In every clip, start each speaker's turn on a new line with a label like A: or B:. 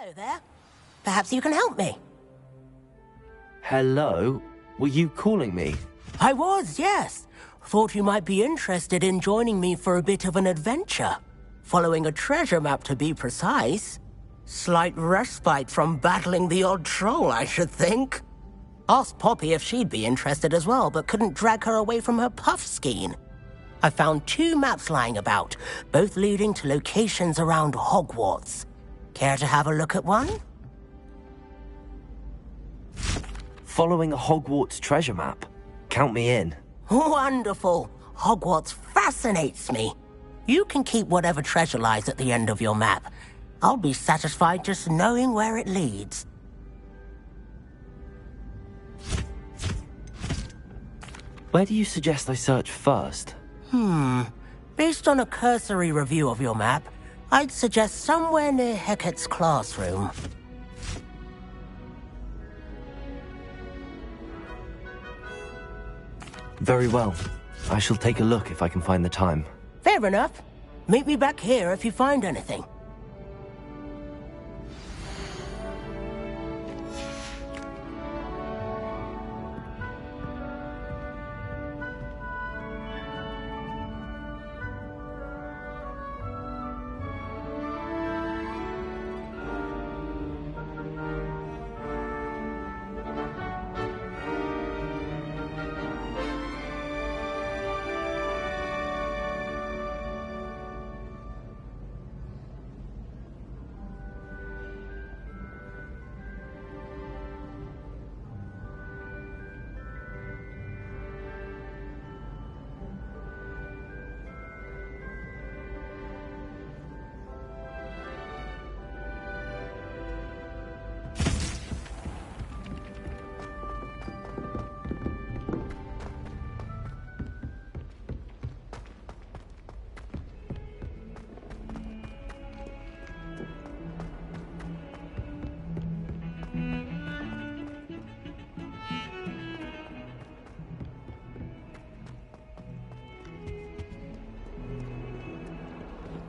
A: Hello there. Perhaps you can help me.
B: Hello? Were you calling me?
A: I was, yes. Thought you might be interested in joining me for a bit of an adventure. Following a treasure map, to be precise. Slight respite from battling the odd troll, I should think. Asked Poppy if she'd be interested as well, but couldn't drag her away from her puff skein. I found 2 maps lying about, both leading to locations around Hogwarts. Care to have a look at one?
B: Following a Hogwarts treasure map? Count me in.
A: Wonderful. Hogwarts fascinates me. You can keep whatever treasure lies at the end of your map. I'll be satisfied just knowing where it leads.
B: Where do you suggest I search first?
A: Based on a cursory review of your map, I'd suggest somewhere near Hecat's classroom.
B: Very well. I shall take a look if I can find the time.
A: Fair enough. Meet me back here if you find anything.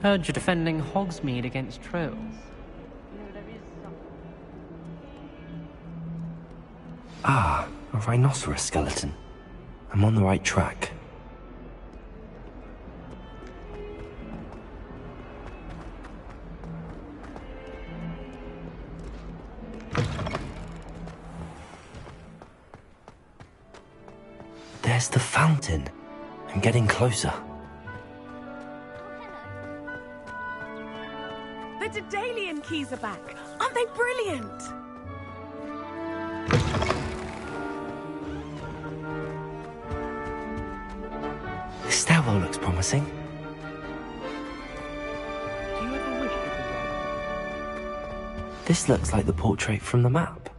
C: Heard you're defending Hogsmeade against trolls.
B: Ah, a rhinoceros skeleton. I'm on the right track. There's the fountain. I'm getting closer.
D: The Daedalian keys are back. Aren't they brilliant?
B: The stairwell looks promising.
C: Do you ever wish you could write?
B: This looks like the portrait from the map.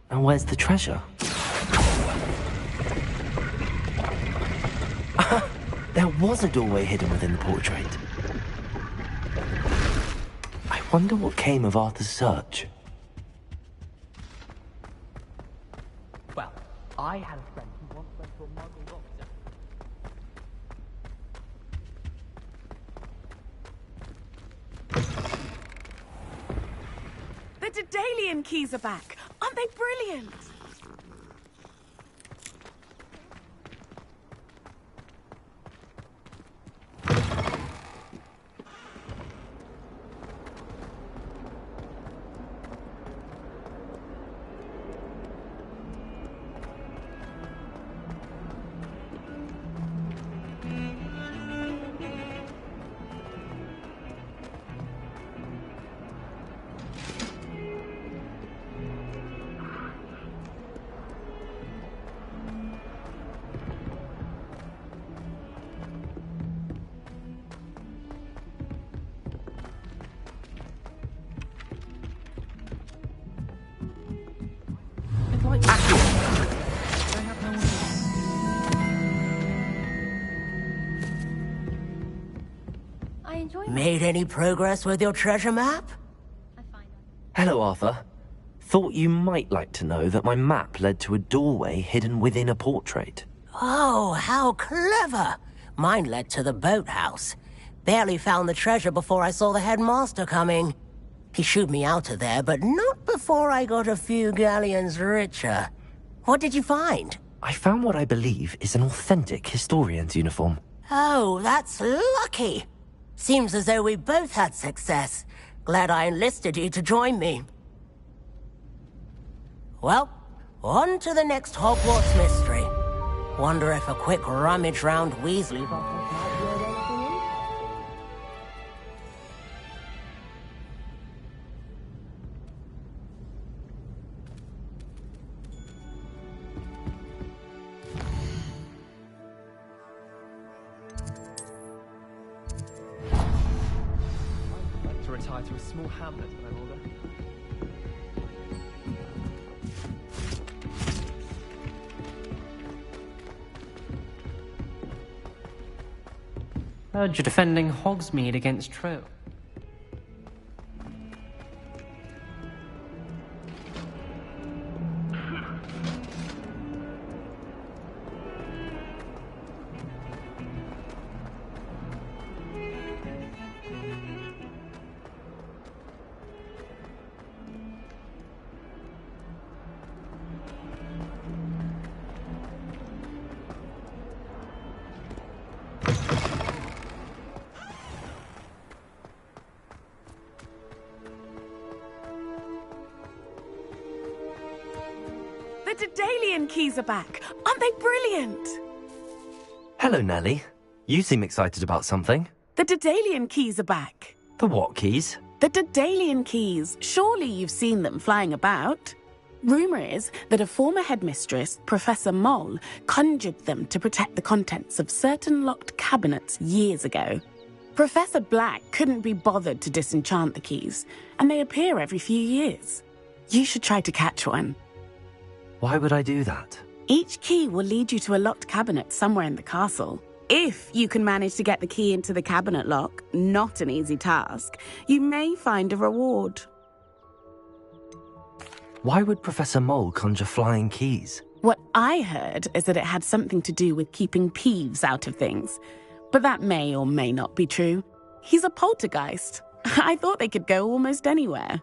B: And where's the treasure? There was a doorway hidden within the portrait. I wonder what came of Arthur's search.
C: Well, I had a friend who once went to a Muggle doctor.
D: The Daedalian keys are back. Aren't they brilliant?
A: Made any progress with your treasure map?
B: Hello, Arthur. Thought you might like to know that my map led to a doorway hidden within a portrait.
A: Oh, how clever! Mine led to the boathouse. Barely found the treasure before I saw the headmaster coming. He shooed me out of there, but not before I got a few galleons richer. What did you find?
B: I found what I believe is an authentic historian's uniform.
A: Oh, that's lucky. Seems as though we both had success. Glad I enlisted you to join me. Well, on to the next Hogwarts mystery. Wonder if a quick rummage round Weasley's office might yield anything interesting.
C: I'd like to retire to a small hamlet when I'm older.
E: Heard you're defending Hogsmeade against True.
D: The Daedalian keys are back. Aren't they brilliant?
B: Hello, Nellie. You seem excited about something.
D: The Daedalian keys are back.
B: The what keys?
D: The Daedalian keys. Surely you've seen them flying about. Rumour is that a former headmistress, Professor Mole, conjured them to protect the contents of certain locked cabinets years ago. Professor Black couldn't be bothered to disenchant the keys, and they appear every few years. You should try to catch one.
B: Why would I do that?
D: Each key will lead you to a locked cabinet somewhere in the castle. If you can manage to get the key into the cabinet lock, not an easy task, you may find a reward.
B: Why would Professor Mole conjure flying keys?
D: What I heard is that it had something to do with keeping Peeves out of things. But that may or may not be true. He's a poltergeist. I thought they could go almost anywhere.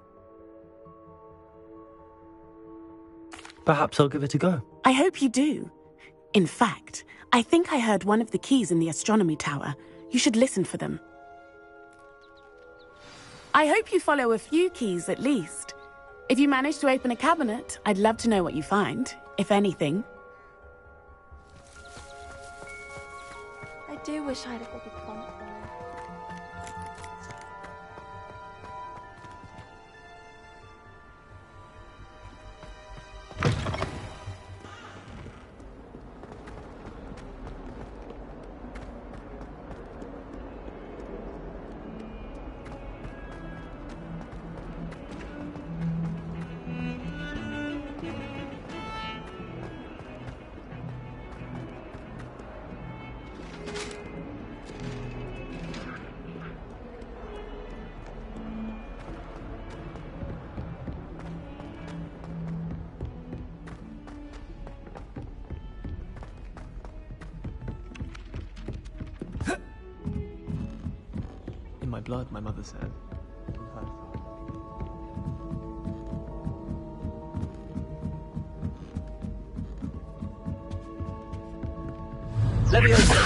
B: Perhaps I'll give it a go.
D: I hope you do. In fact, I think I heard one of the keys in the astronomy tower. You should listen for them. I hope you follow a few keys at least. If you manage to open a cabinet, I'd love to know what you find, if anything.
F: I do wish I had a bigger trunk though.
C: In my blood, my mother said.
B: Leviosa!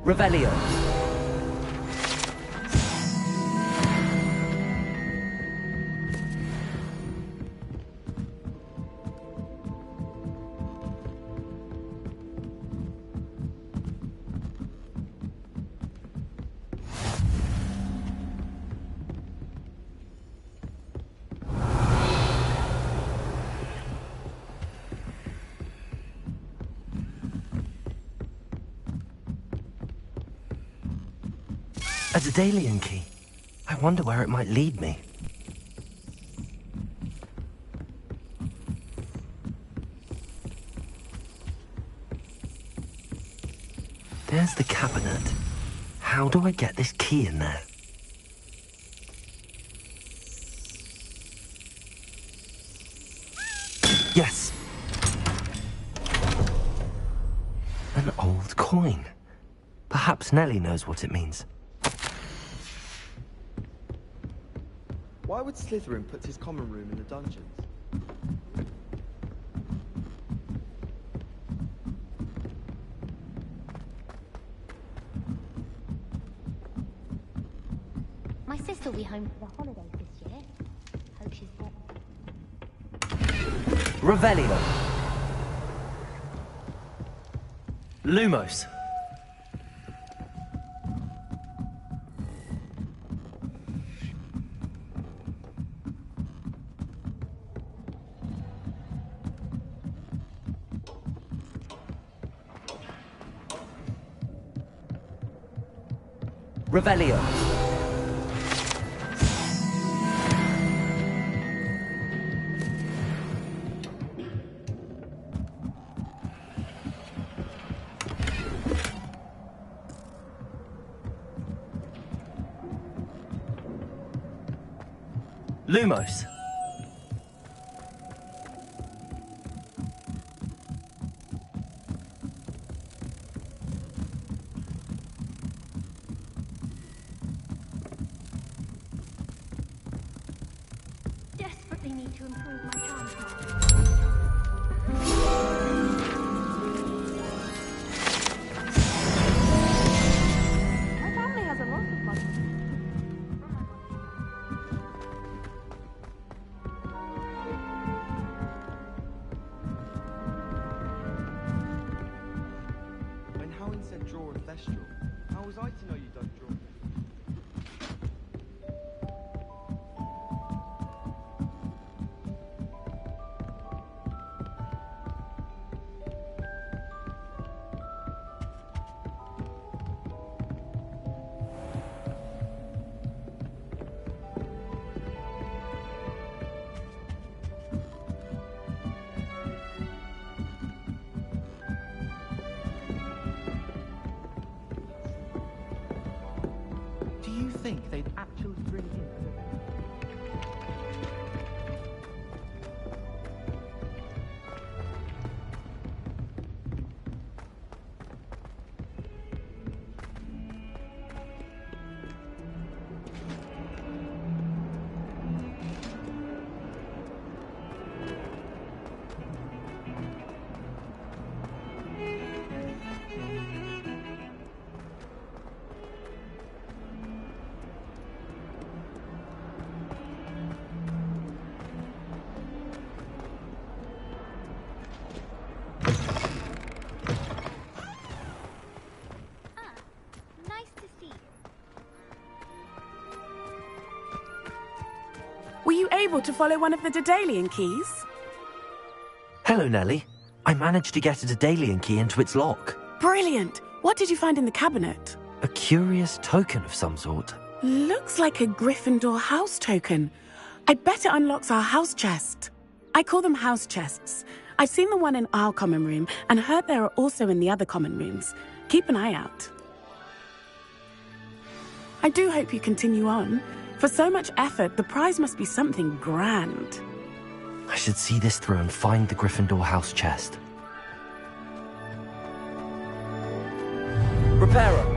B: Revelio. A Daedalian key. I wonder where it might lead me. There's the cabinet. How do I get this key in there? Yes. An old coin. Perhaps Nellie knows what it means.
G: Why would Slytherin put his common room in the dungeons?
H: My sister will be home for the holidays this year. Hope she's back.
B: Revelio. Lumos. Revelio. Lumos.
H: Desperately need to improve my charm card.
F: My family has a lot of money.
G: When Howin said draw and thestral, how was I to know you don't draw?
C: Do you think they'd actually bring in
H: Nice to see you.
D: Were you able to follow one of the Daedalian keys?
B: Hello, Nellie. I managed to get a Daedalian key into its lock.
D: Brilliant! What did you find in the cabinet?
B: A curious token of some sort.
D: Looks like a Gryffindor house token. I bet it unlocks our house chest. I call them house chests. I've seen the one in our common room and heard there are also in the other common rooms. Keep an eye out. I do hope you continue on. For so much effort, the prize must be something grand.
B: I should see this through and find the Gryffindor house chest. Reparo.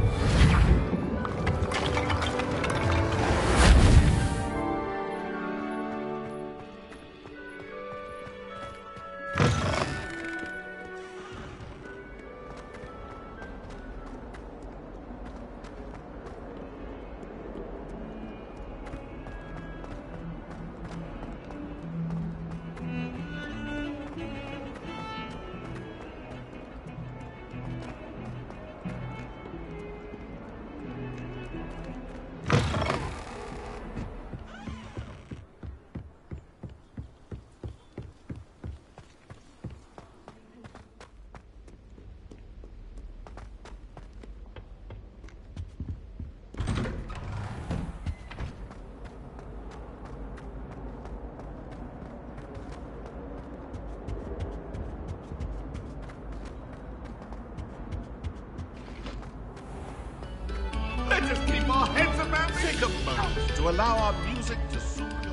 I: Let us keep our heads about take a moment to allow our music to soothe your...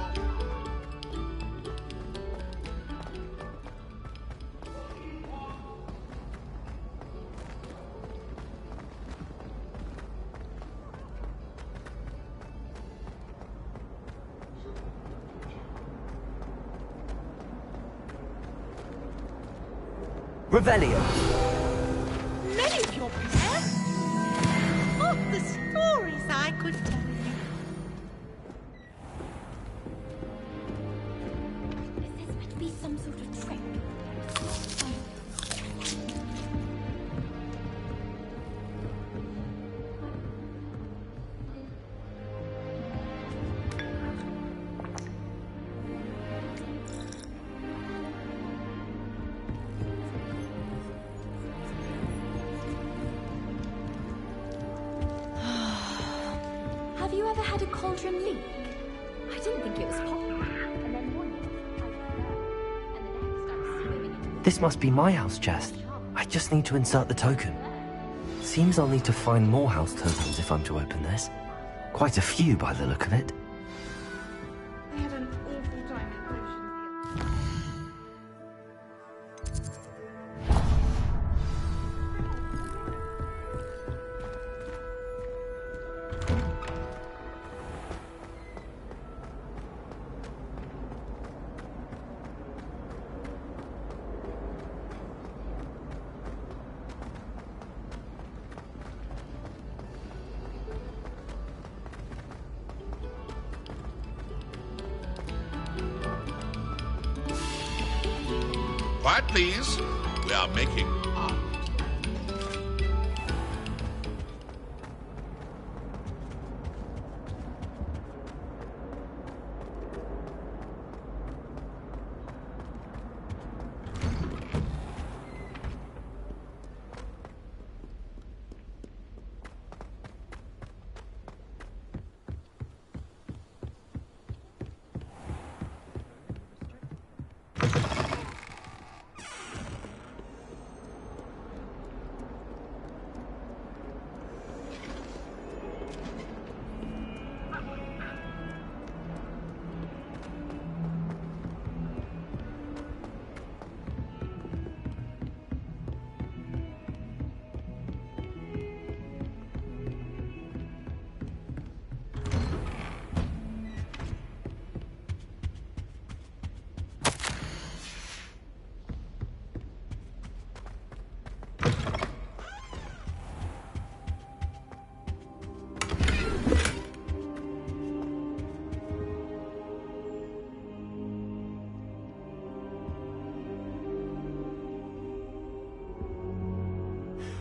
B: Revelio.
J: Many of your pets? Of the stories I could tell you.
H: Is this meant to be some sort of trick? Have you ever had a cauldron leak? I didn't think it was popular. And then one day, I and the next I was swimming in.
B: This must be my house chest. I just need to insert the token. Seems I'll need to find more house tokens if I'm to open this. Quite a few by the look of it.
J: I had an awful time in potions the other
I: Quiet, please. We are making art.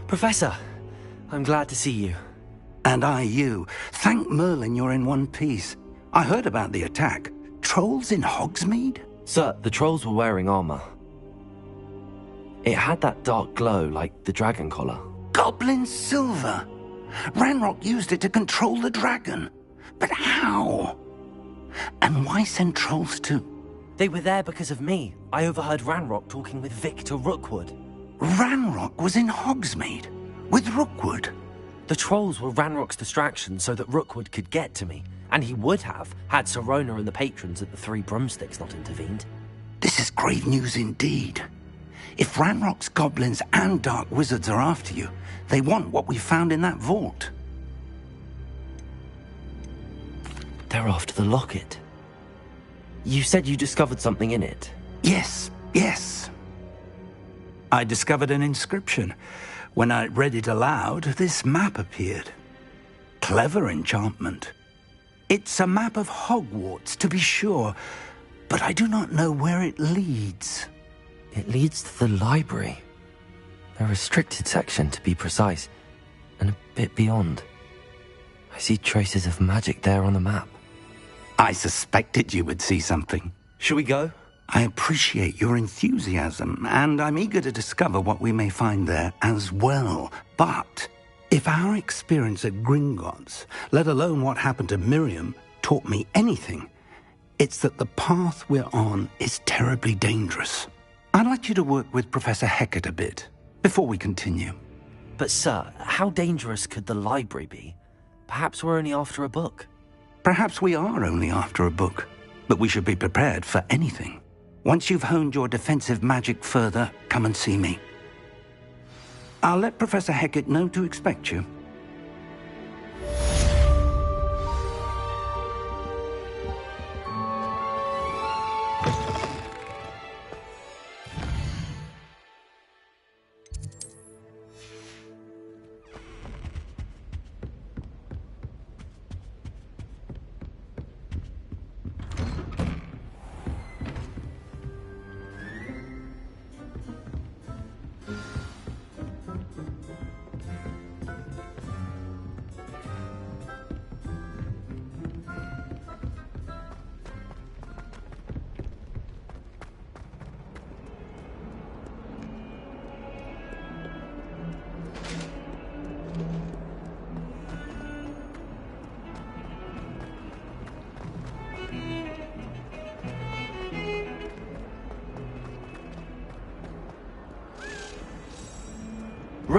B: Professor, I'm glad to see you.
K: And I you. Thank Merlin you're in one piece. I heard about the attack. Trolls in Hogsmeade?
B: Sir, the trolls were wearing armor. It had that dark glow like the dragon collar.
K: Goblin silver! Ranrock used it to control the dragon. But how? And why send trolls too?
B: They were there because of me. I overheard Ranrock talking with Victor Rookwood.
K: Ranrock was in Hogsmeade? With Rookwood?
B: The trolls were Ranrock's distraction so that Rookwood could get to me. And he would have, had Sirona and the patrons at the Three Broomsticks not intervened.
K: This is grave news indeed. If Ranrock's goblins and dark wizards are after you, they want what we found in that vault.
B: They're after the locket. You said you discovered something in it.
K: Yes. I discovered an inscription. When I read it aloud, this map appeared. Clever enchantment. It's a map of Hogwarts, to be sure, but I do not know where it leads.
B: It leads to the library. A restricted section, to be precise, and a bit beyond. I see traces of magic there on the map.
K: I suspected you would see something.
B: Shall we go?
K: I appreciate your enthusiasm, and I'm eager to discover what we may find there as well. But if our experience at Gringotts, let alone what happened to Miriam, taught me anything, it's that the path we're on is terribly dangerous. I'd like you to work with Professor Hecat a bit before we continue.
B: But sir, how dangerous could the library be? Perhaps we're only after a book.
K: Perhaps we are only after a book, but we should be prepared for anything. Once you've honed your defensive magic further, come and see me. I'll let Professor Hecat know to expect you.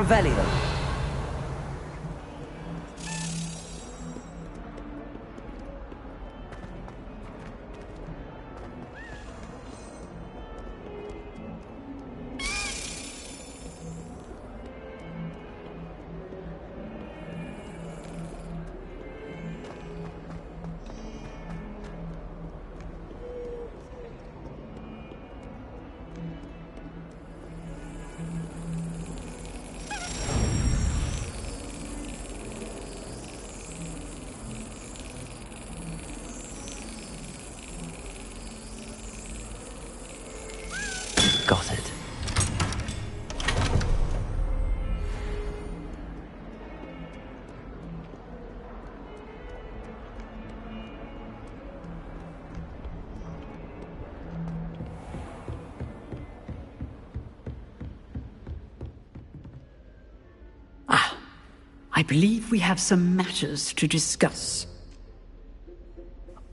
B: Revelio. Got it.
L: I believe we have some matters to discuss.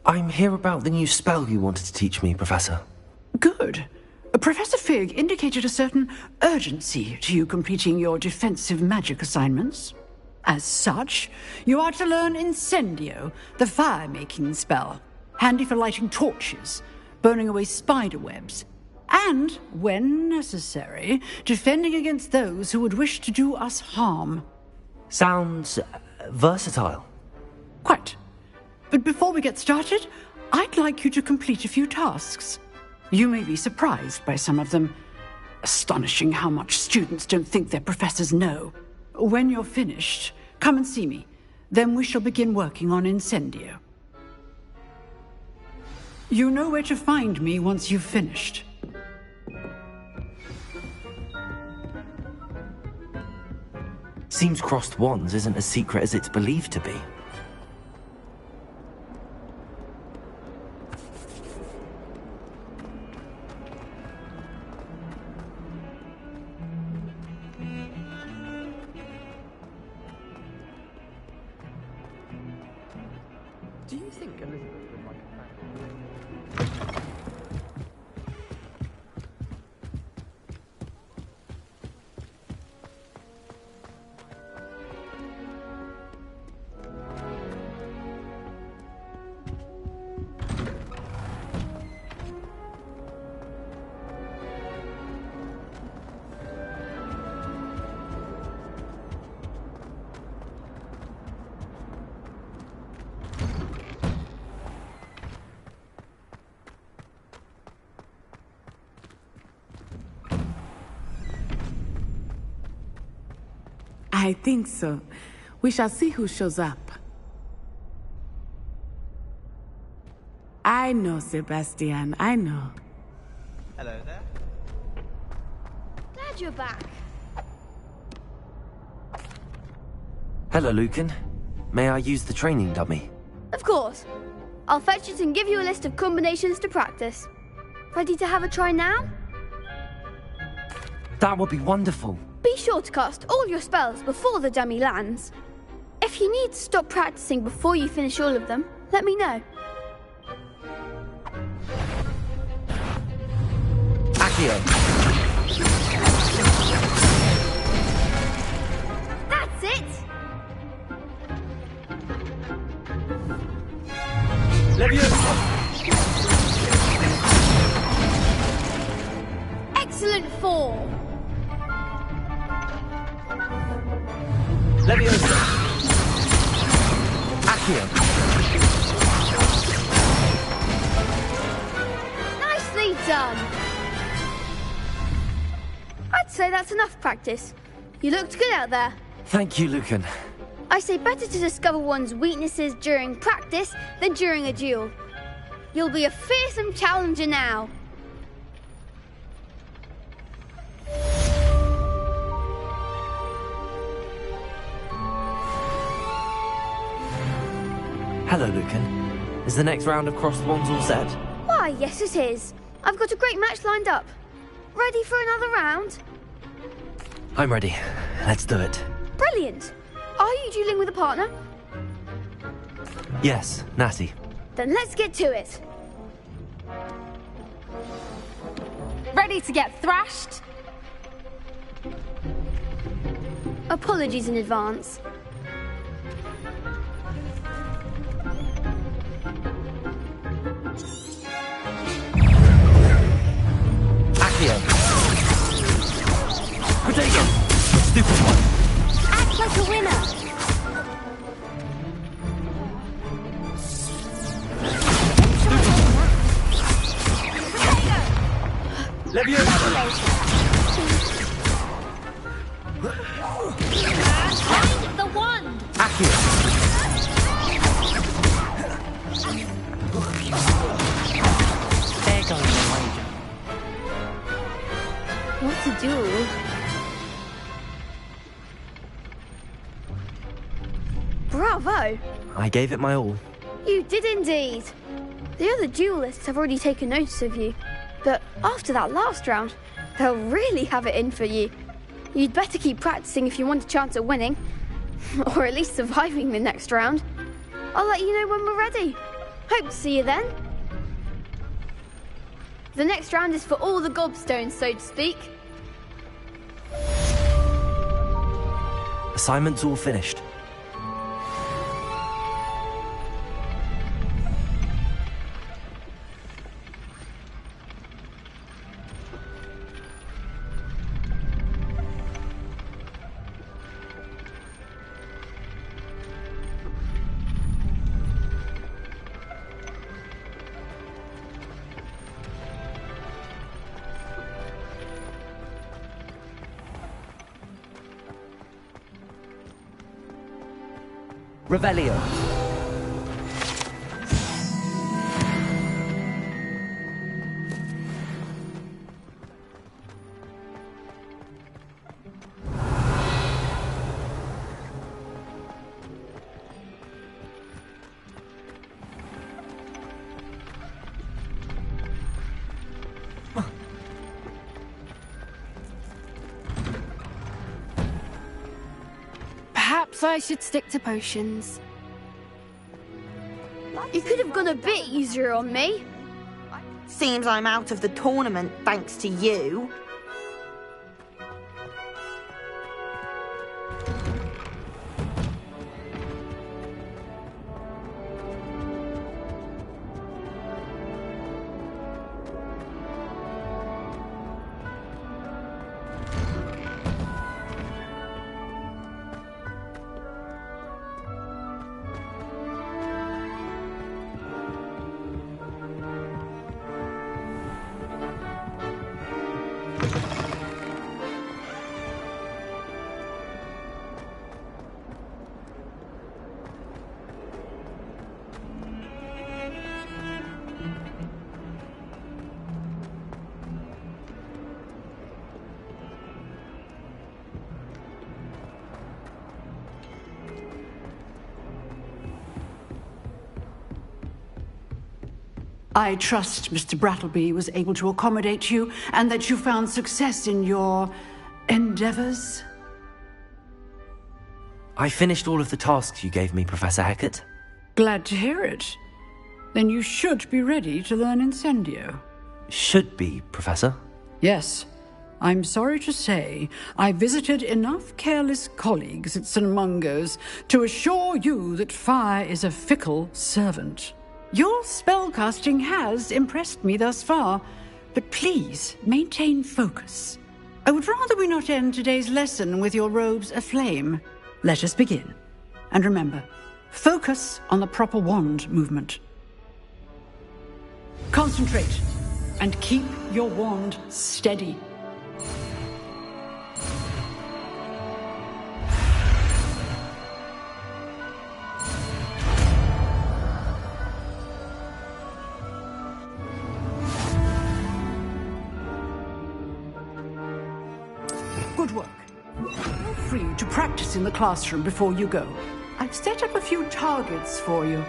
B: I'm here about the new spell you wanted to teach me, Professor.
L: Good. Professor Fig indicated a certain urgency to you completing your defensive magic assignments. As such, you are to learn Incendio, the fire-making spell, handy for lighting torches, burning away spider webs, and, when necessary, defending against those who would wish to do us harm.
B: Sounds versatile.
L: Quite. But before we get started, I'd like you to complete a few tasks. You may be surprised by some of them. Astonishing how much students don't think their professors know. When you're finished, come and see me. Then we shall begin working on Incendio. You know where to find me once you've finished.
B: Seems crossed wands isn't as secret as it's believed to be.
C: Do you think Elizabeth would like a fact?
D: I think so. We shall see who shows up. I know, Sebastian, I know.
G: Hello there.
H: Glad you're back.
B: Hello, Lucan. May I use the training dummy?
H: Of course. I'll fetch it and give you a list of combinations to practice. Ready to have a try now?
B: That would be wonderful.
H: Be sure to cast all your spells before the dummy lands. If you need to stop practicing before you finish all of them, let me know.
B: Accio.
H: That's it!
B: Leviosa.
H: Excellent form!
B: Leviosa. Accio.
H: Nicely done! I'd say that's enough practice. You looked good out there.
B: Thank you, Lucan.
H: I say better to discover one's weaknesses during practice than during a duel. You'll be a fearsome challenger now.
B: Hello, Lucan. Is the next round of Crossed Wands all set?
H: Why, yes it is. I've got a great match lined up. Ready for another round?
B: I'm ready. Let's do it.
H: Brilliant. Are you dueling with a partner?
B: Yes, Natty.
H: Then let's get to it.
M: Ready to get thrashed?
H: Apologies in advance.
B: Accio! Potato! Stupid one!
H: Act like a winner!
B: Leviosa!
H: Find the wand!
B: Accio!
E: There goes the wager.
H: What to do? Bravo!
B: I gave it my all.
H: You did indeed. The other duelists have already taken notice of you, but after that last round, they'll really have it in for you. You'd better keep practicing if you want a chance at winning, or at least surviving the next round. I'll let you know when we're ready. Hope to see you then. The next round is for all the gobstones, so to speak.
B: Assignment's all finished.
E: Revelio.
M: Perhaps I should stick to potions.
H: You could have gone a bit easier on me.
J: Seems I'm out of the tournament thanks to you.
L: I trust Mr. Brattleby was able to accommodate you and that you found success in your endeavors.
B: I finished all of the tasks you gave me, Professor Hecat.
L: Glad to hear it. Then you should be ready to learn Incendio.
B: Should be, Professor.
L: Yes. I'm sorry to say, I visited enough careless colleagues at St. Mungo's to assure you that fire is a fickle servant. Your spellcasting has impressed me thus far, but please maintain focus. I would rather we not end today's lesson with your robes aflame. Let us begin. And remember, focus on the proper wand movement. Concentrate and keep your wand steady. Good work. Feel free to practice in the classroom before you go. I've set up a few targets for you.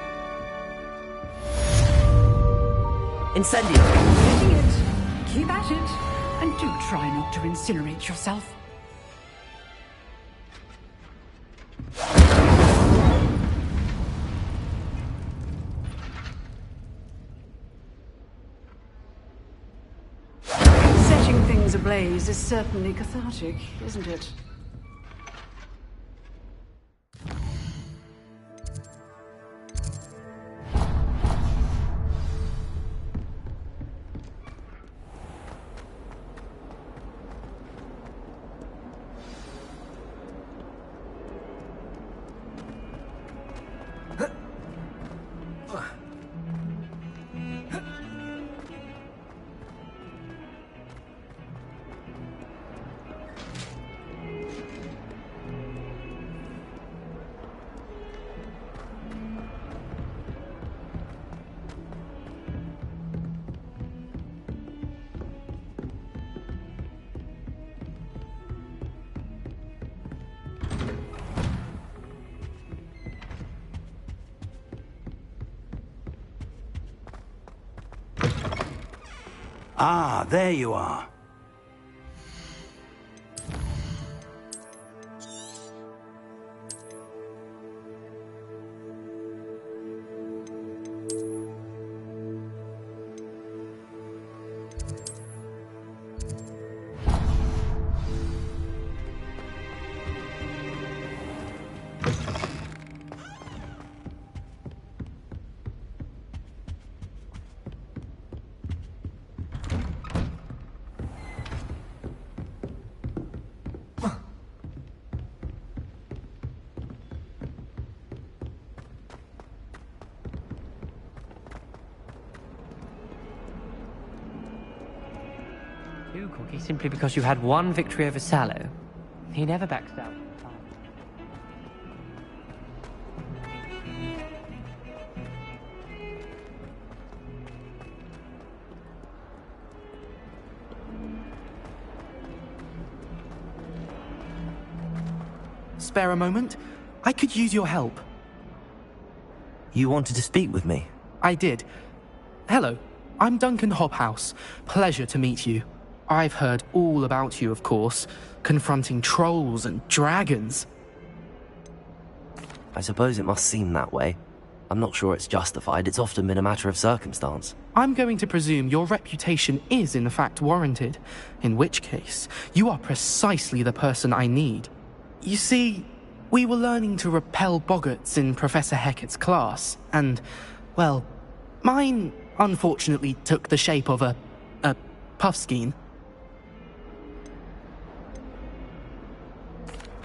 B: Incendio!
L: Getting it. Keep at it. And do try not to incinerate yourself. Setting things ablaze is certainly cathartic, isn't it?
K: Ah, there you are.
E: Two cookies simply because you had one victory over Sallow. He never backs down.
N: Spare a moment? I could use your help.
B: You wanted to speak with me?
N: I did. Hello, I'm Duncan Hobhouse. Pleasure to meet you. I've heard all about you, of course, confronting trolls and dragons.
B: I suppose it must seem that way. I'm not sure it's justified. It's often been a matter of circumstance.
N: I'm going to presume your reputation is in fact warranted, in which case, you are precisely the person I need. You see, we were learning to repel boggarts in Professor Hecat's class, and, well, mine unfortunately took the shape of a puffskein.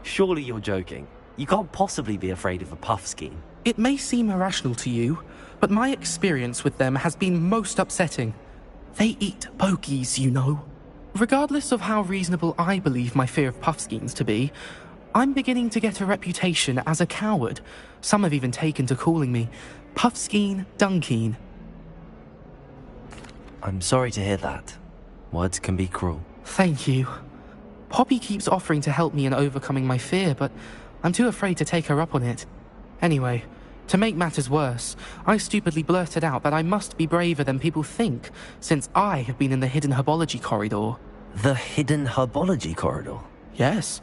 B: Surely you're joking. You can't possibly be afraid of a puffskein.
N: It may seem irrational to you, but my experience with them has been most upsetting. They eat bogies, you know. Regardless of how reasonable I believe my fear of puffskeins to be, I'm beginning to get a reputation as a coward. Some have even taken to calling me Puffskein Dunkeen.
B: I'm sorry to hear that. Words can be cruel.
N: Thank you. Poppy keeps offering to help me in overcoming my fear, but I'm too afraid to take her up on it. Anyway, to make matters worse, I stupidly blurted out that I must be braver than people think, since I have been in the hidden herbology corridor.
B: The hidden herbology corridor?
N: Yes.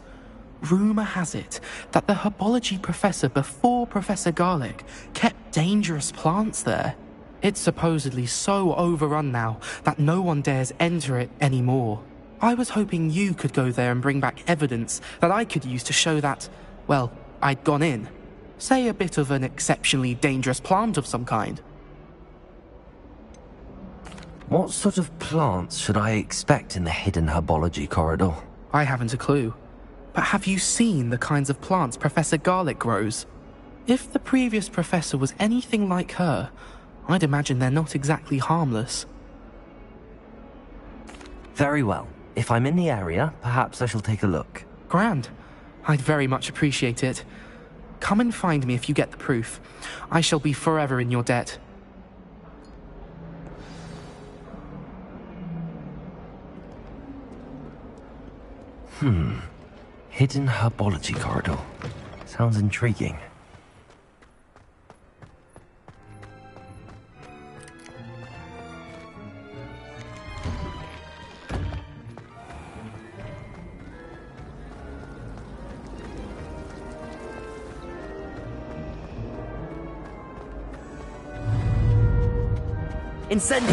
N: Rumour has it that the herbology professor before Professor Garlic kept dangerous plants there. It's supposedly so overrun now that no one dares enter it anymore. I was hoping you could go there and bring back evidence that I could use to show that, well, I'd gone in. Say a bit of an exceptionally dangerous plant of some kind.
B: What sort of plants should I expect in the hidden herbology corridor?
N: I haven't a clue. But have you seen the kinds of plants Professor Garlic grows? If the previous professor was anything like her, I'd imagine they're not exactly harmless.
B: Very well. If I'm in the area, perhaps I shall take a look.
N: Grand. I'd very much appreciate it. Come and find me if you get the proof. I shall be forever in your debt.
B: Hidden herbology corridor. Sounds intriguing.
E: Incendio!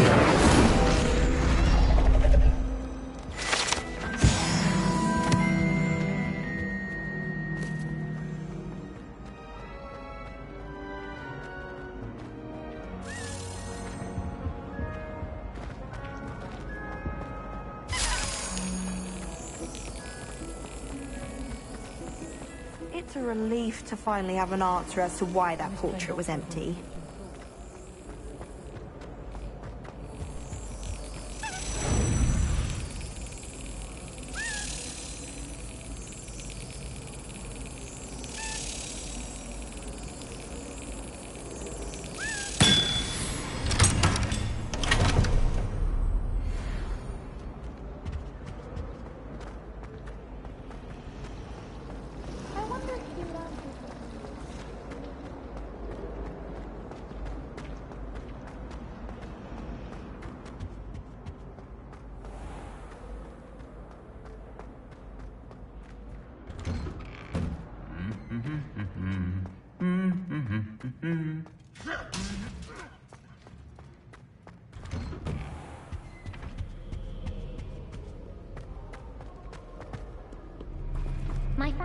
O: It's a relief to finally have an answer as to why that portrait was empty.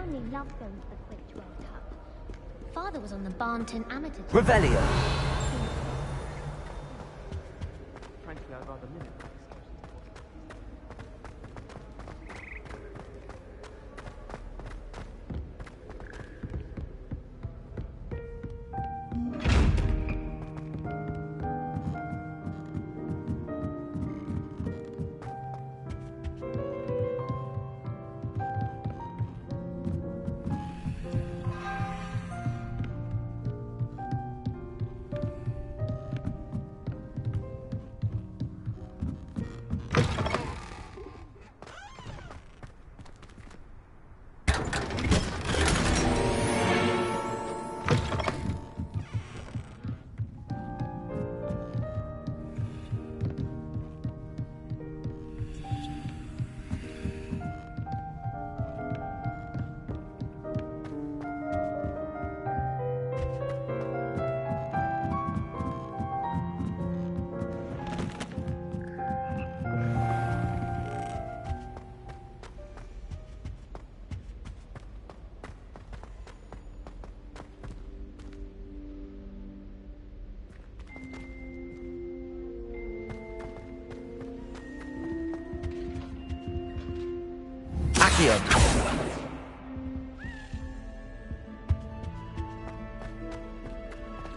P: family loved going to the Quidditch World Cup. Father was on the Barnton amateur team.
B: Revelio.
C: Frankly, I'd rather limit that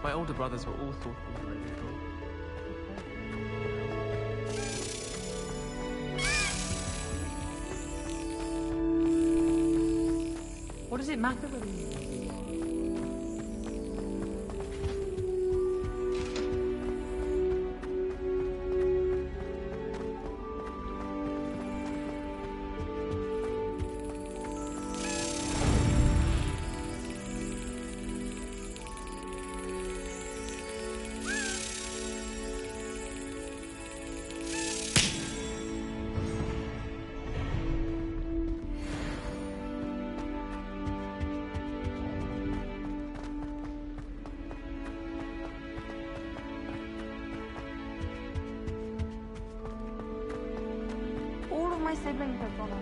C: my older brothers were all thoughtful and practical.
E: What does it matter whether you...
O: All of my siblings have gone on.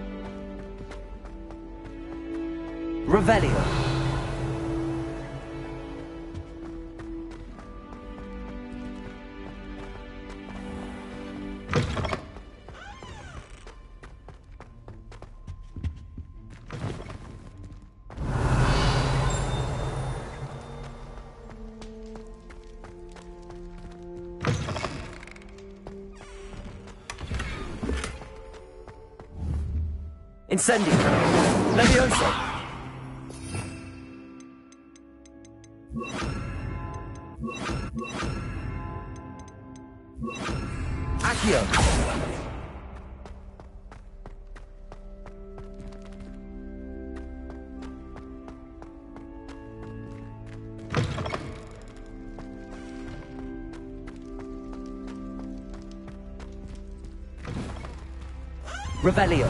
B: Revelio. Incendio. Levioso. Accio. Revelio.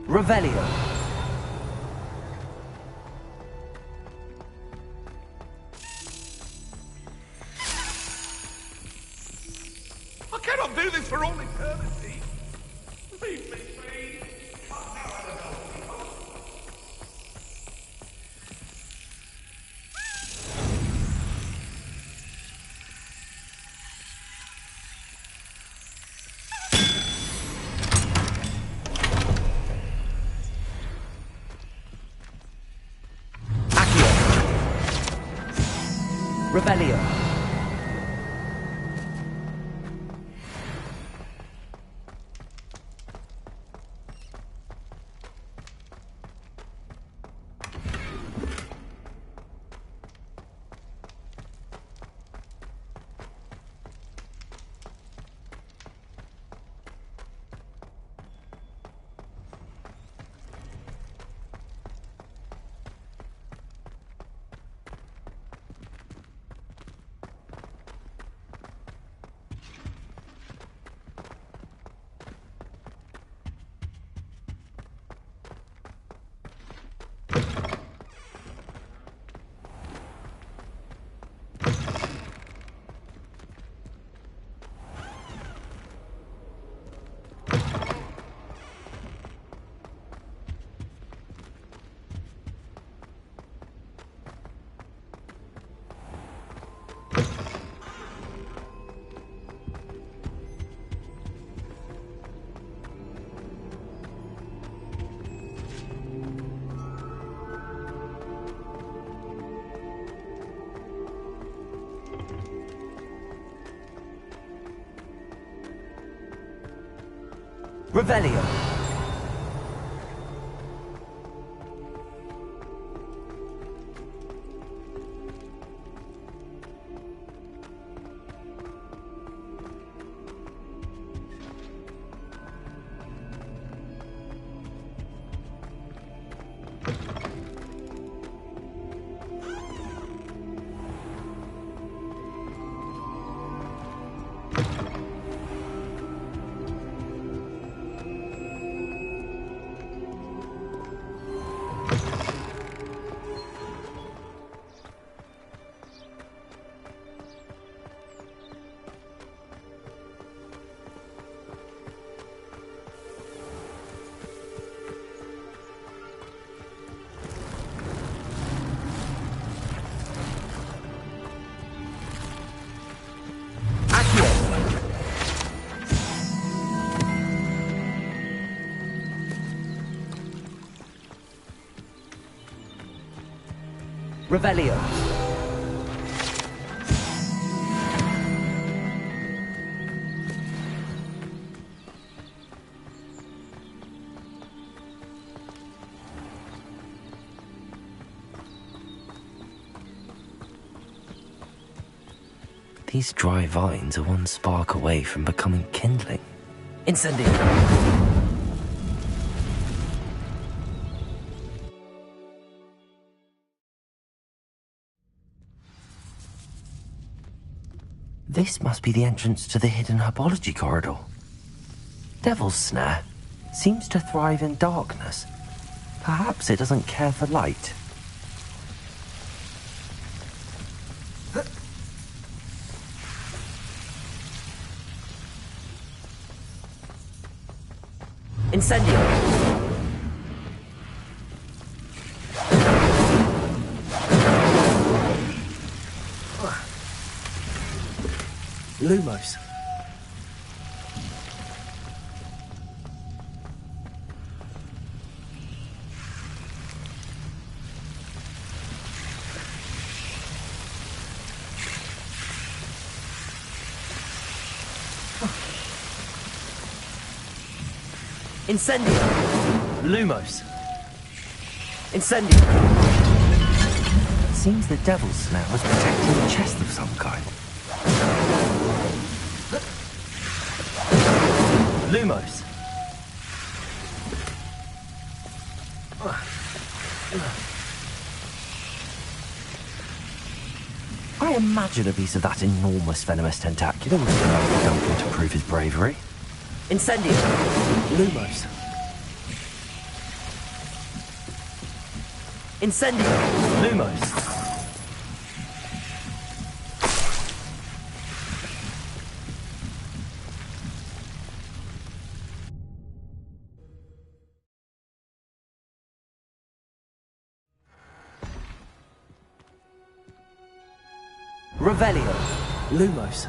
B: Revelio.
I: I cannot do this for all eternity. Leave me, please.
B: Revelio. Revelio. Revelio. These dry vines are one spark away from becoming kindling. Incendio. This must be the entrance to the hidden herbology corridor. Devil's Snare seems to thrive in darkness. Perhaps it doesn't care for light. Incendio! Lumos. Incendio! Lumos. Incendio! It seems the Devil's Snare was protecting a chest of some kind. Lumos. I imagine a piece of that enormous venomous tentaculum would be enough for Duncan to prove his bravery. Incendio. Lumos. Incendio. Lumos. Revelio. Lumos.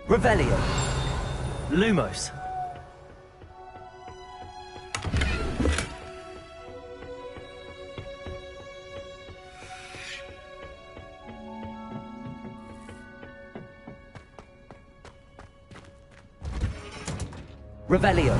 B: Revelio. Lumos. Revelio.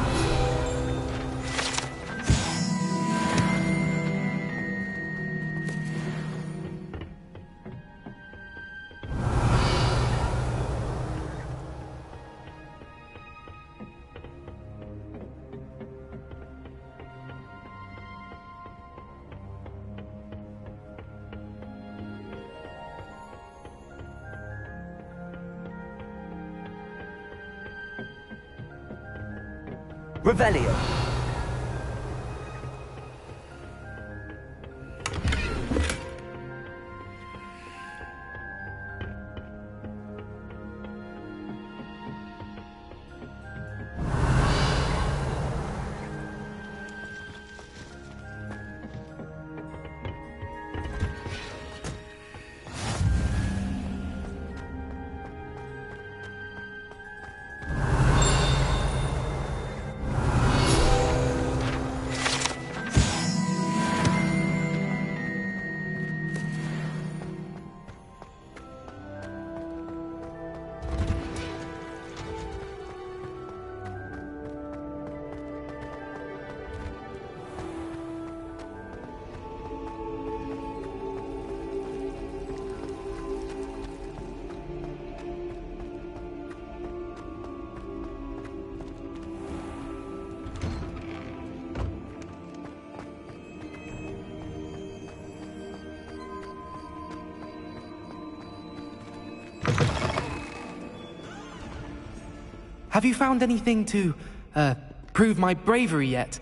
B: Revelio.
N: Have you found anything to, prove my bravery yet?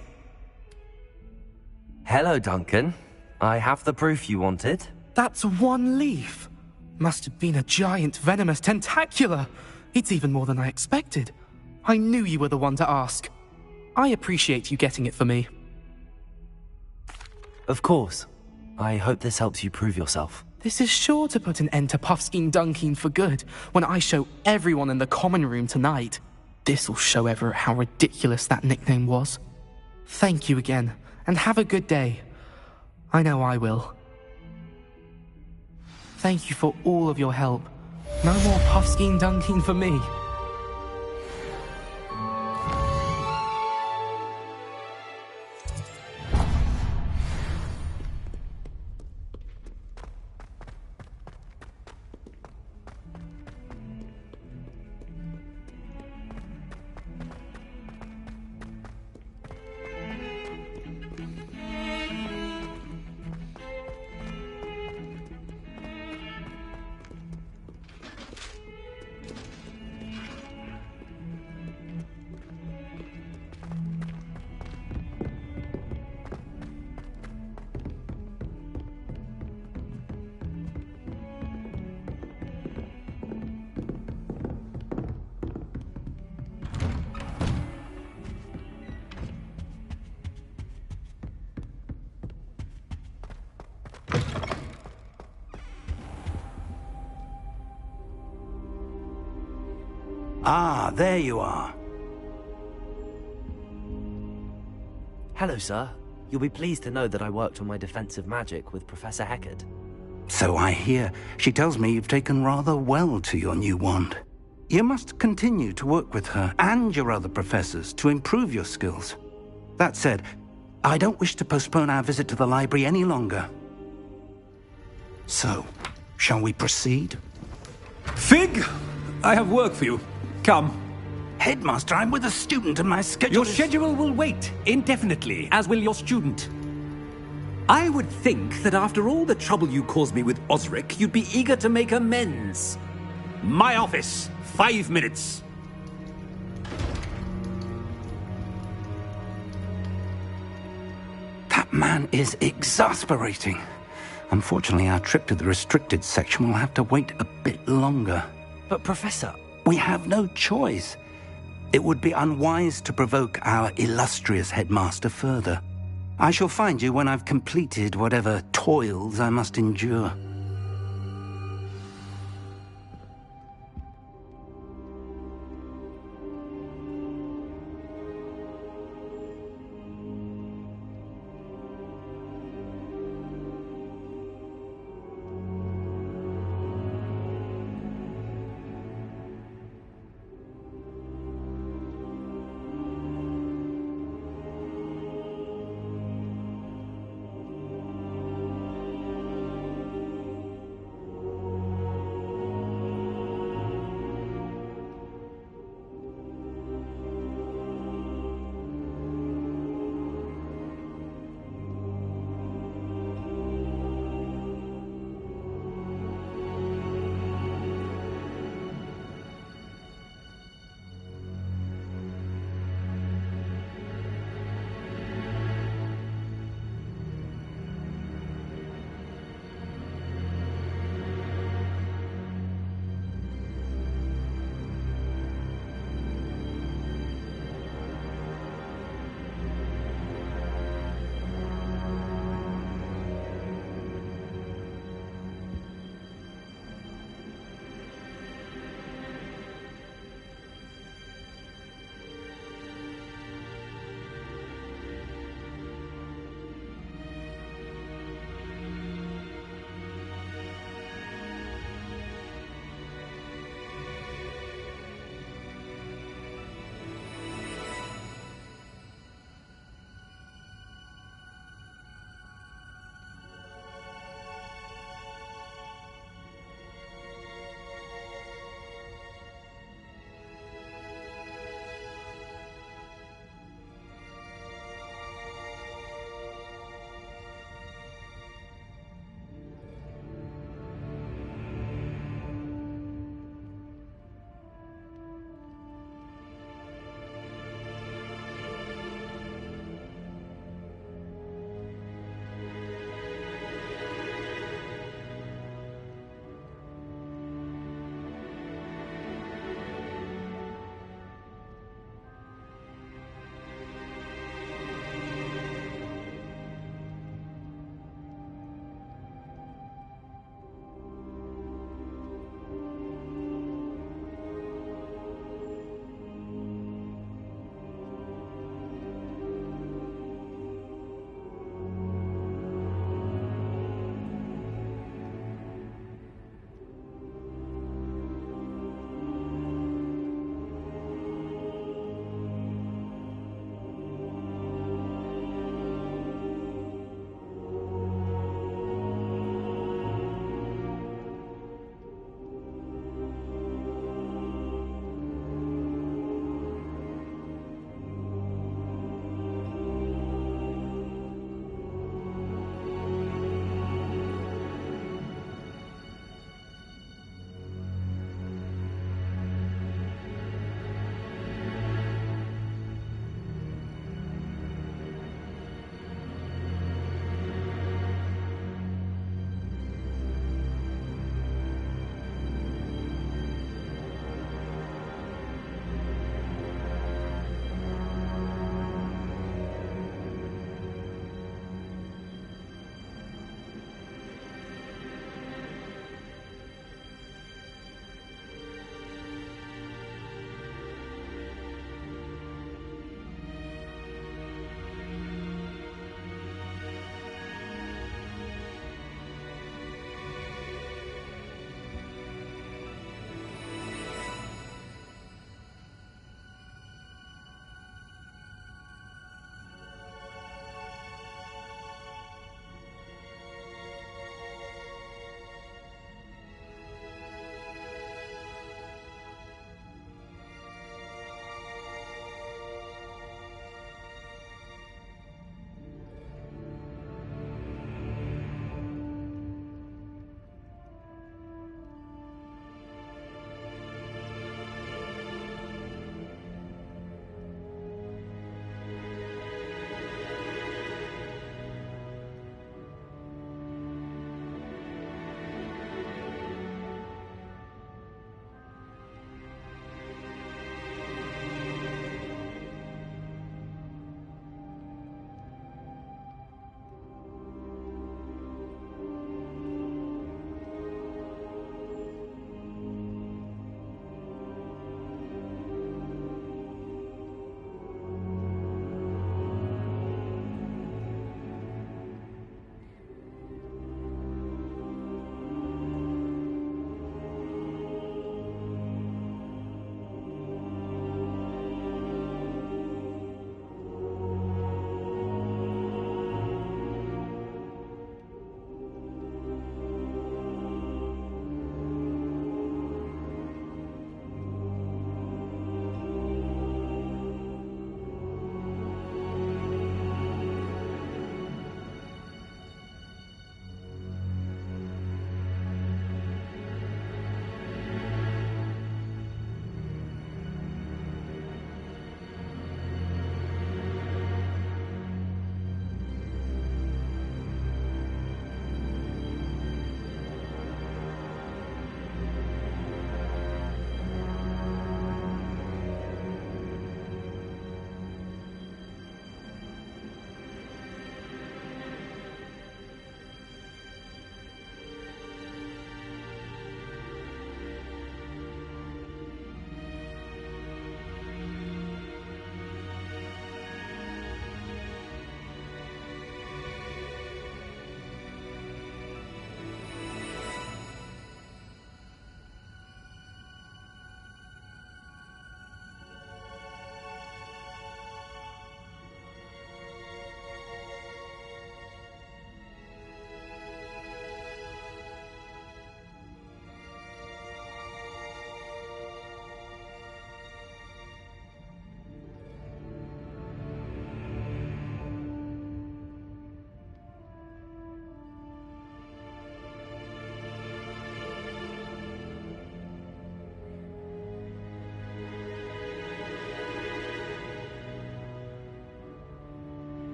B: Hello, Duncan. I have the proof you wanted.
N: That's one leaf. Must have been a giant venomous tentacula. It's even more than I expected. I knew you were the one to ask. I appreciate you getting it for me.
B: Of course. I hope this helps you prove yourself.
N: This is sure to put an end to Puffskein Dunkeen for good when I show everyone in the common room tonight. This'll show Everett how ridiculous that nickname was. Thank you again, and have a good day. I know I will. Thank you for all of your help. No more Puffskein Dunkeen for me.
K: Ah, there you are.
B: Hello, sir. You'll be pleased to know that I worked on my defensive magic with Professor Heckard.
K: So I hear. She tells me you've taken rather well to your new wand. You must continue to work with her and your other professors to improve your skills. That said, I don't wish to postpone our visit to the library any longer. So, shall we proceed?
Q: Fig, I have work for you. Come.
K: Headmaster, I'm with a student and my schedule
Q: Your schedule will wait indefinitely, as will your student. I would think that after all the trouble you caused me with Osric, you'd be eager to make amends. My office, 5 minutes.
K: That man is exasperating. Unfortunately, our trip to the restricted section will have to wait a bit longer.
B: But, Professor...
K: We have no choice. It would be unwise to provoke our illustrious headmaster further. I shall find you when I've completed whatever toils I must endure.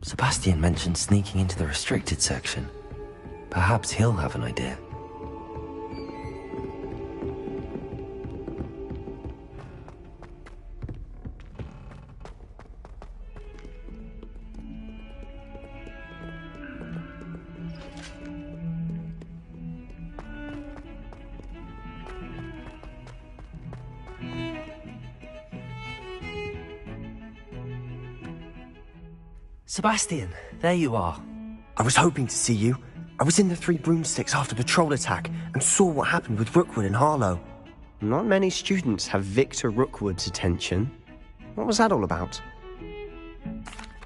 B: Sebastian mentioned sneaking into the restricted section. Perhaps he'll have an idea.
R: Sebastian, there you are. I was hoping to see you. I was in the Three Broomsticks after the troll attack and saw what happened with Rookwood and Harlow.
S: Not many students have Victor Rookwood's attention. What was that all about?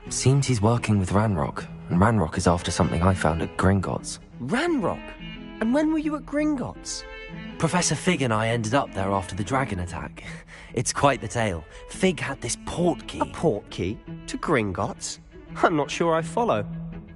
B: Seems he's working with Ranrock, and Ranrock is after something I found at Gringotts.
R: Ranrock? And when were you at Gringotts? Professor Fig and I ended up there after the dragon attack. It's quite the tale. Fig had this port key.
S: A port key? To Gringotts? I'm not sure I follow.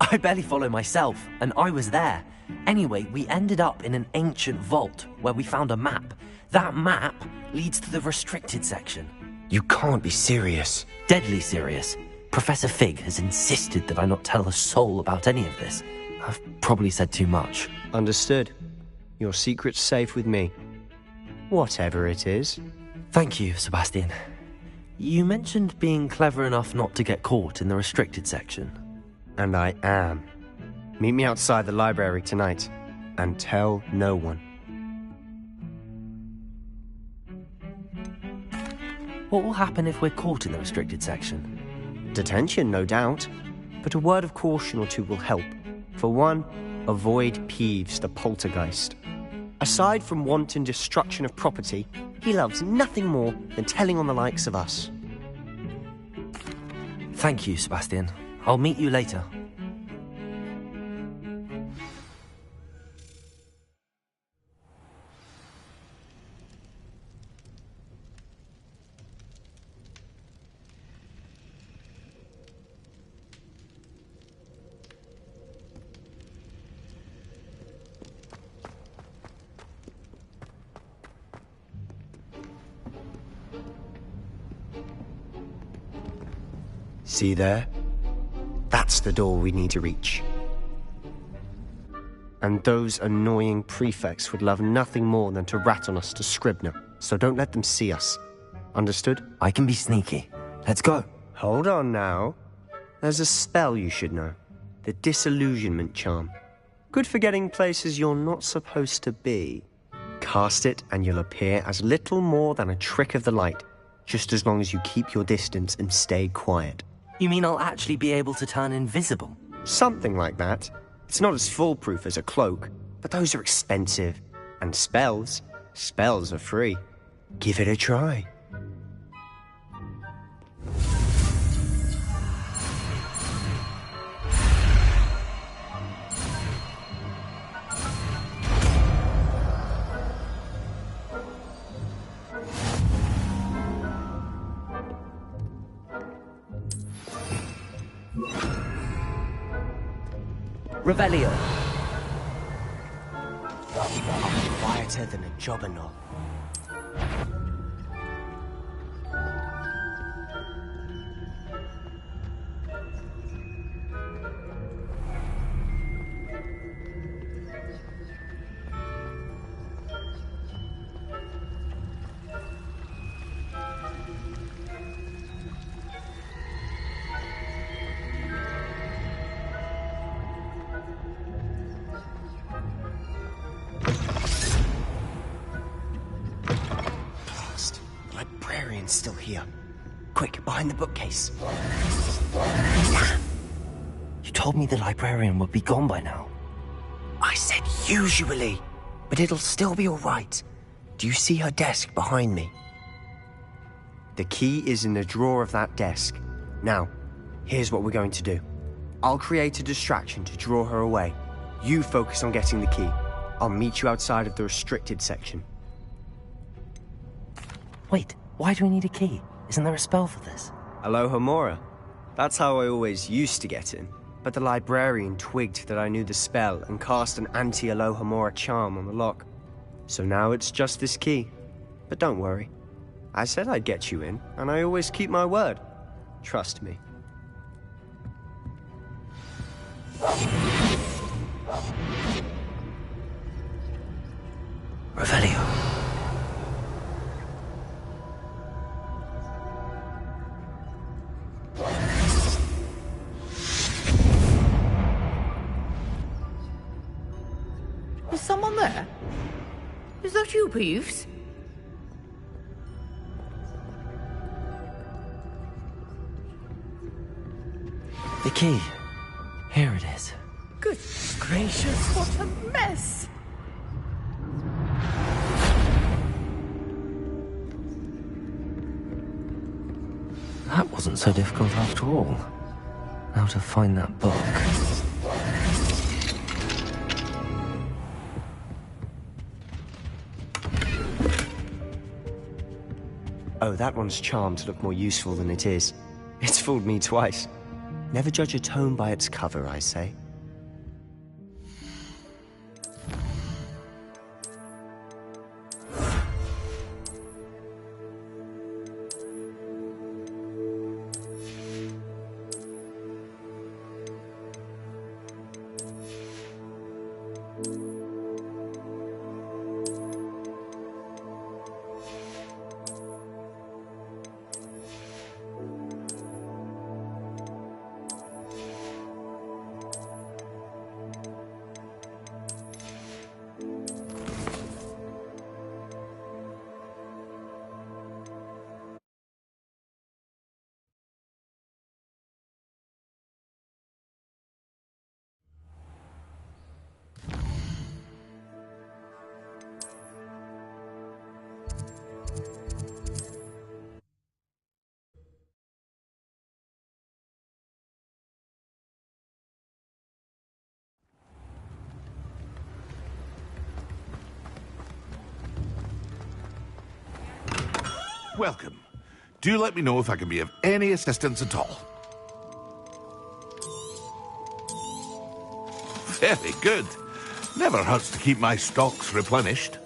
R: I barely follow myself, and I was there. Anyway, we ended up in an ancient vault where we found a map. That map leads to the restricted section.
S: You can't be serious.
R: Deadly serious. Professor Fig has insisted that I not tell a soul about any of this. I've probably said too much.
S: Understood. Your secret's safe with me. Whatever it is.
R: Thank you, Sebastian. You mentioned being clever enough not to get caught in the restricted section.
S: And I am. Meet me outside the library tonight, and tell no one.
R: What will happen if we're caught in the restricted section?
S: Detention, no doubt. But a word of caution or two will help. For one, avoid Peeves the poltergeist. Aside from wanton destruction of property, he loves nothing more than telling on the likes of us.
R: Thank you, Sebastian. I'll meet you later.
S: See there? That's the door we need to reach. And those annoying prefects would love nothing more than to rat on us to Scribner, so don't let them see us. Understood?
R: I can be sneaky. Let's go.
S: Hold on now. There's a spell you should know. The Disillusionment Charm. Good for getting places you're not supposed to be. Cast it and you'll appear as little more than a trick of the light, just as long as you keep your distance and stay quiet.
R: You mean I'll actually be able to turn invisible?
S: Something like that. It's not as foolproof as a cloak, but those are expensive. And spells are free. Give it a try. Revelio. I'm quieter than a jobberknoll. Still here. Quick, behind the bookcase.
R: You told me the librarian would be gone by now.
S: I said usually, but it'll still be all right. Do you see her desk behind me? The key is in the drawer of that desk. Now, here's what we're going to do. I'll create a distraction to draw her away. You focus on getting the key. I'll meet you outside of the restricted section.
R: Wait. Why do we need a key? Isn't there a spell for this?
S: Alohomora. That's how I always used to get in. But the librarian twigged that I knew the spell and cast an anti-Alohomora charm on the lock. So now it's just this key. But don't worry. I said I'd get you in, and I always keep my word. Trust me.
B: Revelio.
T: Is someone there? Is that you, Peeves?
B: The key. Here it is.
T: Good gracious, what a mess!
B: That wasn't so difficult after all. How to find that book.
S: Oh, that one's charmed to look more useful than it is. It's fooled me twice. Never judge a tome by its cover, I say.
I: Welcome. Do let me know if I can be of any assistance at all. Very good. Never hurts to keep my stocks replenished.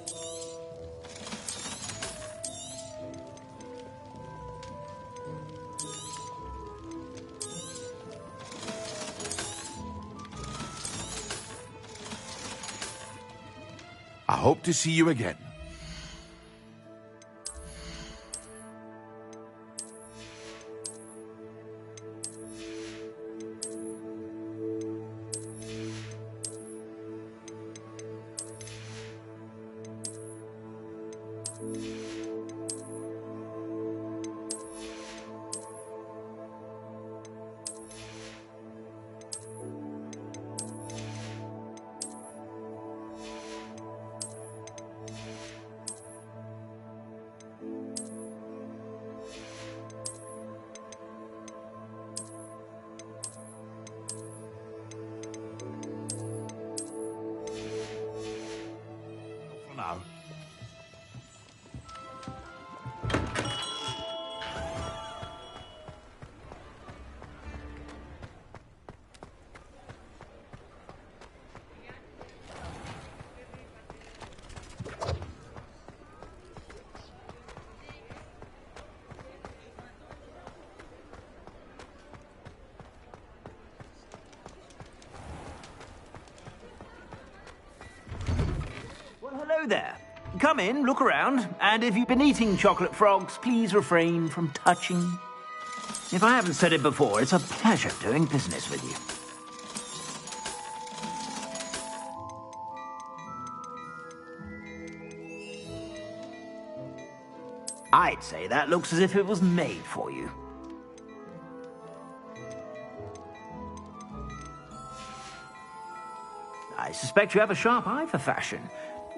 I: I hope to see you again. Now.
Q: Hello there. Come in, look around, and if you've been eating chocolate frogs, please refrain from touching. If I haven't said it before, it's a pleasure doing business with you. I'd say that looks as if it was made for you. I suspect you have a sharp eye for fashion.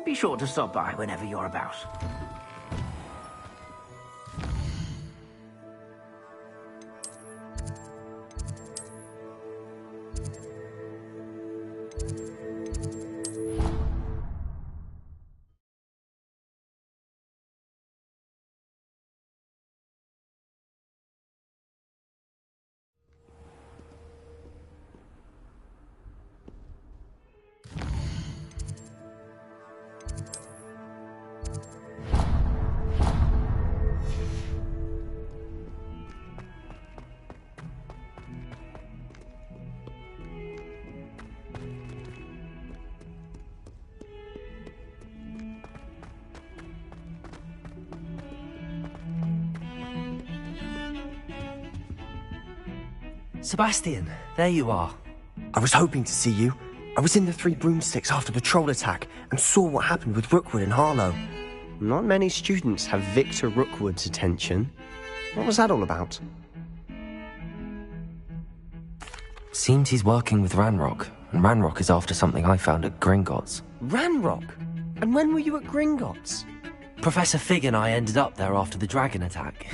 Q: Be sure to stop by whenever you're about.
R: Sebastian, there you are.
S: I was hoping to see you. I was in the Three Broomsticks after the troll attack and saw what happened with Rookwood and Harlow. Not many students have Victor Rookwood's attention. What was that all about?
B: Seems he's working with Ranrock, and Ranrock is after something I found at Gringotts.
S: Ranrock? And when were you at Gringotts?
R: Professor Fig and I ended up there after the dragon attack.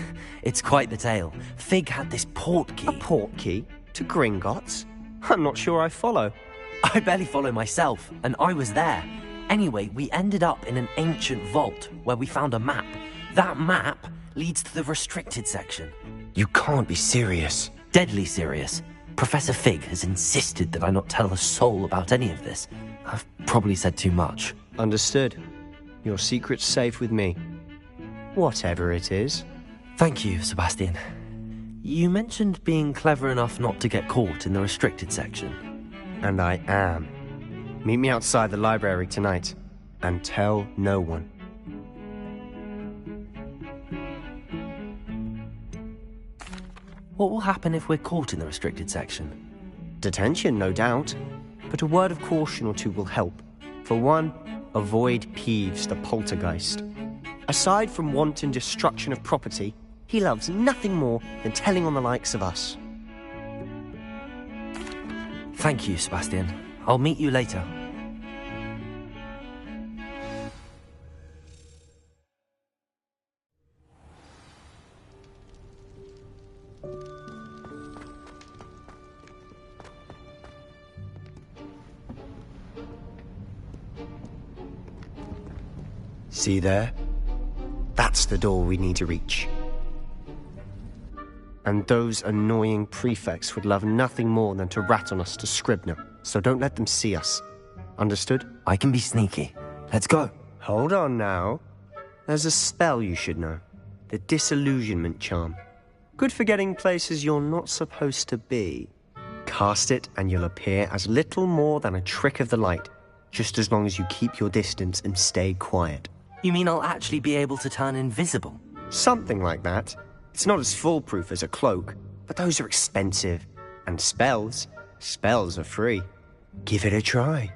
R: It's quite the tale. Fig had this port key.
S: A port key? To Gringotts? I'm not sure I follow.
R: I barely follow myself, and I was there. Anyway, we ended up in an ancient vault where we found a map. That map leads to the restricted section.
S: You can't be serious.
R: Deadly serious. Professor Fig has insisted that I not tell a soul about any of this. I've probably said too much.
S: Understood. Your secret's safe with me. Whatever it is.
R: Thank you, Sebastian. You mentioned being clever enough not to get caught in the restricted section.
S: And I am. Meet me outside the library tonight, and tell no one.
R: What will happen if we're caught in the restricted section?
S: Detention, no doubt. But a word of caution or two will help. For one, avoid Peeves, the poltergeist. Aside from wanton destruction of property, he loves nothing more than telling on the likes of us.
R: Thank you, Sebastian. I'll meet you later.
S: See there? That's the door we need to reach. And those annoying prefects would love nothing more than to rat on us to Scribner, so don't let them see us. Understood?
B: I can be sneaky. Let's go.
S: Hold on now. There's a spell you should know. The Disillusionment Charm. Good for getting places you're not supposed to be. Cast it and you'll appear as little more than a trick of the light, just as long as you keep your distance and stay quiet.
R: You mean I'll actually be able to turn invisible?
S: Something like that. It's not as foolproof as a cloak, but those are expensive. And spells are free. Give it a try.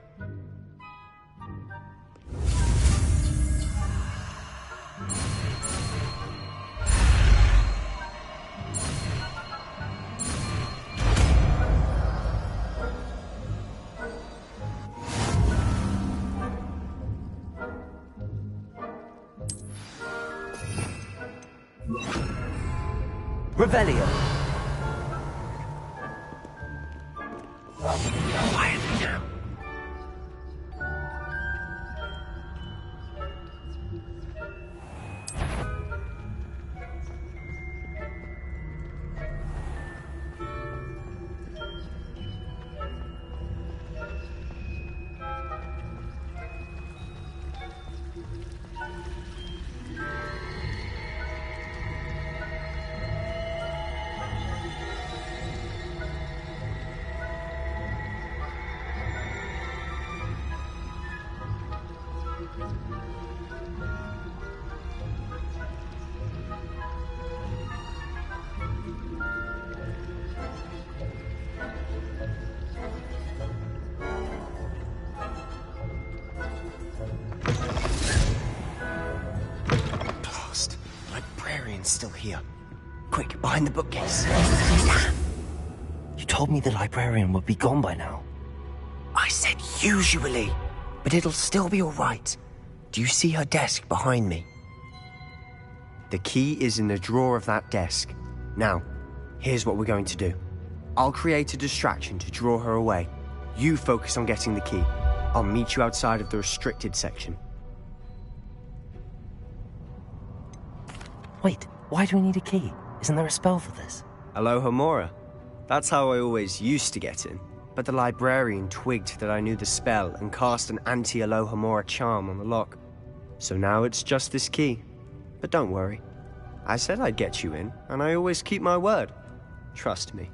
R: Revelio.
S: Quietly now. Still here. Quick, behind the bookcase.
B: You told me the librarian would be gone by now.
S: I said usually, but it'll still be all right. Do you see her desk behind me? The key is in the drawer of that desk. Now, here's what we're going to do. I'll create a distraction to draw her away. You focus on getting the key. I'll meet you outside of the restricted section.
B: Wait, why do we need a key? Isn't there a spell for this?
S: Alohomora. That's how I always used to get in. But the librarian twigged that I knew the spell and cast an anti-Alohomora charm on the lock. So now it's just this key. But don't worry. I said I'd get you in, and I always keep my word. Trust me.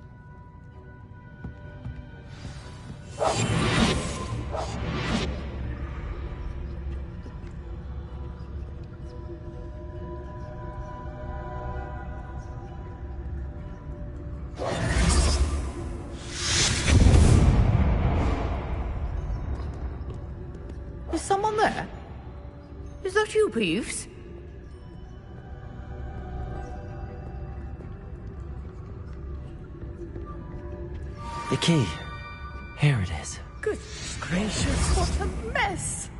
T: that you, Peeves?
B: The key. Here it is.
J: Goodness gracious, what a mess!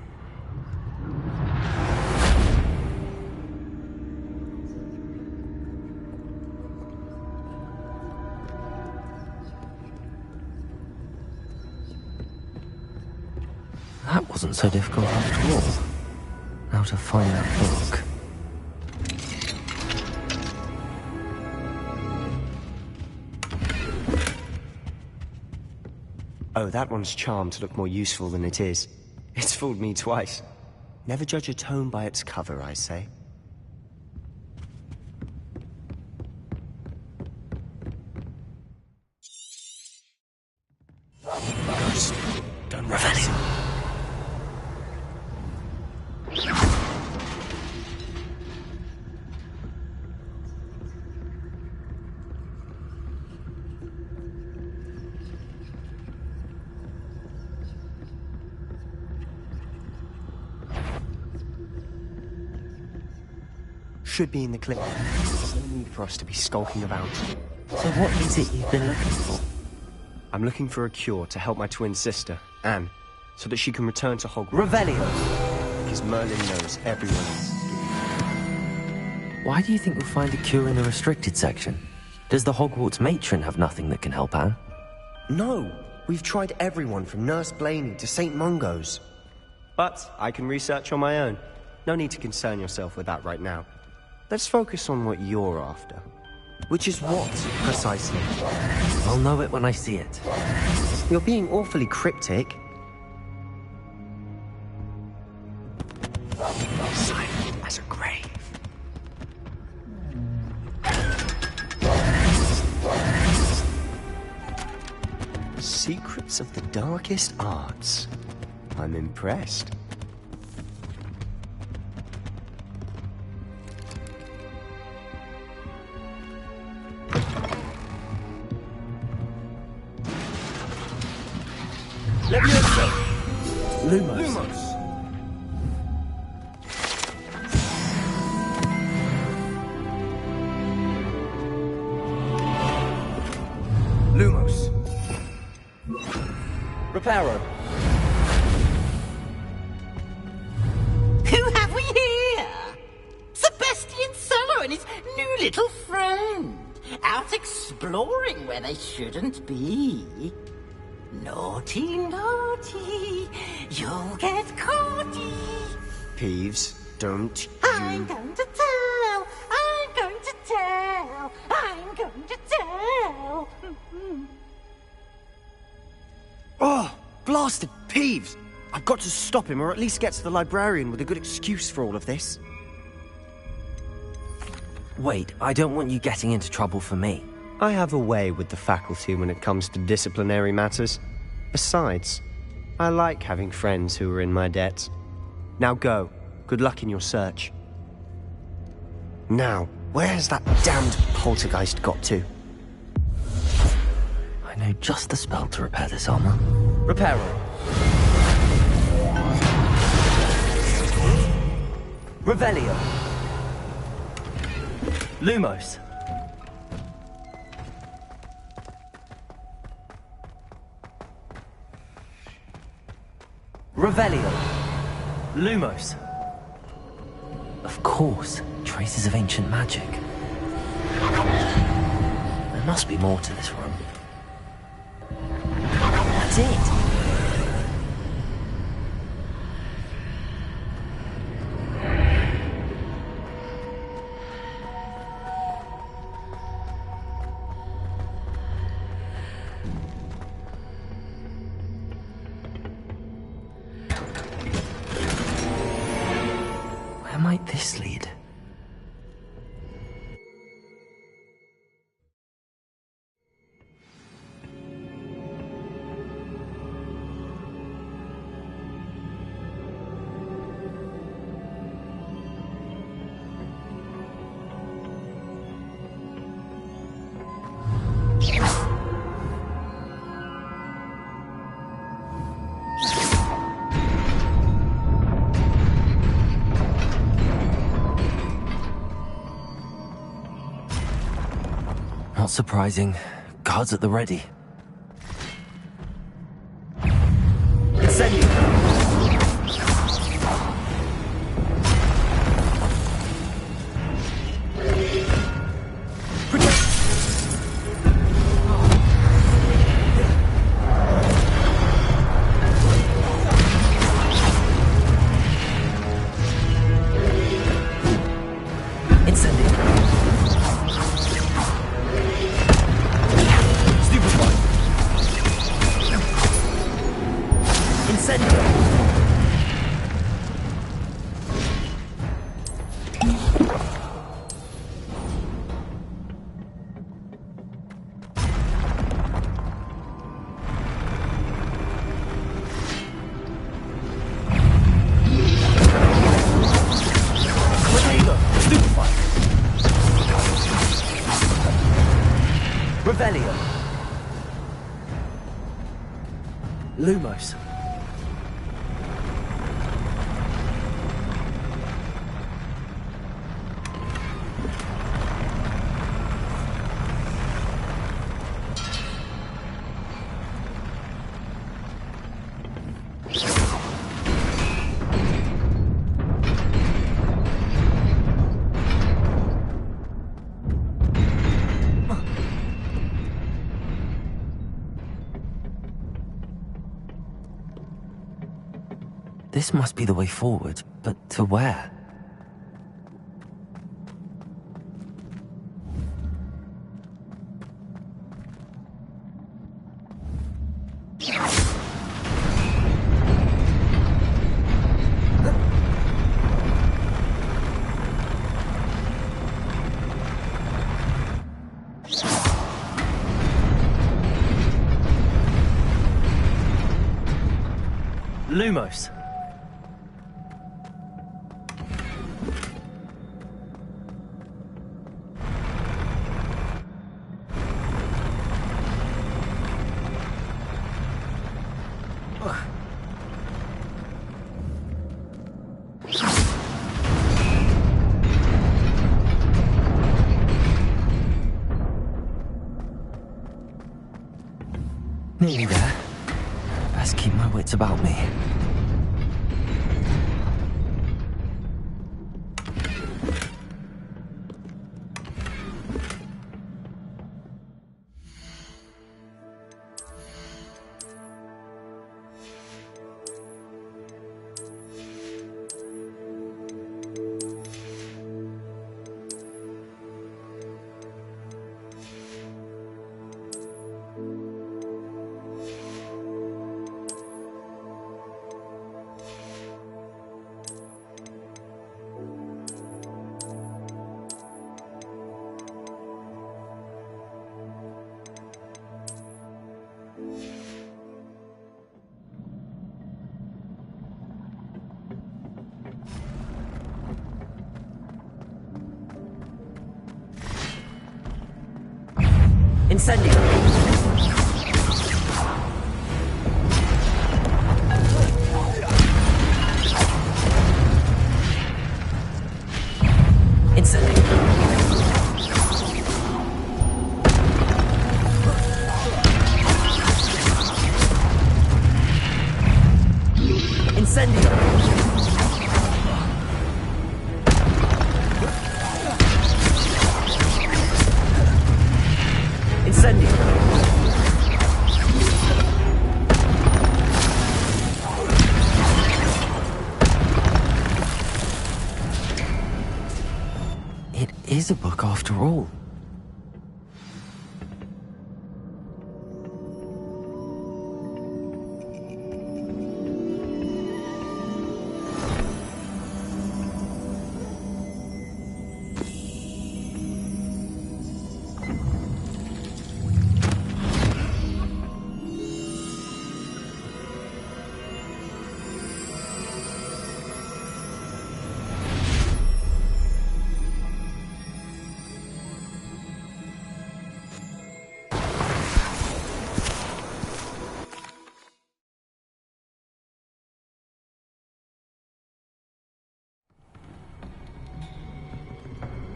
B: That wasn't so difficult after all. Now to find that book.
S: Oh, that one's charmed to look more useful than it is. It's fooled me twice. Never judge a tome by its cover, I say.
B: Don't reveal him.
S: Should be in the clip. There's no need for us to be skulking about.
B: So what is it you've been looking for?
S: I'm looking for a cure to help my twin sister, Anne, so that she can return to Hogwarts.
B: Revelio!
S: Because Merlin knows everyone else.
B: Why do you think we'll find a cure in the restricted section? Does the Hogwarts matron have nothing that can help Anne?
S: No! We've tried everyone from Nurse Blaney to St. Mungo's. But I can research on my own. No need to concern yourself with that right now. Let's focus on what you're after. Which is what, precisely?
B: I'll know it when I see it.
S: You're being awfully cryptic. Silent as a grave. Secrets of the darkest arts. I'm impressed.
B: Lumos.
S: Lumos.
B: Reparo.
T: Who have we here? Sebastian Solo and his new little friend. Out exploring where they shouldn't be. Naughty, naughty, you'll get caughty.
S: Peeves, don't
T: I'm going to tell, I'm going to tell, I'm going to tell.
S: Oh, blasted Peeves! I've got to stop him, or at least get to the librarian with a good excuse for all of this.
B: Wait, I don't want you getting into trouble for me.
S: I have a way with the faculty when it comes to disciplinary matters. Besides, I like having friends who are in my debt. Now go. Good luck in your search. Now, where has that damned poltergeist got to?
B: I know just the spell to repair this armor. Reparo. Revelio. Lumos. Revelio. Lumos. Of course, traces of ancient magic. There must be more to this room. That's it. Where might this lead?
R: Not surprising. Guards at the ready. Incendio! Lumos. This must be the way forward, but to where? Lumos. Nearly there. Best keep my wits about me. Incendio! It is a book after all.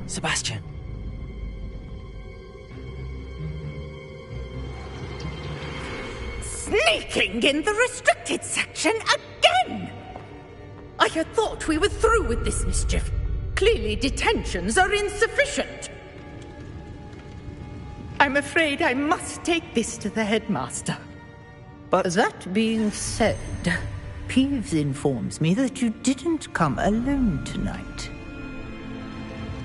R: Sebastian.
J: Sneaking in the restricted section again! I had thought we were through with this mischief. Clearly detentions are insufficient. I'm afraid I must take this to the headmaster.
T: But
U: that being said, Peeves informs me that you didn't come alone tonight.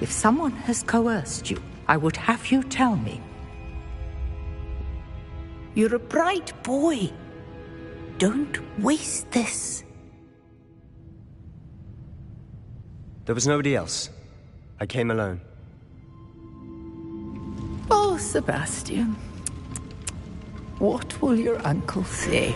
U: If someone has coerced you, I would have you tell me. You're a bright boy. Don't waste this.
S: There was nobody else. I came alone.
U: Oh, Sebastian. What will your uncle say?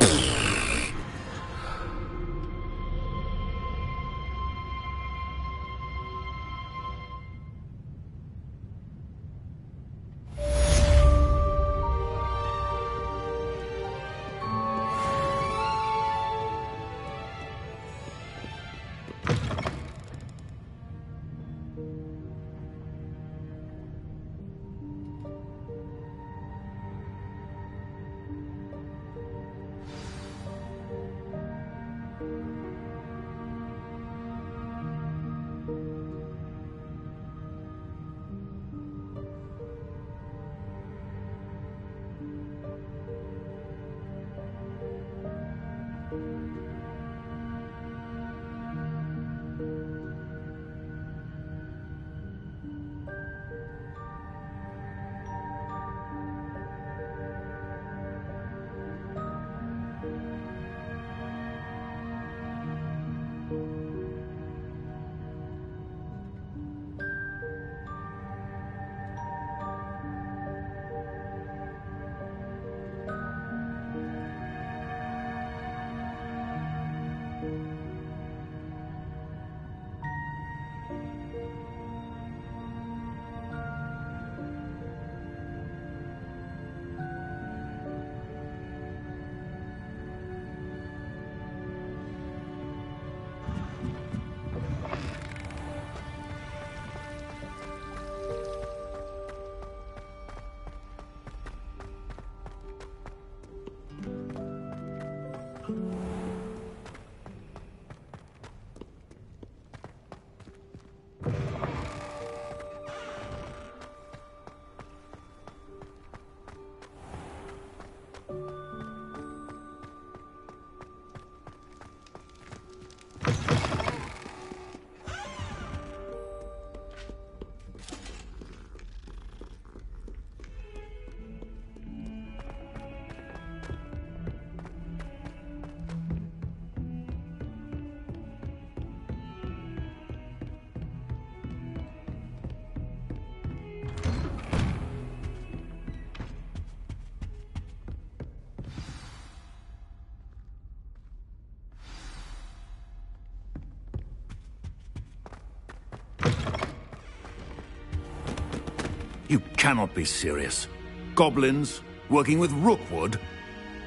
I: You cannot be serious. Goblins working with rookwood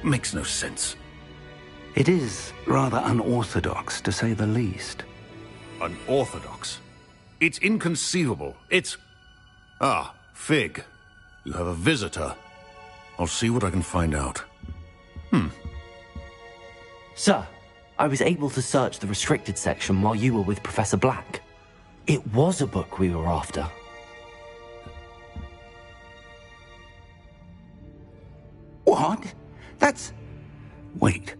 I: makes no sense.
K: It is rather unorthodox, to say the least.
I: Unorthodox? It's inconceivable. It's... Ah, Fig. You have a visitor. I'll see what I can find out.
R: Sir, I was able to search the restricted section while you were with Professor Black. It was a book we were after.
K: What? That's... Wait.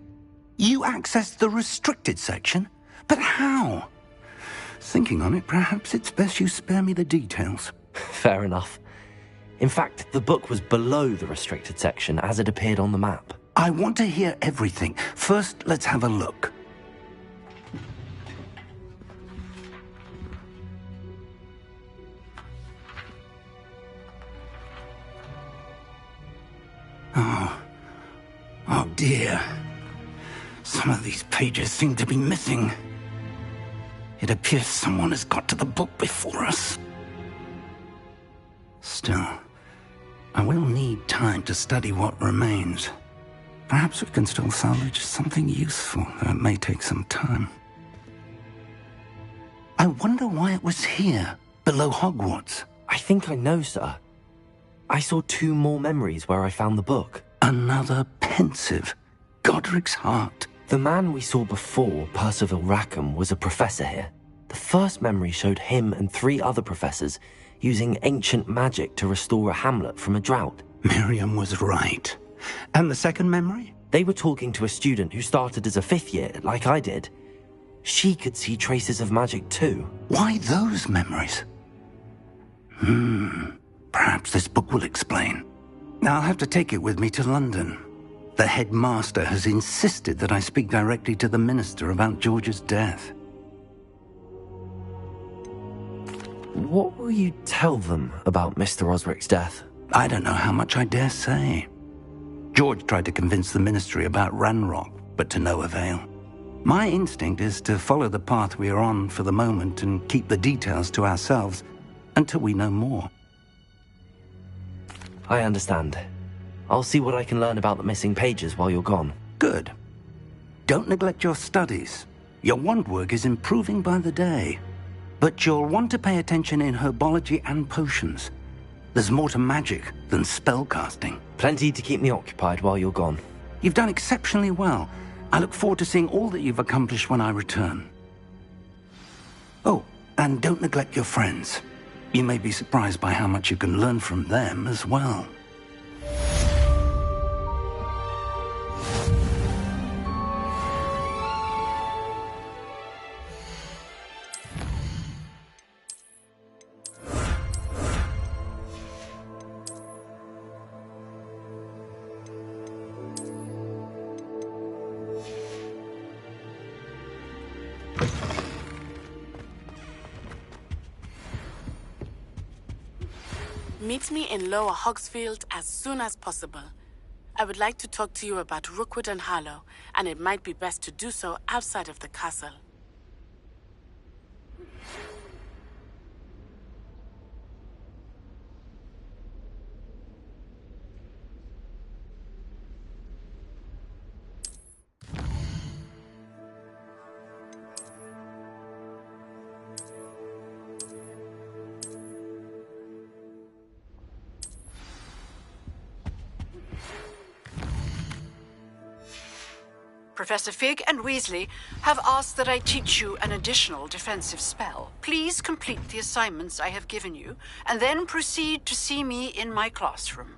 K: You accessed the restricted section? But how? Thinking on it, perhaps it's best you spare me the details.
R: Fair enough. In fact, the book was below the restricted section as it appeared on the map.
K: I want to hear everything. First, let's have a look. Oh dear. Some of these pages seem to be missing. It appears someone has got to the book before us. Still, I will need time to study what remains. Perhaps we can still salvage something useful, though it may take some time. I wonder why it was here, below Hogwarts.
R: I think I know, sir. I saw 2 more memories where I found the book.
K: Another pensive. Godric's heart.
R: The man we saw before, Percival Rackham, was a professor here. The first memory showed him and 3 other professors using ancient magic to restore a hamlet from a drought.
K: Miriam was right. And the second memory?
R: They were talking to a student who started as a 5th year, like I did. She could see traces of magic too.
K: Why those memories? Perhaps this book will explain. I'll have to take it with me to London. The headmaster has insisted that I speak directly to the minister about George's death.
R: What will you tell them about Mr. Osric's death?
K: I don't know how much I dare say. George tried to convince the ministry about Ranrock, but to no avail. My instinct is to follow the path we are on for the moment and keep the details to ourselves until we know more.
R: I understand. I'll see what I can learn about the missing pages while you're gone.
K: Good. Don't neglect your studies. Your wand work is improving by the day. But you'll want to pay attention in herbology and potions. There's more to magic than spellcasting.
R: Plenty to keep me occupied while you're gone.
K: You've done exceptionally well. I look forward to seeing all that you've accomplished when I return. Oh, and don't neglect your friends. You may be surprised by how much you can learn from them as well.
D: Meet me in Lower Hogsfield as soon as possible. I would like to talk to you about Rookwood and Harlow, and it might be best to do so outside of the castle.
L: Professor Fig and Weasley have asked that I teach you an additional defensive spell. Please complete the assignments I have given you, and then proceed to see me in my classroom.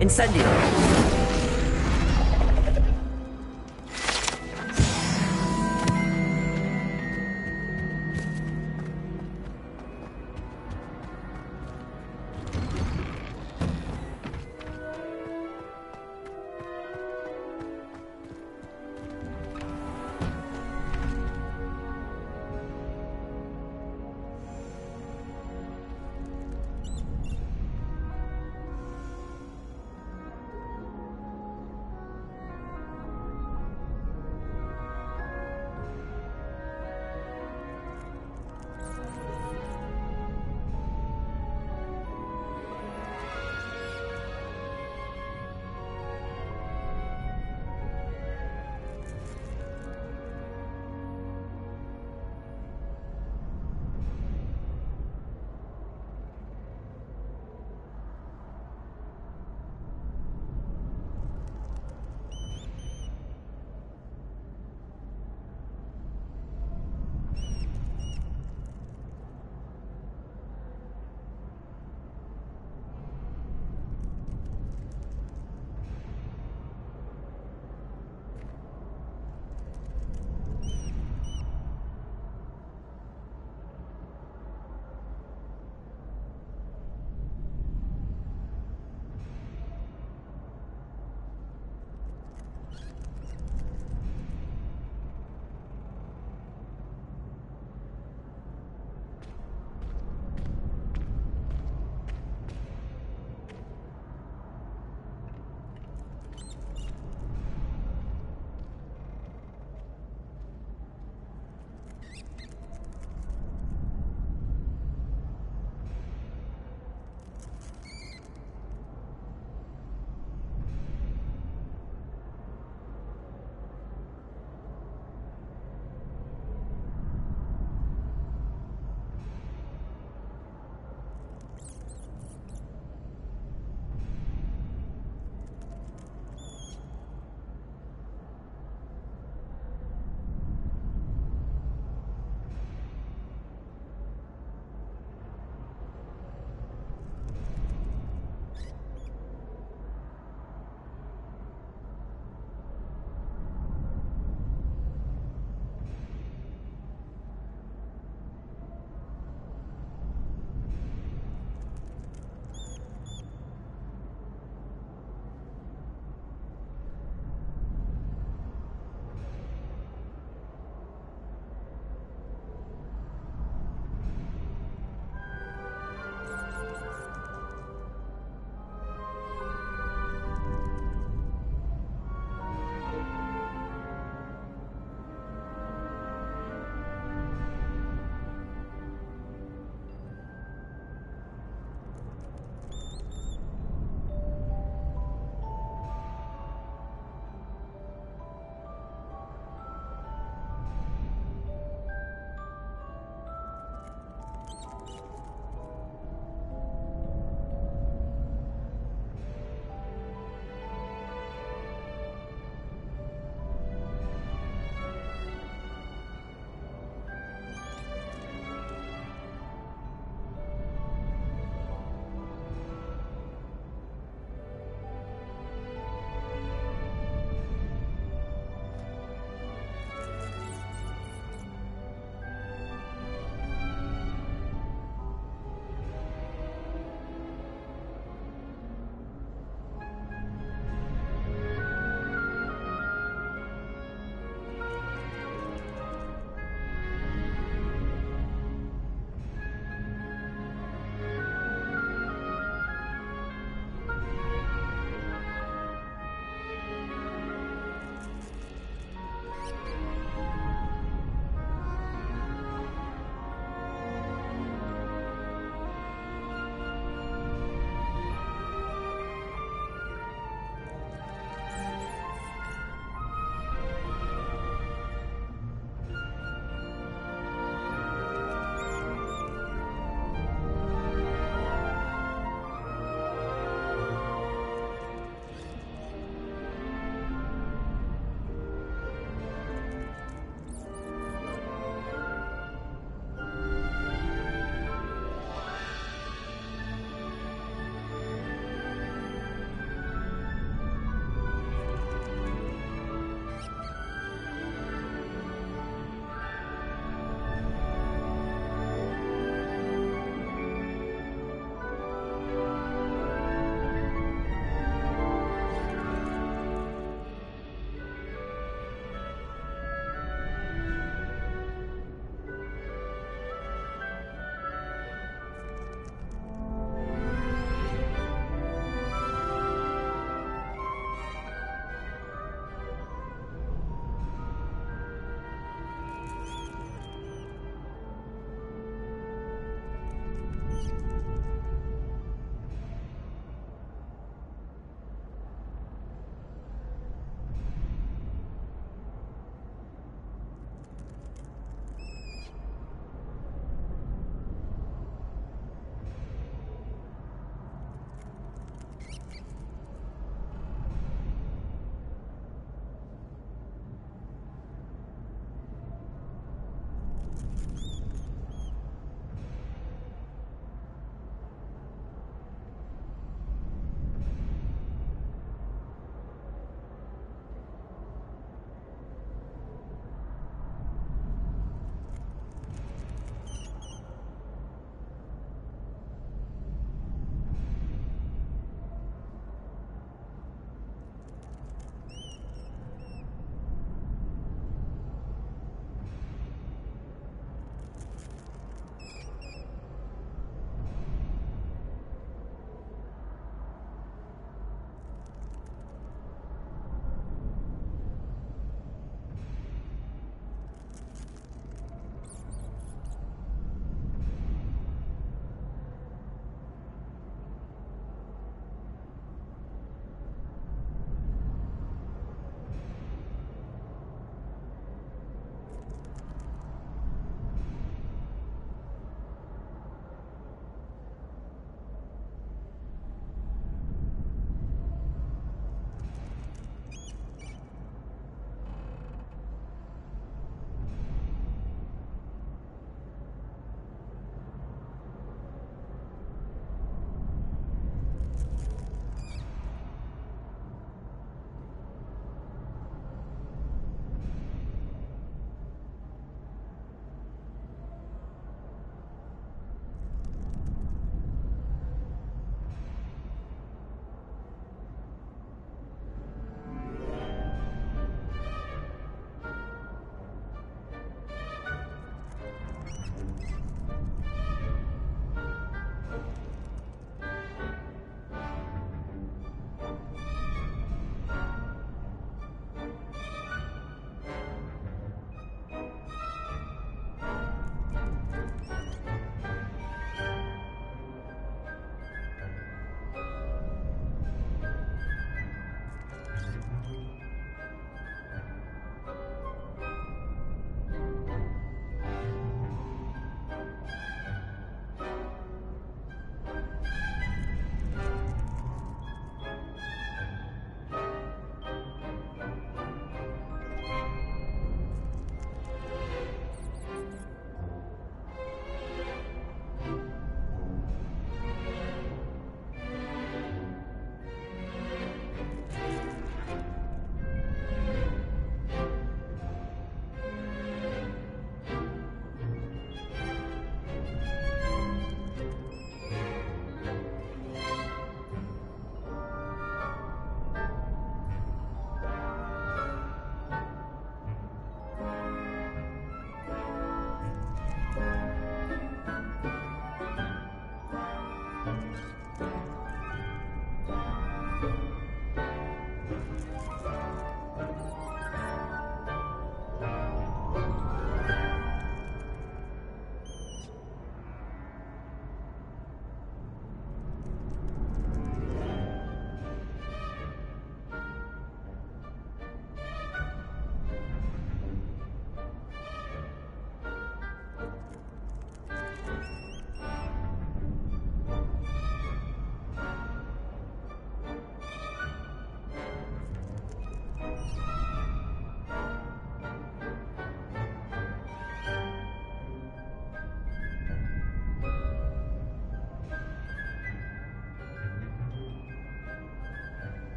R: Incendio!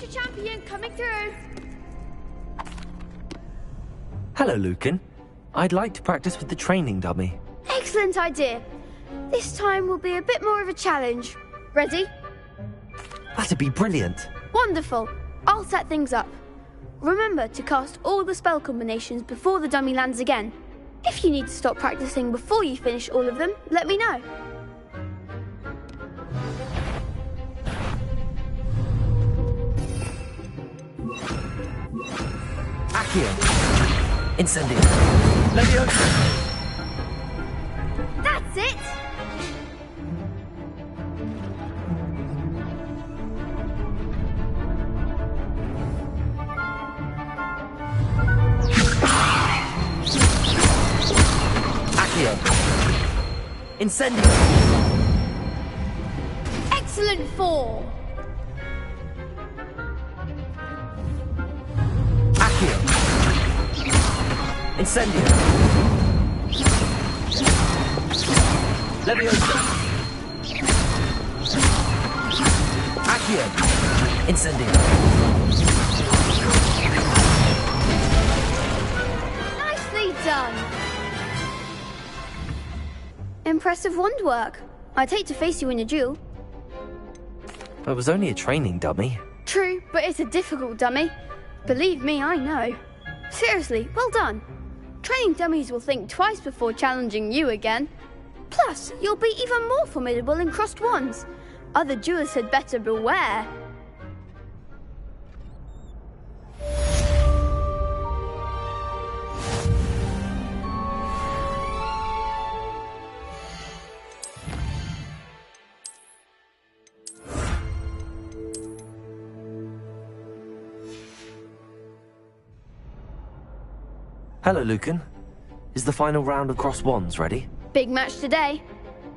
H: Future champion coming through.
R: Hello, Lucan. I'd like to practice with the training dummy.
H: Excellent idea. This time will be a bit more of a challenge. Ready?
R: That'd be brilliant.
H: Wonderful. I'll set things up. Remember to cast all the spell combinations before the dummy lands again. If you need to stop practicing before you finish all of them, let me know.
R: Accio. Incendio. Leviosa.
H: That's it!
R: Accio. Incendio.
H: Excellent form!
R: Accio. Incendio. Leviosa. Accio. Incendio.
H: Nicely done! Impressive wand work. I'd hate to face you in a duel.
R: It was only a training dummy.
H: True, but it's a difficult dummy. Believe me, I know. Seriously, well done. Training dummies will think twice before challenging you again. Plus, you'll be even more formidable in crossed wands. Other duelists had better beware.
R: Hello, Lucan. Is the final round of cross wands ready?
H: Big match today.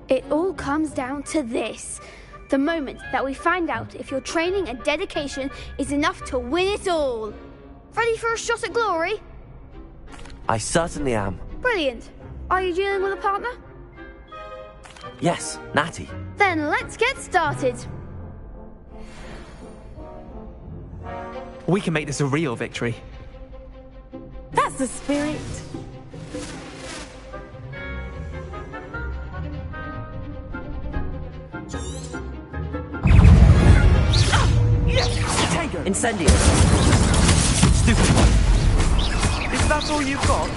H: It all comes down to this. The moment that we find out if your training and dedication is enough to win it all. Ready for a shot at glory?
R: I certainly am.
H: Brilliant. Are you dealing with a partner?
R: Yes, Natty.
H: Then let's get started.
N: We can make this a real victory.
D: That's the spirit.
R: Incendio. Stupid one.
N: Is that all you've got?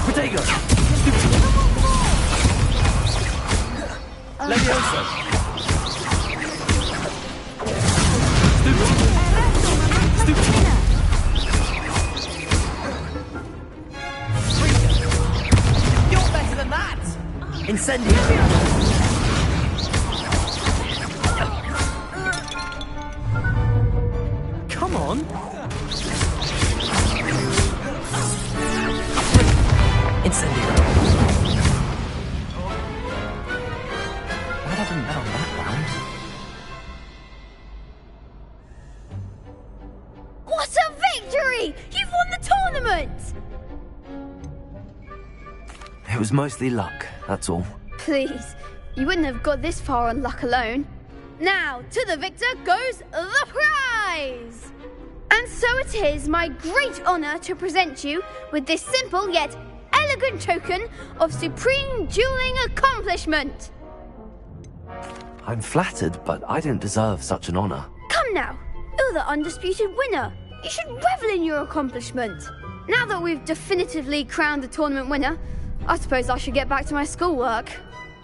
R: Protego. Leviosa.
T: You're better than that!
R: Incendio.
N: Come on.
R: Incendio. Glad I didn't bet on that round.
H: What a victory! You've won the tournament!
R: It was mostly luck, that's all.
H: Please, you wouldn't have got this far on luck alone. Now, to the victor goes the prize! And so it is my great honour to present you with this simple yet elegant token of supreme dueling accomplishment.
R: I'm flattered, but I don't deserve such an honour.
H: Come now, you're the undisputed winner. You should revel in your accomplishment. Now that we've definitively crowned the tournament winner, I suppose I should get back to my schoolwork.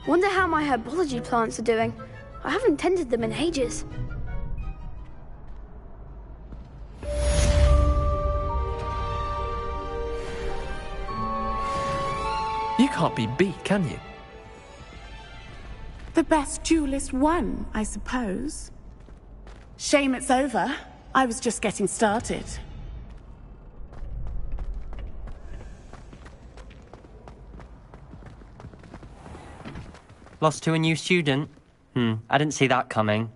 H: Wonder how my herbology plants are doing. I haven't tended them in ages.
N: You can't be beat, can you?
D: The best duelist won, I suppose. Shame it's over. I was just getting started.
E: Lost to a new student? I didn't see that coming.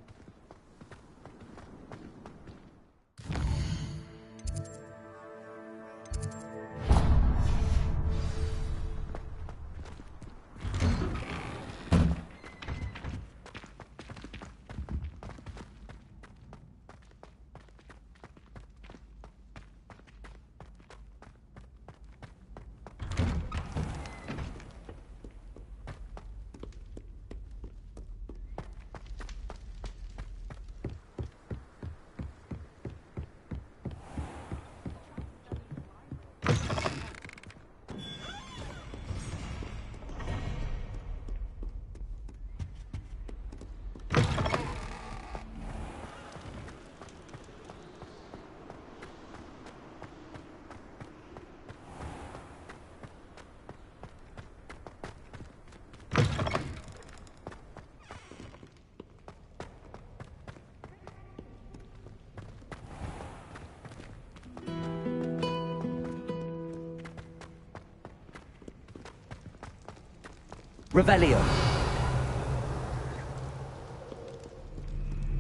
R: Revelio.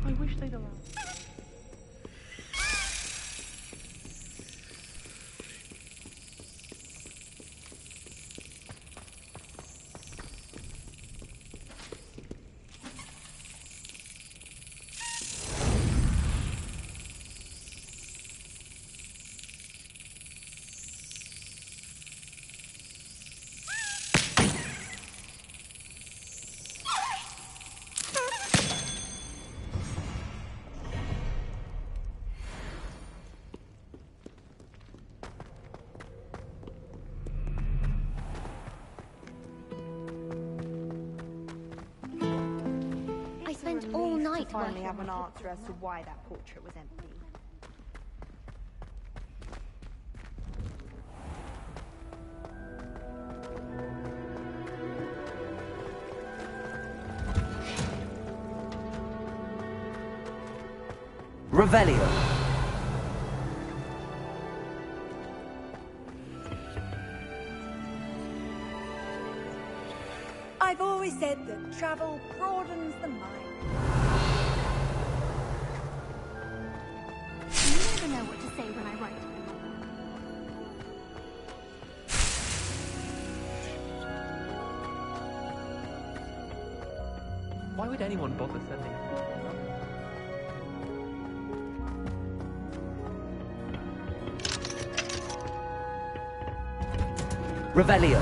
N: I wish they'd allow.
P: I spent all night
O: to finally
P: working
O: have an
P: on it.
O: answer as to why that portrait was empty.
R: Revelio.
O: I've always said that travel broadens the mind.
P: You never know what to say when I write.
C: Why would anyone bother sending?
R: Revelio.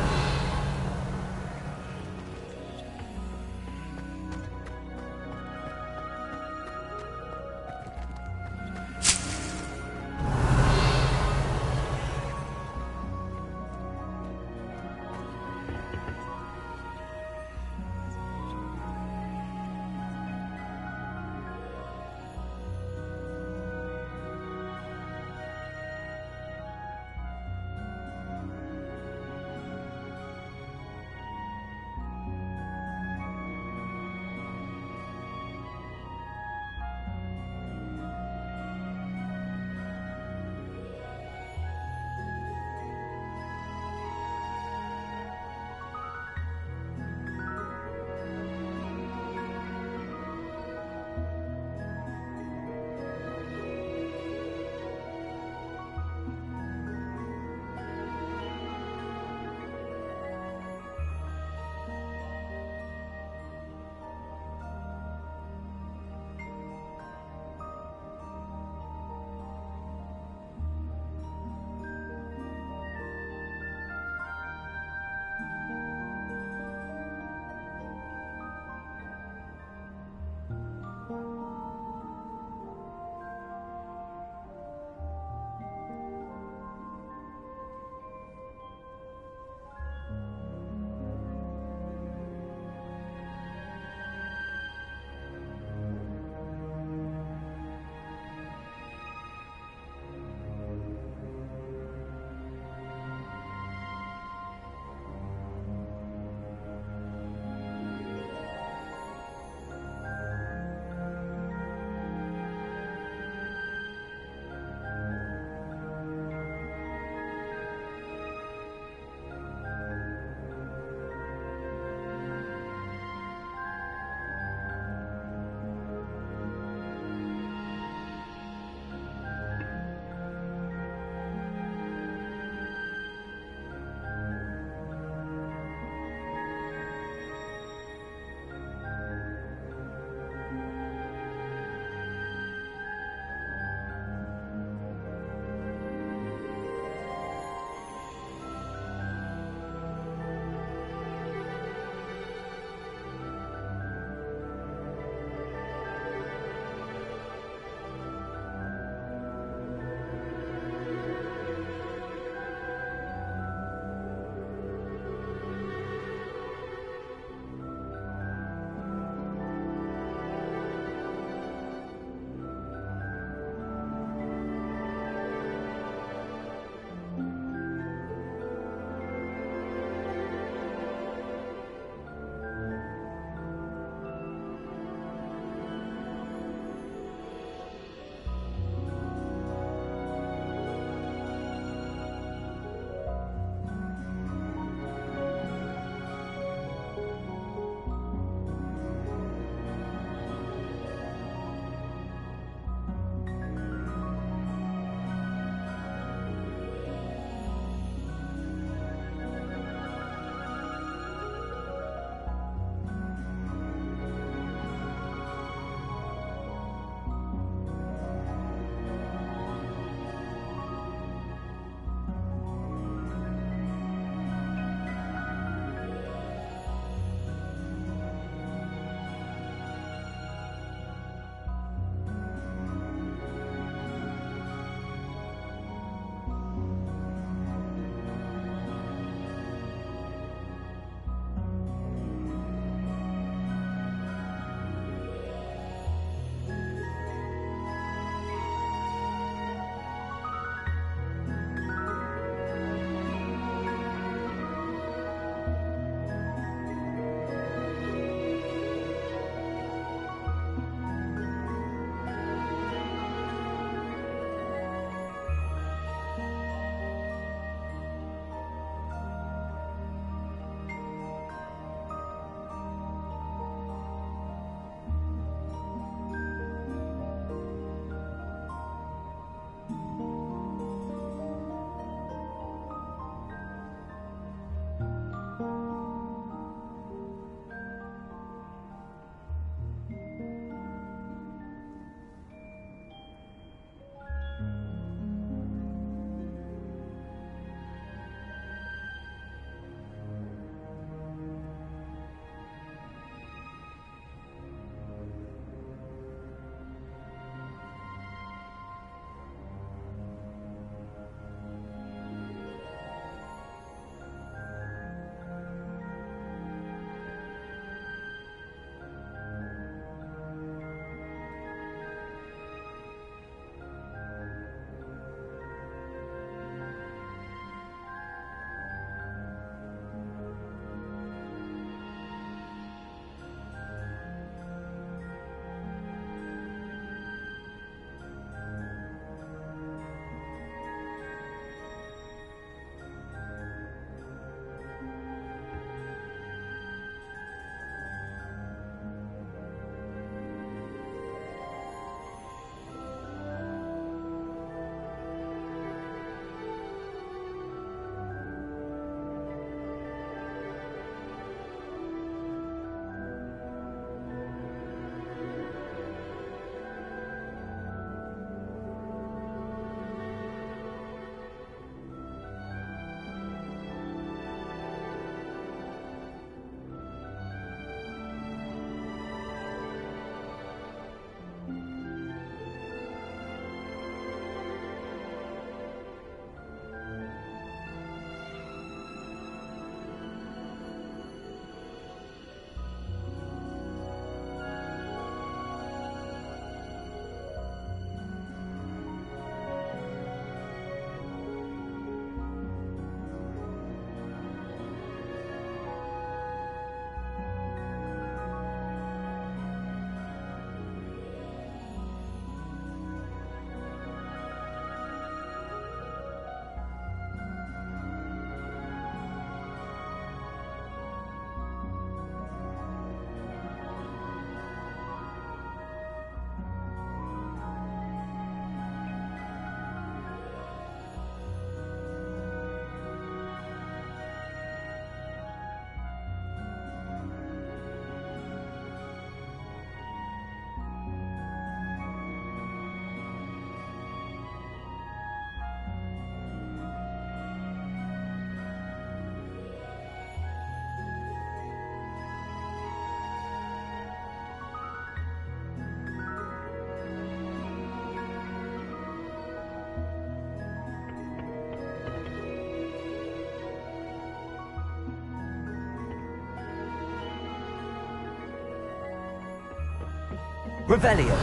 B: Revelio.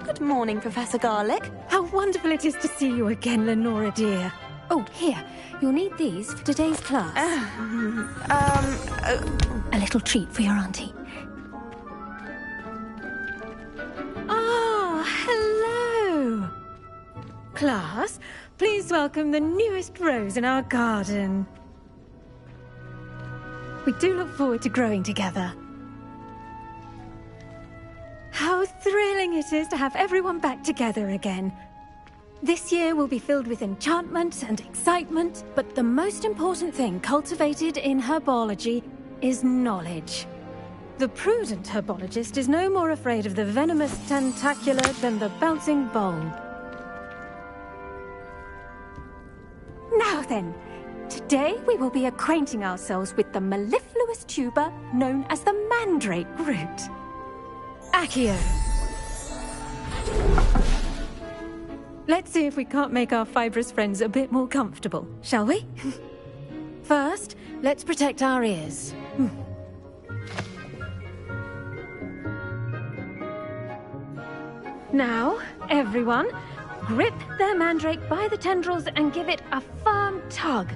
A: Good morning, Professor Garlic.
V: How wonderful it is to see you again, Lenora dear.
A: Oh, here. You'll need these for today's class. A little treat for your auntie.
V: Ah, hello. Class, please welcome the newest rose in our garden. We do look forward to growing together. How thrilling it is to have everyone back together again. This year will be filled with enchantment and excitement, but the most important thing cultivated in herbology is knowledge. The prudent herbologist is no more afraid of the venomous tentacula than the bouncing bulb. Now then, today we will be acquainting ourselves with the mellifluous tuber known as the mandrake root. Accio. Let's see if we can't make our fibrous friends a bit more comfortable, shall we? First, let's protect our ears. Now, everyone, grip their mandrake by the tendrils and give it a firm tug.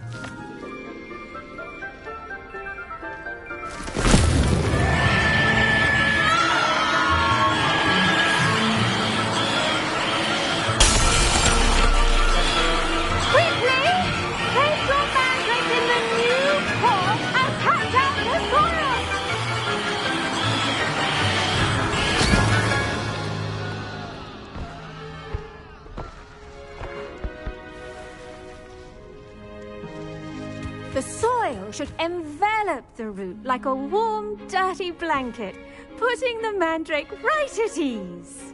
V: The soil should envelop the root like a warm, dirty blanket, putting the mandrake right at ease.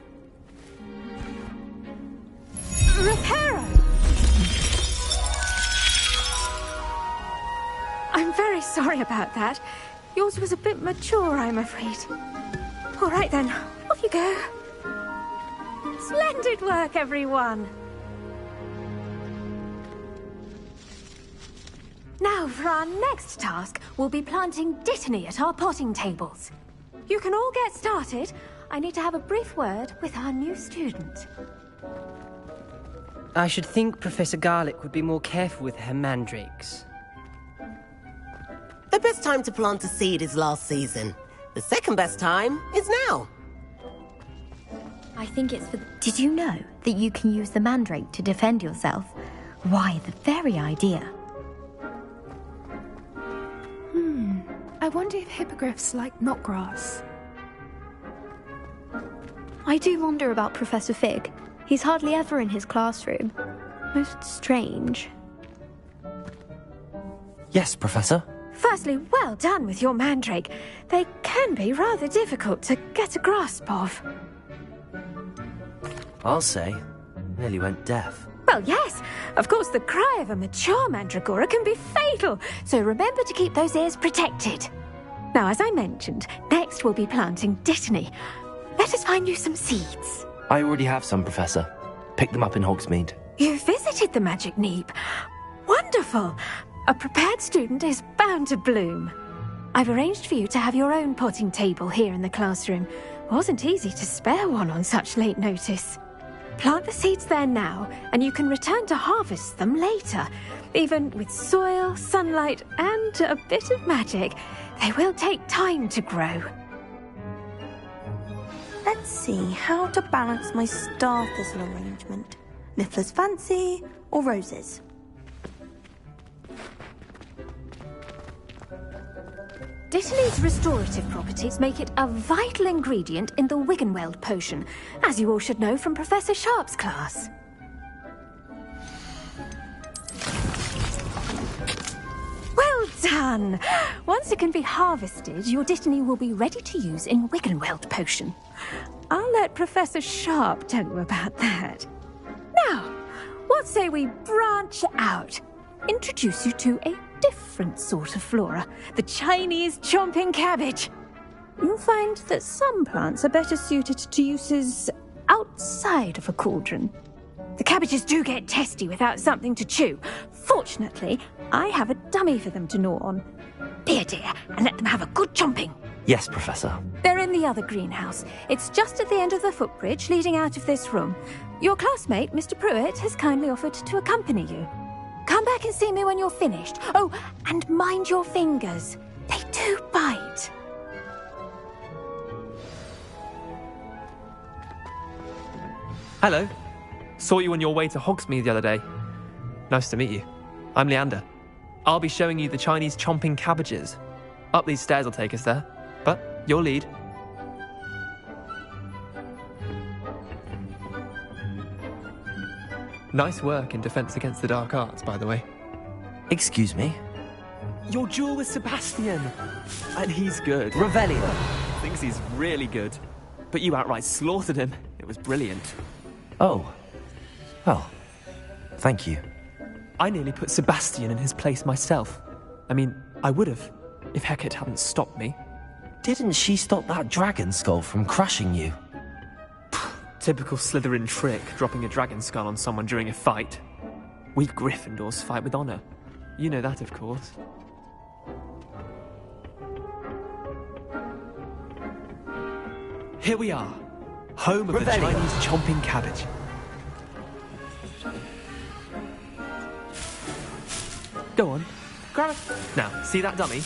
V: Reparo! I'm very sorry about that. Yours was a bit mature, I'm afraid. All right then, off you go. Splendid work, everyone! Now, for our next task, we'll be planting dittany at our potting tables. You can all get started. I need to have a brief word with our new student.
E: I should think Professor Garlic would be more careful with her mandrakes.
W: The best time to plant a seed is last season. The second best time is now.
A: I think it's for... Did you know that you can use the mandrake to defend yourself? Why, the very idea.
M: I wonder if hippogriffs like knotgrass.
F: I do wonder about Professor Fig. He's hardly ever in his classroom. Most strange.
B: Yes, Professor.
V: Firstly, well done with your mandrake. They can be rather difficult to get a grasp of.
B: I'll say, nearly went deaf.
V: Well, yes. Of course, the cry of a mature mandragora can be fatal, so remember to keep those ears protected. Now, as I mentioned, next we'll be planting dittany. Let us find you some seeds.
B: I already have some, Professor. Picked them up in Hogsmeade.
V: You visited the Magic Neep. Wonderful. A prepared student is bound to bloom. I've arranged for you to have your own potting table here in the classroom. Wasn't easy to spare one on such late notice. Plant the seeds there now, and you can return to harvest them later. Even with soil, sunlight, and a bit of magic, they will take time to grow.
O: Let's see how to balance my star thistle arrangement. Niffler's Fancy or roses?
V: Dittany's restorative properties make it a vital ingredient in the Wiggenweld potion, as you all should know from Professor Sharp's class. Well done! Once it can be harvested, your dittany will be ready to use in Wiggenweld potion. I'll let Professor Sharp tell you about that. what say we branch out? Introduce you to a different sort of flora, the Chinese chomping cabbage. You'll find that some plants are better suited to uses outside of a cauldron. The cabbages do get testy without something to chew. Fortunately, I have a dummy for them to gnaw on. Be a dear and let them have a good chomping.
R: Yes, Professor.
V: They're in the other greenhouse. It's just at the end of the footbridge leading out of this room. Your classmate, Mr. Pruitt, has kindly offered to accompany you. Come back and see me when you're finished. Oh, and mind your fingers. They do bite.
G: Hello. Saw you on your way to Hogsmeade the other day. Nice to meet you. I'm Leander. I'll be showing you the Chinese chomping cabbages. Up these stairs will take us there, but your lead. Nice work in Defense Against the Dark Arts, by the way.
R: Excuse me?
G: Your duel with Sebastian! And he's good.
R: Revelio!
G: Thinks he's really good. But you outright slaughtered him. It was brilliant.
R: Oh. Well, thank you.
G: I nearly put Sebastian in his place myself. I mean, I would have, if Hecate hadn't stopped me.
R: Didn't she stop that dragon skull from crushing you?
G: Typical Slytherin trick, dropping a dragon skull on someone during a fight. We Gryffindors fight with honor. You know that, of course. Here we are, home of the Chinese chomping cabbage. Go on, grab it. Now, see that dummy?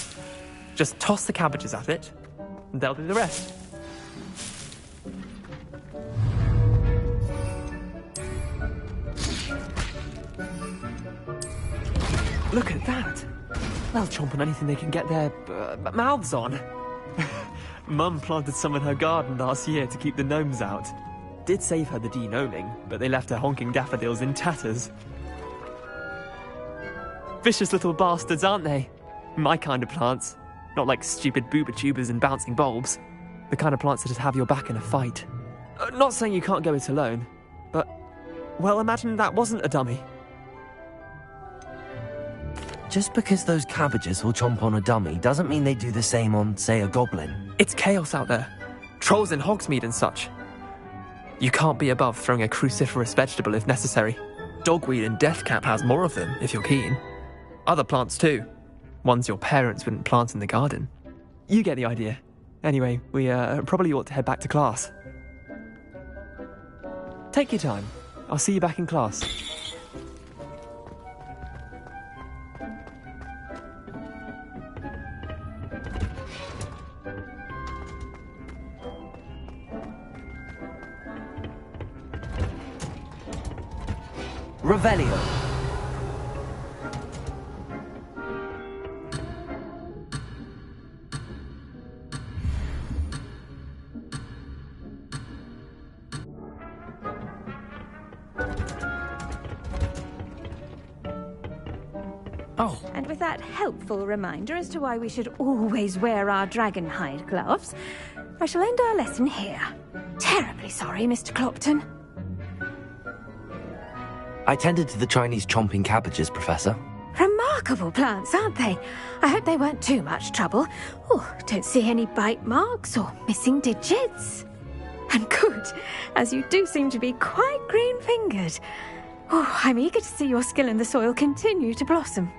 G: Just toss the cabbages at it, and they'll do the rest. Look at that! They'll chomp on anything they can get their mouths on. Mum planted some in her garden last year to keep the gnomes out. Did save her the de-gnoming, but they left her honking daffodils in tatters. Vicious little bastards, aren't they? My kind of plants. Not like stupid booba tubers and bouncing bulbs. The kind of plants that'd have your back in a fight. Not saying you can't go it alone, but, well, imagine that wasn't a dummy.
R: Just because those cabbages will chomp on a dummy doesn't mean they do the same on, say, a goblin.
G: It's chaos out there. Trolls in Hogsmeade and such. You can't be above throwing a cruciferous vegetable if necessary. Dogweed and deathcap has more of them, if you're keen. Other plants too. Ones your parents wouldn't plant in the garden. You get the idea. Anyway, we probably ought to head back to class. Take your time. I'll see you back in class.
R: Revelio.
V: Oh. And with that helpful reminder as to why we should always wear our dragon hide gloves, I shall end our lesson here. Terribly sorry, Mr. Clopton.
R: I tended to the Chinese chomping cabbages, Professor.
V: Remarkable plants, aren't they? I hope they weren't too much trouble. Oh, don't see any bite marks or missing digits. And good, as you do seem to be quite green-fingered. Oh, I'm eager to see your skill in the soil continue to blossom.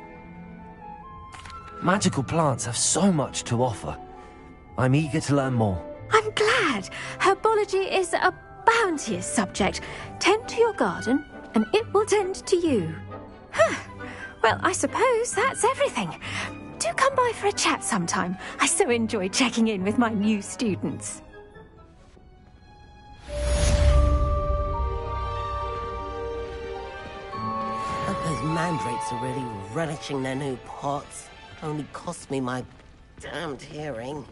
R: Magical plants have so much to offer. I'm eager to learn more.
V: I'm glad. Herbology is a bounteous subject. Tend to your garden, and it will tend to you. Well, I suppose that's everything. Do come by for a chat sometime. I so enjoy checking in with my new students.
W: Those mandrakes are really relishing their new pots. Only cost me my damned hearing.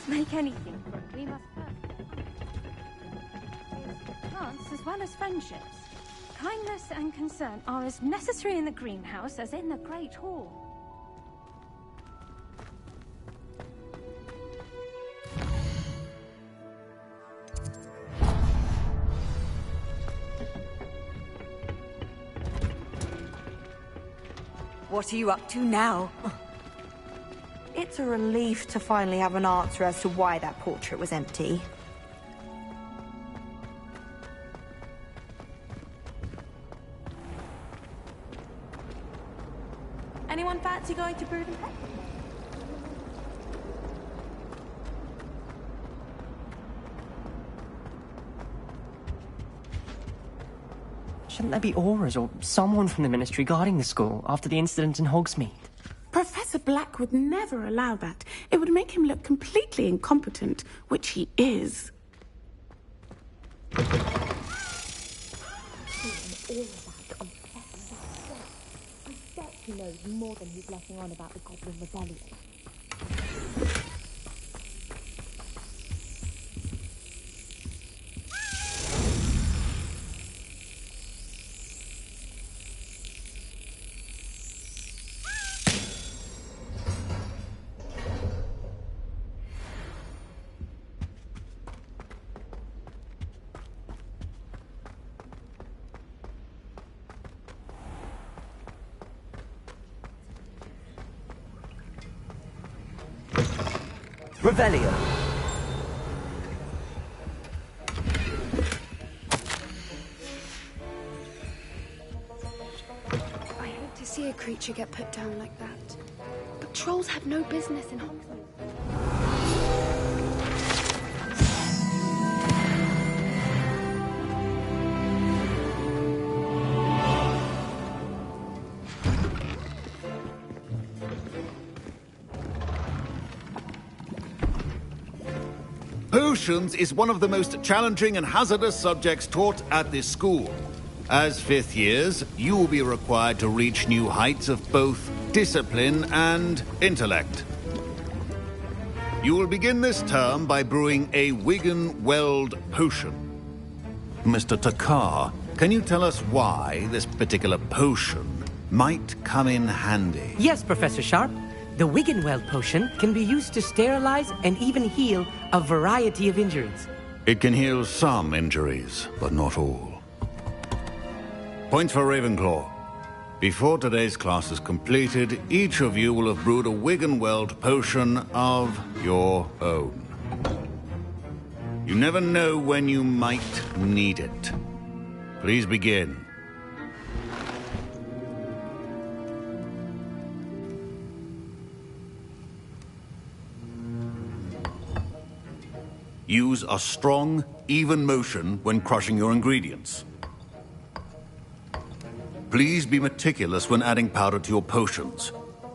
V: To make anything, we must plants as well as friendships. Kindness and concern are as necessary in the greenhouse as in the Great Hall.
J: What are you up to now?
O: It's a relief to finally have an answer as to why that portrait was empty. Anyone fancy going to Brood and Pet?
E: Shouldn't there be auras or someone from the Ministry guarding the school after the incident in Hogsmeade?
D: Professor Black would never allow that. It would make him look completely incompetent, which he is.
A: I bet he knows more than he's letting on about the Goblin Rebellion.
R: Revelio.
H: I hate to see a creature get put down like that. But trolls have no business in Hogsmeade.
I: Potions is one of the most challenging and hazardous subjects taught at this school. As fifth years, you will be required to reach new heights of both discipline and intellect. You will begin this term by brewing a Wigan-Weld potion. Mr. Takar, can you tell us why this particular potion might come in handy?
Q: Yes, Professor Sharp. The Wiggenweld potion can be used to sterilize and even heal a variety of injuries.
I: It can heal some injuries, but not all. Points for Ravenclaw. Before today's class is completed, each of you will have brewed a Wiggenweld potion of your own. You never know when you might need it. Please begin. Use a strong, even motion when crushing your ingredients. Please be meticulous when adding powder to your potions.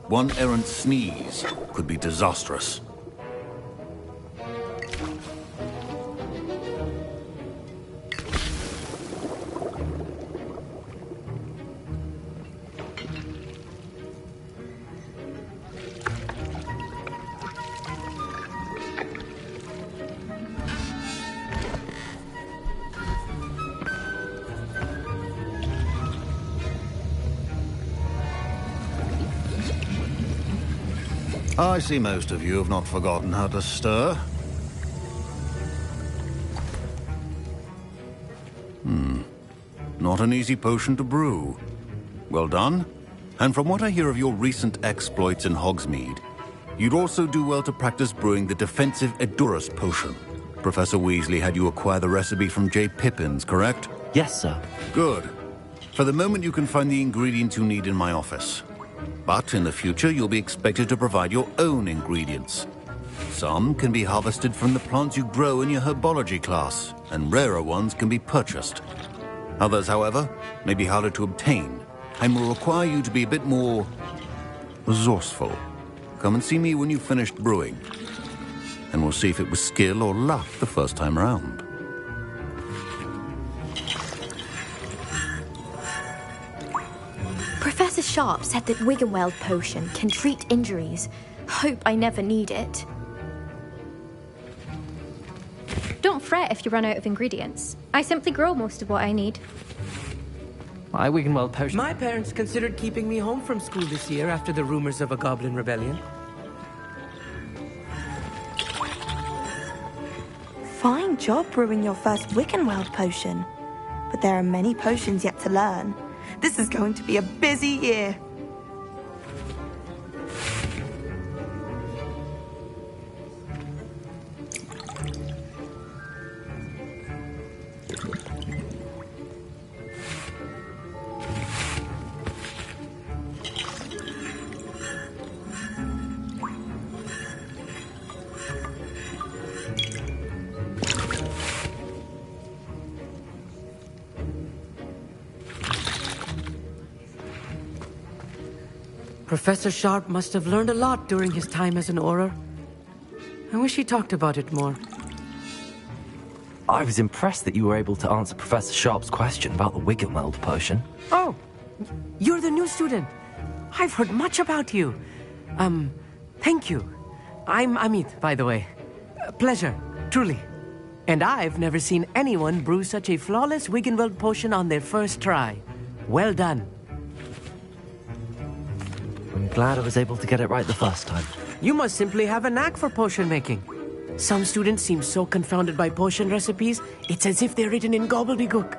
I: One errant sneeze could be disastrous. I see most of you have not forgotten how to stir. Not an easy potion to brew. Well done. And from what I hear of your recent exploits in Hogsmeade, you'd also do well to practice brewing the defensive Edurus potion. Professor Weasley had you acquire the recipe from J. Pippins, correct?
R: Yes, sir.
I: Good. For the moment, you can find the ingredients you need in my office. But in the future, you'll be expected to provide your own ingredients. Some can be harvested from the plants you grow in your herbology class, and rarer ones can be purchased. Others, however, may be harder to obtain, and will require you to be a bit more resourceful. Come and see me when you've finished brewing, and we'll see if it was skill or luck the first time around.
A: Professor Sharp said that Wiggenweld potion can treat injuries. Hope I never need it.
F: Don't fret if you run out of ingredients. I simply grow most of what I need.
E: My Wiggenweld potion.
Q: My parents considered keeping me home from school this year after the rumors of a goblin rebellion.
O: Fine job brewing your first Wiggenweld potion. But there are many potions yet to learn. This is going to be a busy year.
Q: Professor Sharp must have learned a lot during his time as an Auror. I wish he talked about it more.
R: I was impressed that you were able to answer Professor Sharp's question about the Wiggenweld potion.
Q: Oh, you're the new student. I've heard much about you. Thank you. I'm Amit, by the way. Pleasure, truly. And I've never seen anyone brew such a flawless Wiggenweld potion on their first try. Well done.
R: I'm glad I was able to get it right the first time.
Q: You must simply have a knack for potion making. Some students seem so confounded by potion recipes, it's as if they're written in gobbledygook.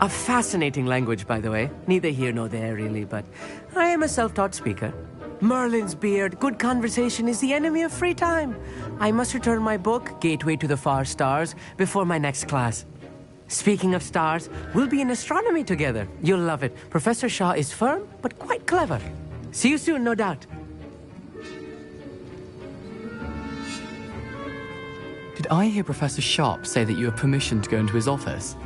Q: A fascinating language, by the way. Neither here nor there, really, but I am a self-taught speaker. Merlin's beard, good conversation is the enemy of free time. I must return my book, Gateway to the Far Stars, before my next class. Speaking of stars, we'll be in astronomy together. You'll love it. Professor Shaw is firm, but quite clever. See you soon, no doubt.
J: Did I hear Professor Sharp say that you have permission to go into his office?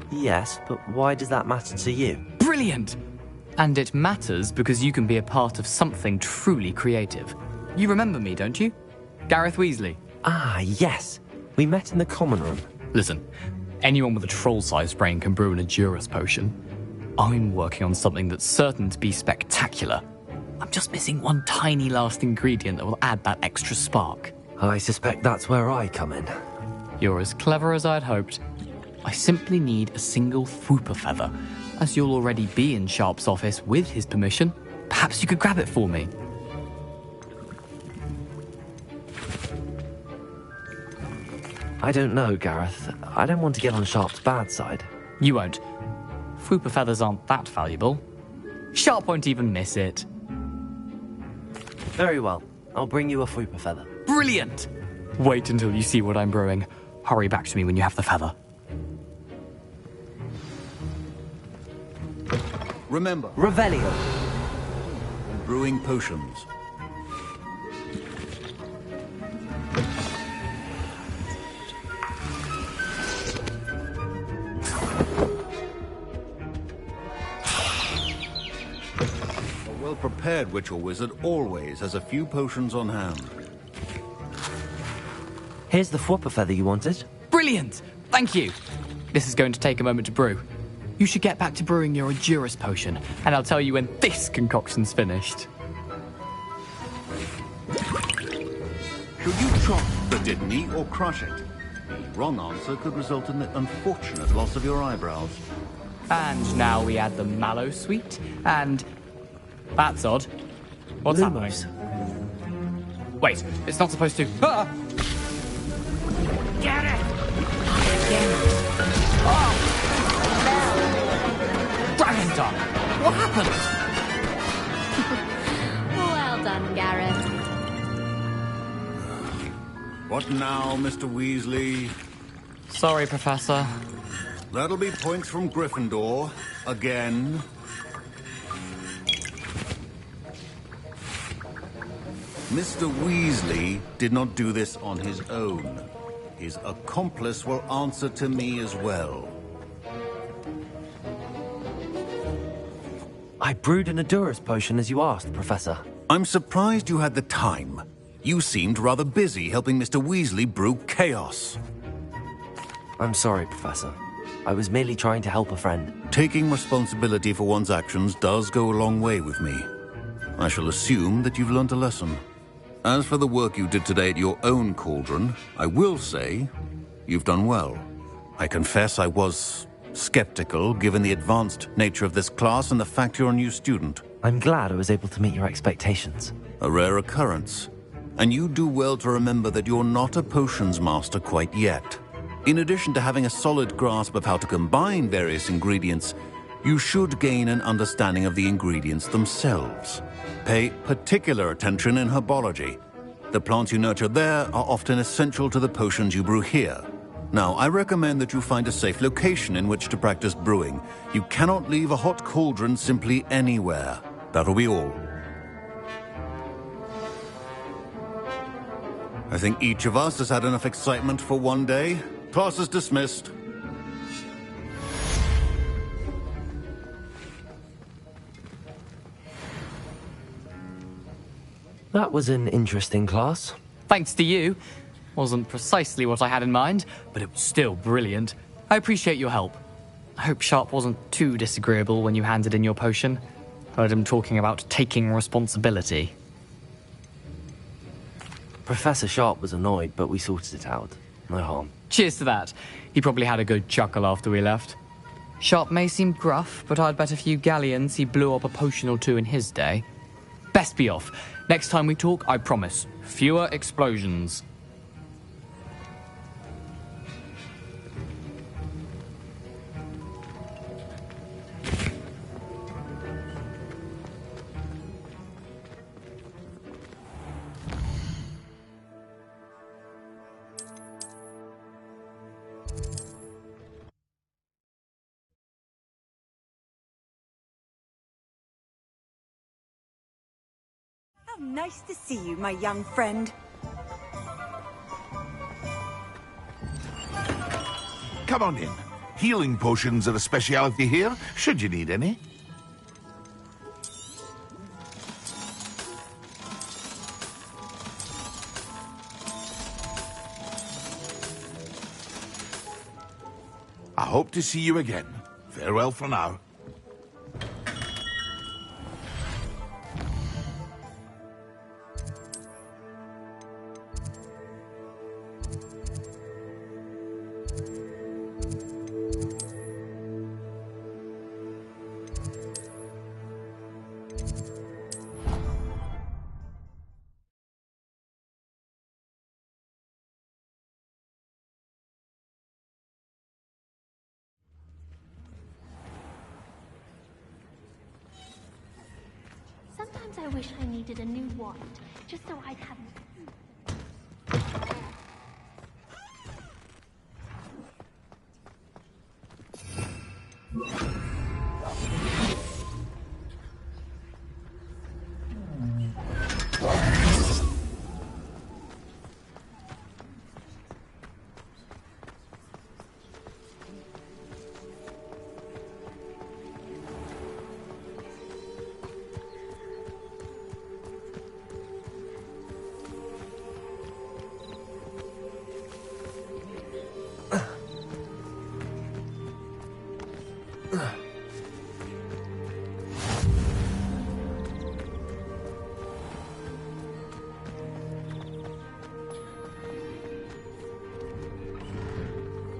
R: Yes, but why does that matter to you?
J: Brilliant! And it matters because you can be a part of something truly creative. You remember me, don't you? Gareth Weasley.
R: Ah, yes. We met in the common room.
J: Listen, anyone with a troll-sized brain can brew an Adurus potion. I'm working on something that's certain to be spectacular. I'm just missing one tiny last ingredient that will add that extra spark.
R: I suspect that's where I come in.
J: You're as clever as I'd hoped. I simply need a single Fwooper feather. As you'll already be in Sharp's office with his permission, perhaps you could grab it for me.
R: I don't know, Gareth. I don't want to get on Sharp's bad side.
J: You won't. Fwooper feathers aren't that valuable. Sharp won't even miss it.
R: Very well. I'll bring you a Fwooper feather.
J: Brilliant! Wait until you see what I'm brewing. Hurry back to me when you have the feather.
I: Remember,
R: Revelio.
I: Brewing potions. A well-prepared witch or wizard always has a few potions on hand.
R: Here's the Fwooper feather you wanted.
J: Brilliant! Thank you! This is going to take a moment to brew. You should get back to brewing your Adurus potion, and I'll tell you when this concoction's finished.
I: Should you chop the Didney or crush it? The wrong answer could result in the unfortunate loss of your eyebrows.
J: And now we add the mallow sweet, and... That's odd. What's
R: Lumos.
J: happening? Wait, it's not supposed to... Ah!
W: Get it!
J: Dragon Dog! What happened?
P: Well done, Gareth.
I: What now, Mr. Weasley?
J: Sorry, Professor.
I: That'll be points from Gryffindor. Again. Mr. Weasley did not do this on his own. His accomplice will answer to me as well.
R: I brewed an Adurus potion as you asked, Professor.
I: I'm surprised you had the time. You seemed rather busy helping Mr. Weasley brew chaos.
R: I'm sorry, Professor. I was merely trying to help a friend.
I: Taking responsibility for one's actions does go a long way with me. I shall assume that you've learnt a lesson. As for the work you did today at your own cauldron, I will say you've done well. I confess I was skeptical, given the advanced nature of this class and the fact you're a new student.
R: I'm glad I was able to meet your expectations.
I: A rare occurrence. And you do well to remember that you're not a potions master quite yet. In addition to having a solid grasp of how to combine various ingredients, you should gain an understanding of the ingredients themselves. Pay particular attention in herbology. The plants you nurture there are often essential to the potions you brew here. Now, I recommend that you find a safe location in which to practice brewing. You cannot leave a hot cauldron simply anywhere. That'll be all. I think each of us has had enough excitement for one day. Class is dismissed.
R: That was an interesting class.
J: Thanks to you. Wasn't precisely what I had in mind, but it was still brilliant. I appreciate your help. I hope Sharp wasn't too disagreeable when you handed in your potion. Heard him talking about taking responsibility.
R: Professor Sharp was annoyed, but we sorted it out. No harm.
J: Cheers to that. He probably had a good chuckle after we left. Sharp may seem gruff, but I'd bet a few galleons he blew up a potion or two in his day. Best be off. Next time we talk, I promise, fewer explosions.
K: How nice to see you, my young friend.
S: Come on in. Healing potions are a speciality here, should you need any. I hope to see you again. Farewell for now.
P: Sometimes I wish I needed a new wand, just so I'd have...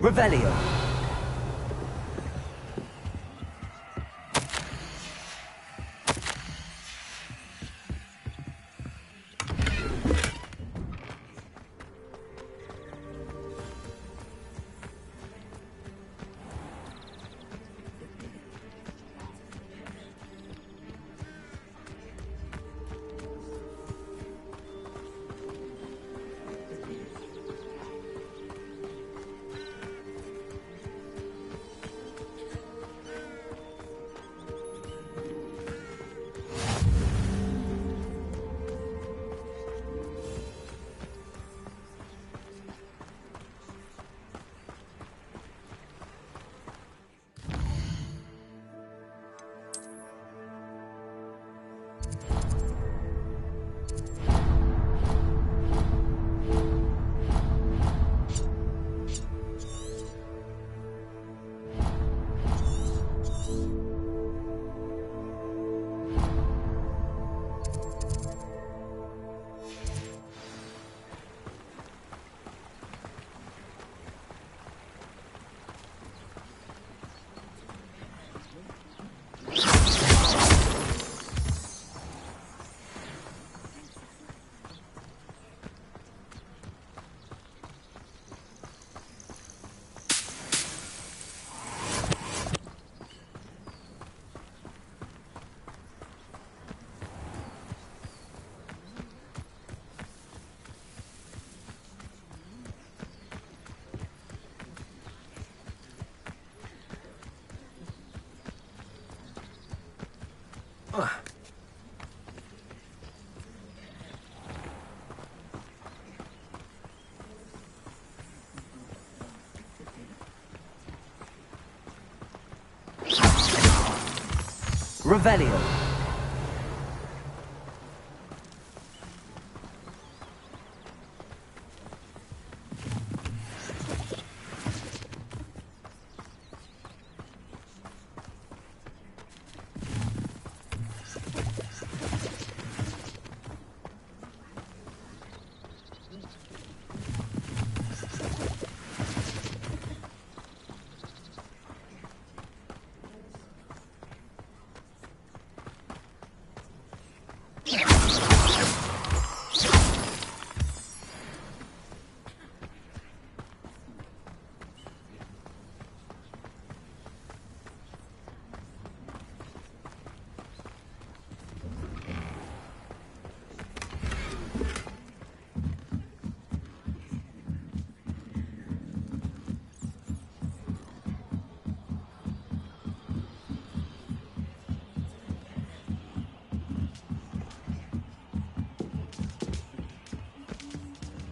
R: Revelio.
B: Revelio.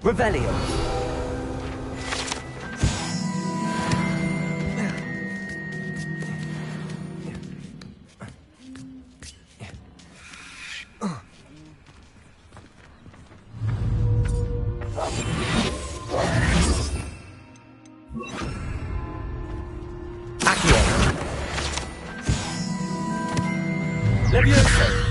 B: Revelio. Levioso.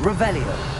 B: Revelio.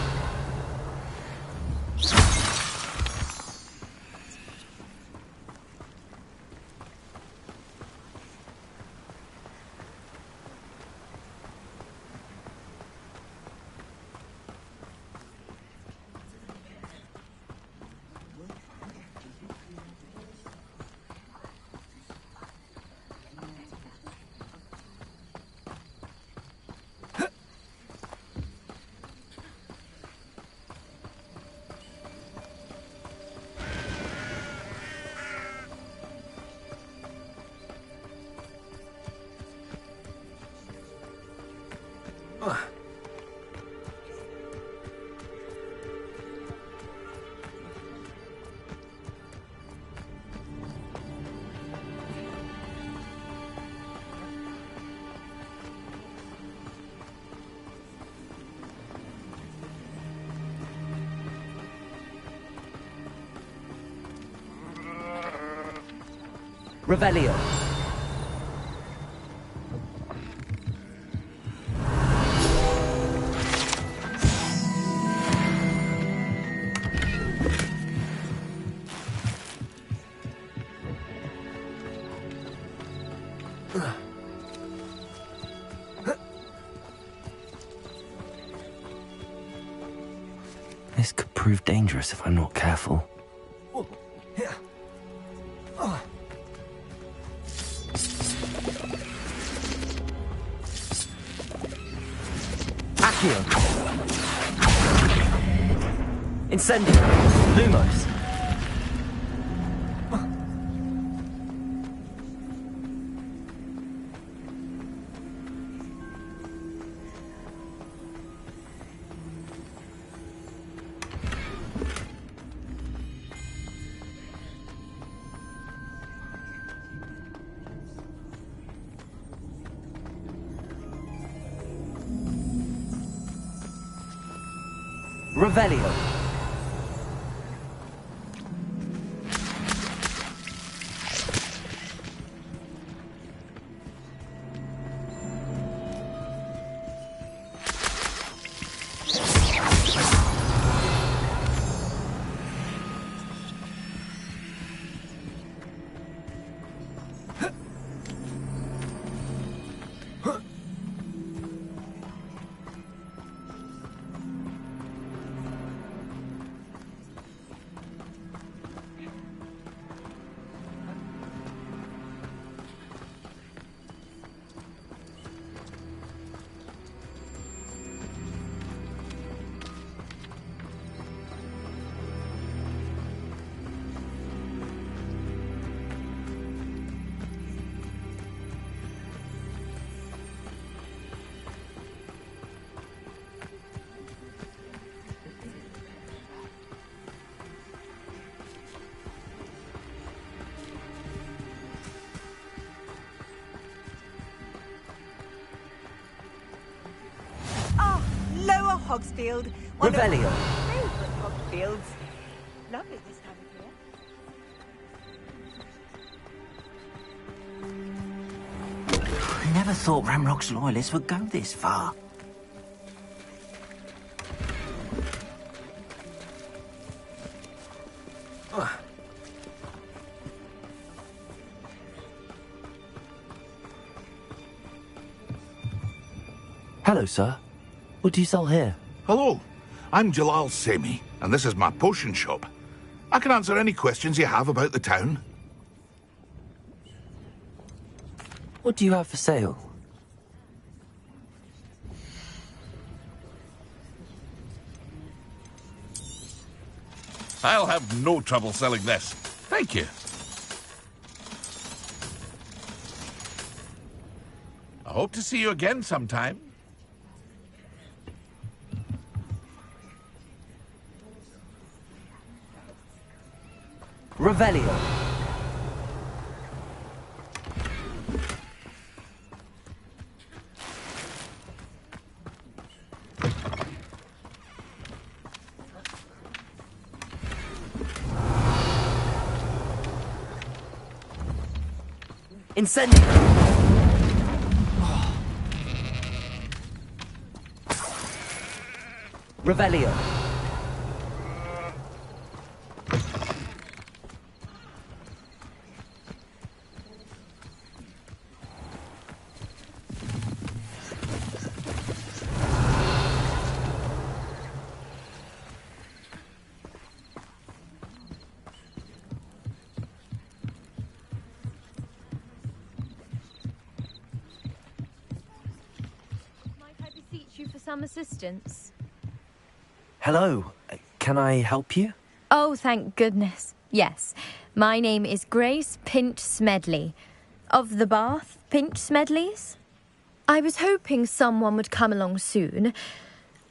B: Revelio. This could prove dangerous if I'm not careful. Incendio! Lumos! Revelio.
K: Hogsfield. One
B: Revelio.
K: of my favourite Hogsfields. Lovely this time of year.
L: I never thought Ramrock's loyalists would go this far.
B: Hello, sir. What do you sell here?
S: Hello, I'm Jalal Semi, and this is my potion shop. I can answer any questions you have about the town.
B: What do you have for sale?
S: I'll have no trouble selling this. Thank you. I hope to see you again sometime.
B: Revelio. Incendio. Revelio.
A: Some assistance.
B: Hello. Can I help you?
A: Oh, thank goodness. Yes. My name is Grace Pinch Smedley. Of the Bath Pinch Smedleys? I was hoping someone would come along soon.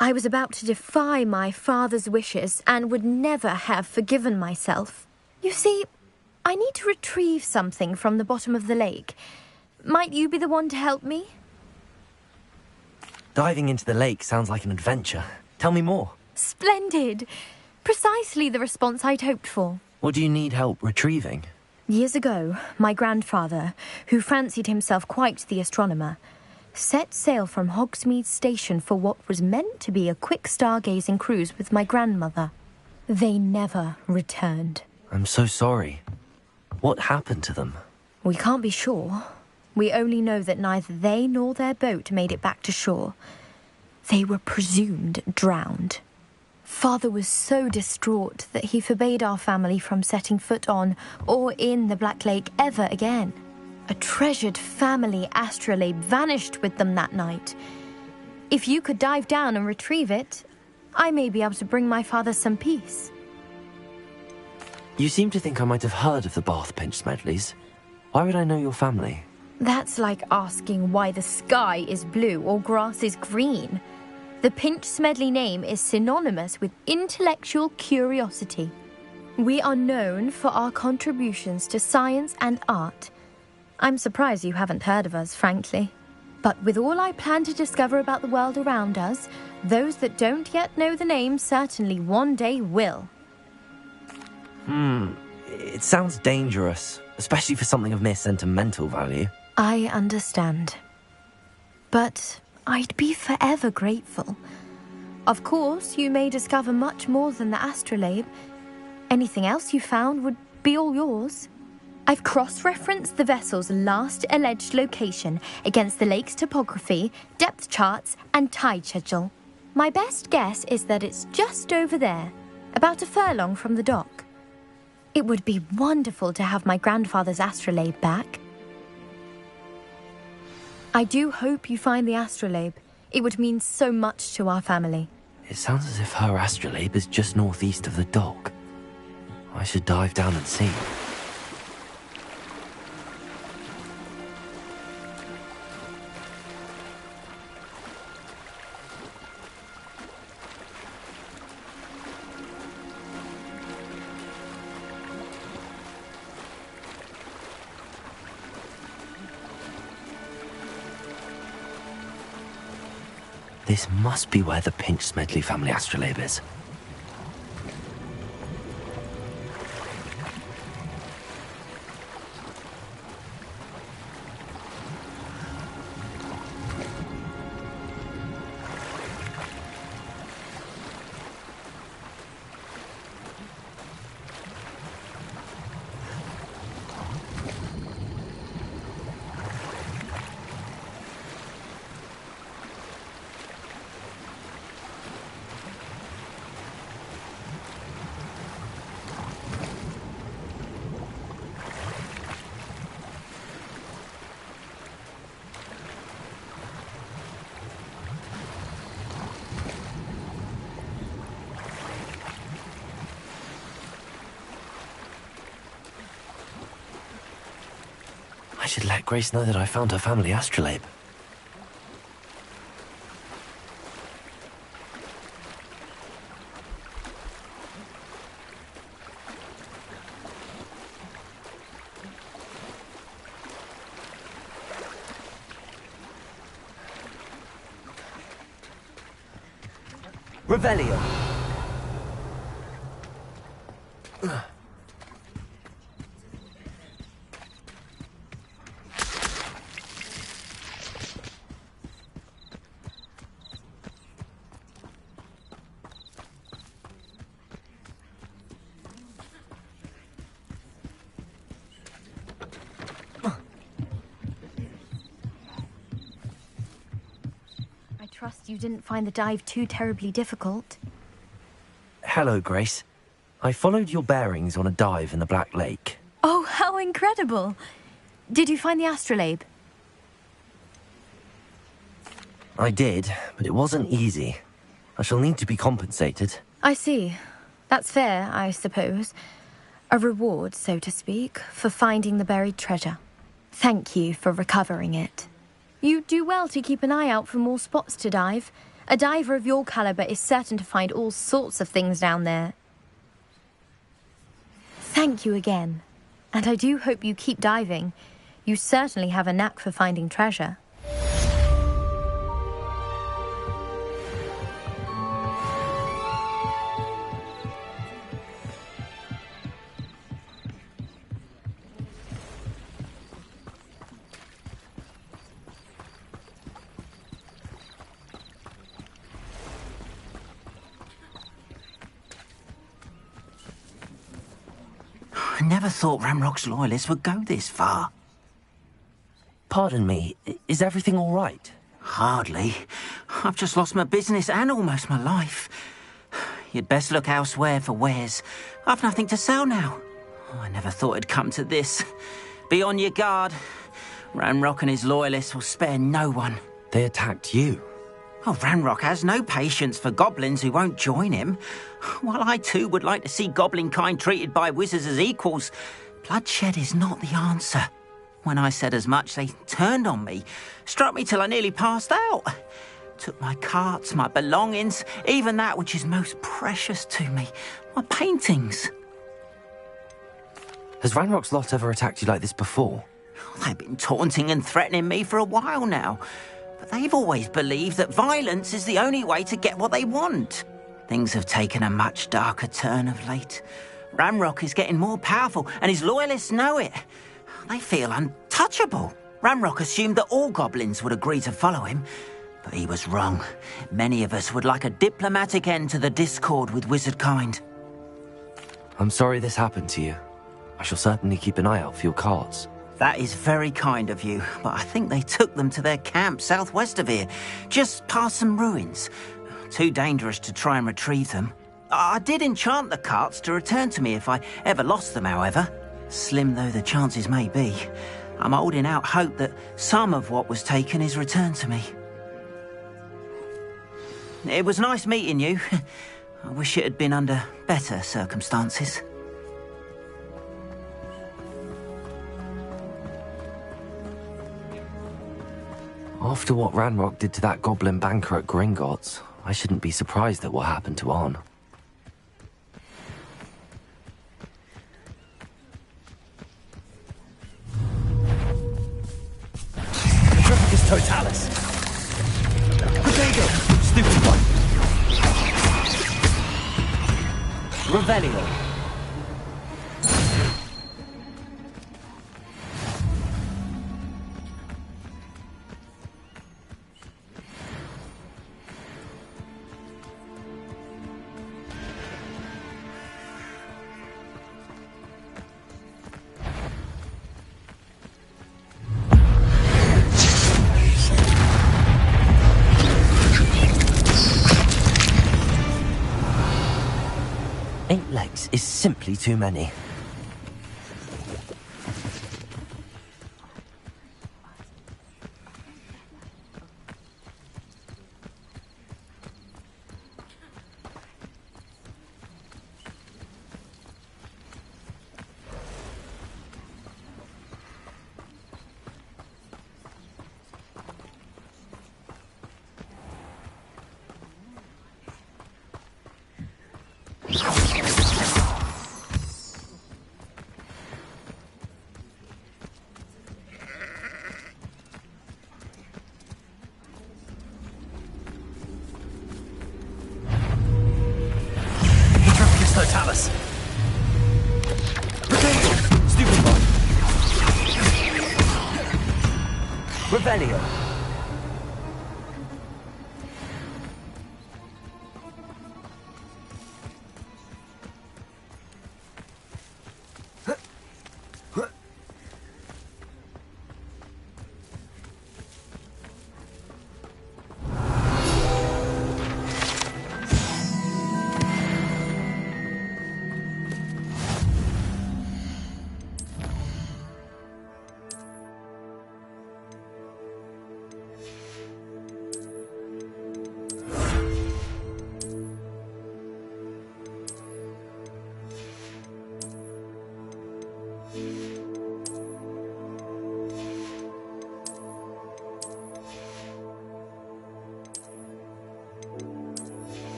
A: I was about to defy my father's wishes and would never have forgiven myself. You see, I need to retrieve something from the bottom of the lake. Might you be the one to help me?
B: Diving into the lake sounds like an adventure. Tell me more.
A: Splendid! Precisely the response I'd hoped for.
B: What do you need help retrieving?
A: Years ago, my grandfather, who fancied himself quite the astronomer, set sail from Hogsmeade Station for what was meant to be a quick stargazing cruise with my grandmother. They never returned.
B: I'm so sorry. What happened to them?
A: We can't be sure. We only know that neither they nor their boat made it back to shore. They were presumed drowned. Father was so distraught that he forbade our family from setting foot on or in the Black Lake ever again. A treasured family astrolabe vanished with them that night. If you could dive down and retrieve it, I may be able to bring my father some peace.
B: You seem to think I might have heard of the Bath Pinch Smedleys. Why would I know your family?
A: That's like asking why the sky is blue or grass is green. The Pinch Smedley name is synonymous with intellectual curiosity. We are known for our contributions to science and art. I'm surprised you haven't heard of us, frankly. But with all I plan to discover about the world around us, those that don't yet know the name certainly one day will.
B: It sounds dangerous, especially for something of mere sentimental value.
A: I understand. But I'd be forever grateful. Of course, you may discover much more than the astrolabe. Anything else you found would be all yours. I've cross-referenced the vessel's last alleged location against the lake's topography, depth charts, and tide schedule. My best guess is that it's just over there, about a furlong from the dock. It would be wonderful to have my grandfather's astrolabe back. I do hope you find the astrolabe. It would mean so much to our family.
B: It sounds as if her astrolabe is just northeast of the dock. I should dive down and see. This must be where the Pinch Smedley family astrolabe is. I should let Grace know that I found her family astrolabe. Revelio.
A: trust you didn't find the dive too terribly difficult.
R: Hello, Grace. I followed your bearings on a dive in the Black Lake.
A: Oh, how incredible! Did you find the astrolabe?
R: I did, but it wasn't easy. I shall need to be compensated.
A: I see. That's fair, I suppose. A reward, so to speak, for finding the buried treasure. Thank you for recovering it. You do well to keep an eye out for more spots to dive. A diver of your caliber is certain to find all sorts of things down there. Thank you again. And I do hope you keep diving. You certainly have a knack for finding treasure.
L: I never thought Ramrock's loyalists would go this far.
R: Pardon me, is everything all right?
L: Hardly. I've just lost my business and almost my life. You'd best look elsewhere for wares. I've nothing to sell now. Oh, I never thought it'd come to this. Be on your guard. Ramrock and his loyalists will spare no one.
R: They attacked you.
L: Oh, Ramrock has no patience for goblins who won't join him. While I too would like to see goblin kind treated by wizards as equals, bloodshed is not the answer. When I said as much, they turned on me, struck me till I nearly passed out. Took my carts, my belongings, even that which is most precious to me, my paintings.
R: Has Ranrock's lot ever attacked you like this before?
L: They've been taunting and threatening me for a while now. But they've always believed that violence is the only way to get what they want. Things have taken a much darker turn of late. Ramrock is getting more powerful, and his loyalists know it. They feel untouchable. Ramrock assumed that all goblins would agree to follow him, but he was wrong. Many of us would like a diplomatic end to the discord with wizard kind.
R: I'm sorry this happened to you. I shall certainly keep an eye out for your carts.
L: That is very kind of you, but I think they took them to their camp southwest of here, just past some ruins. Too dangerous to try and retrieve them. I did enchant the carts to return to me if I ever lost them, however. Slim though the chances may be, I'm holding out hope that some of what was taken is returned to me. It was nice meeting you. I wish it had been under better circumstances.
R: After what Ranrock did to that goblin banker at Gringotts, I shouldn't be surprised at what happened to Arn.
B: Triplicus totalis. Potato. Stupid one. Revelio.
R: Is simply too many.
B: Totalis. Potato. Stupid one. Revelio.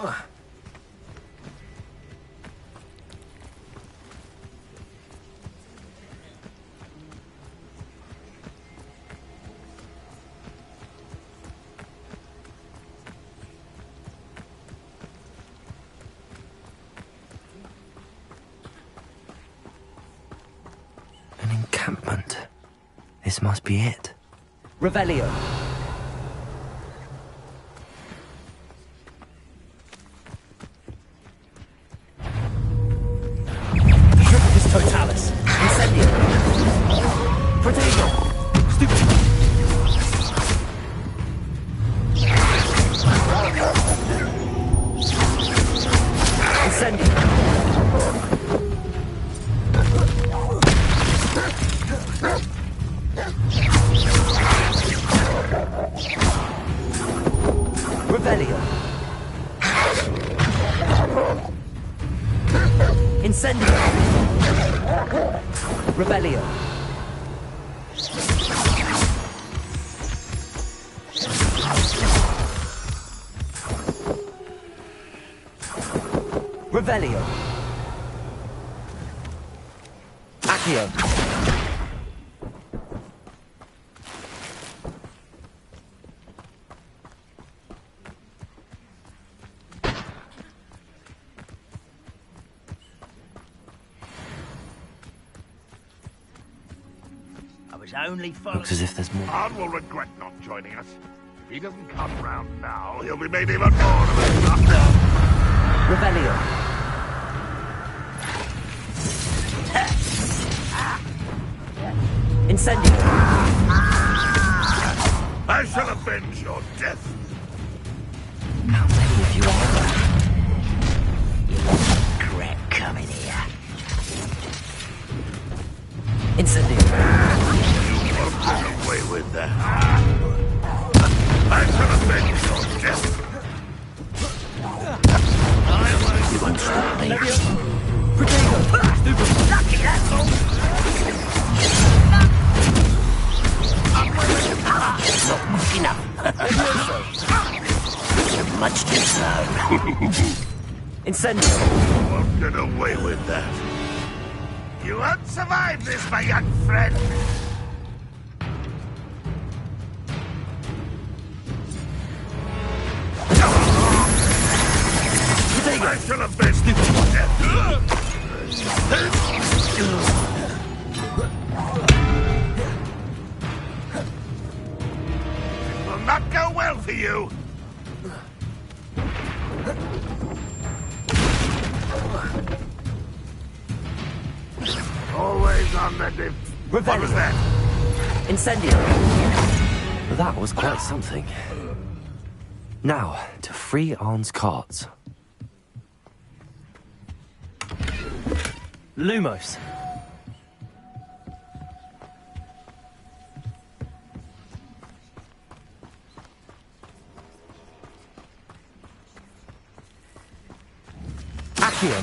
R: An encampment. This must be it.
B: Revelio. Triplicus totalis. Incendio. Protego. Stupid. Incendio. Revelio. Incendio. Revelio. Revelio. Accio. Looks as if there's more.
S: Arn will regret not joining us. If he doesn't come round now, he'll be made even more of a sucker.
B: Revelio. Incendio.
S: I shall avenge your death.
B: How many of you are there?
L: You won't regret coming here.
B: Incendio.
S: You won't get away with that. I shall avenge your death.
B: You won't stop me. Protego. Stupid.
L: Lucky, that's all.
B: Not quick enough. Much too slow. Incendio.
S: You won't get away with that. You won't survive this, my young friend. I shall avenge your death. It will not go well for you. Always on the div. What was that?
B: Incendio. That was quite something. Now, to free Arn's carts. Lumos. Accio.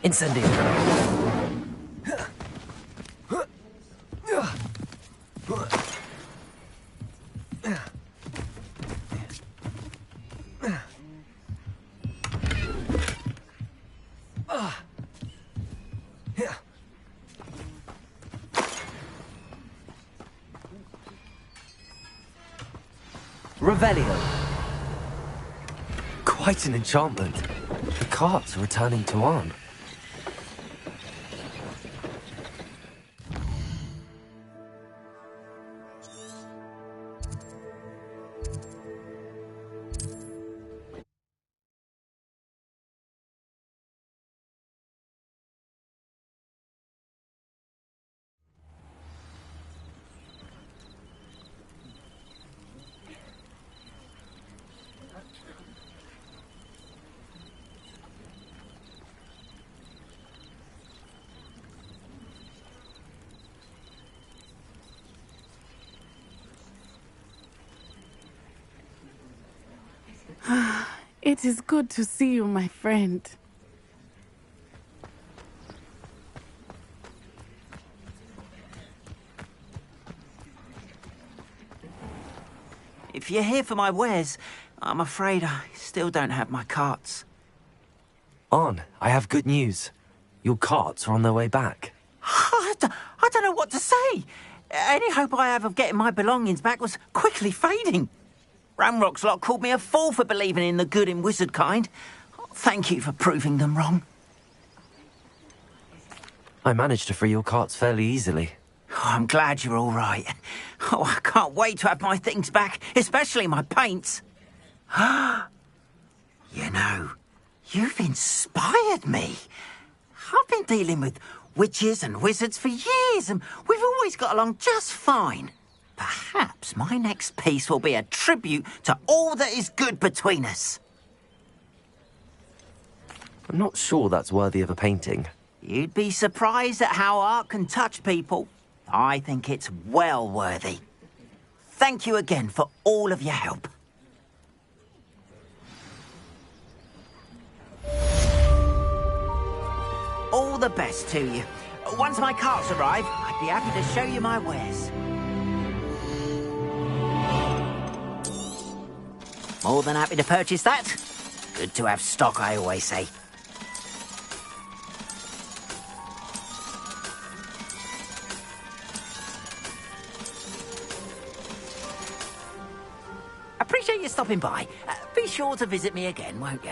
B: Incendio. Revelio. Quite an enchantment. The carts are returning to Arn.
D: It is good to see you, my friend.
L: If you're here for my wares, I'm afraid I still don't have my carts.
R: Arn, I have good news. Your carts are on their way back.
L: I don't know what to say. Any hope I have of getting my belongings back was quickly fading. Ramrock's lot called me a fool for believing in the good in wizard kind. Thank you for proving them wrong.
R: I managed to free your carts fairly easily.
L: Oh, I'm glad you're all right. Oh, I can't wait to have my things back, especially my paints. You know, you've inspired me. I've been dealing with witches and wizards for years, and we've always got along just fine. Perhaps my next piece will be a tribute to all that is good between us.
R: I'm not sure that's worthy of a painting.
L: You'd be surprised at how art can touch people. I think it's well worthy. Thank you again for all of your help. All the best to you. Once my carts arrive, I'd be happy to show you my wares. More than happy to purchase that. Good to have stock, I always say. Appreciate you stopping by. Be sure to visit me again, won't you?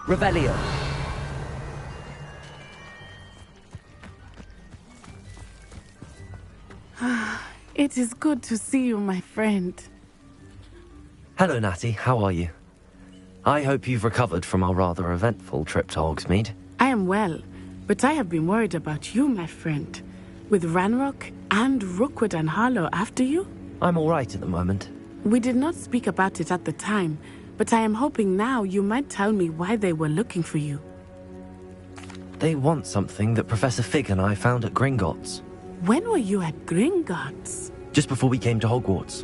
R: Revelio.
D: It is good to see you, my friend.
R: Hello, Natty. How are you? I hope you've recovered from our rather eventful trip to Hogsmeade.
D: I am well, but I have been worried about you, my friend. With Ranrock and Rookwood and Harlow after you?
R: I'm all right at the moment.
D: We did not speak about it at the time, but I am hoping now you might tell me why they were looking for you.
R: They want something that Professor Fig and I found at Gringotts.
D: When were you at Gringotts?
R: Just before we came to Hogwarts.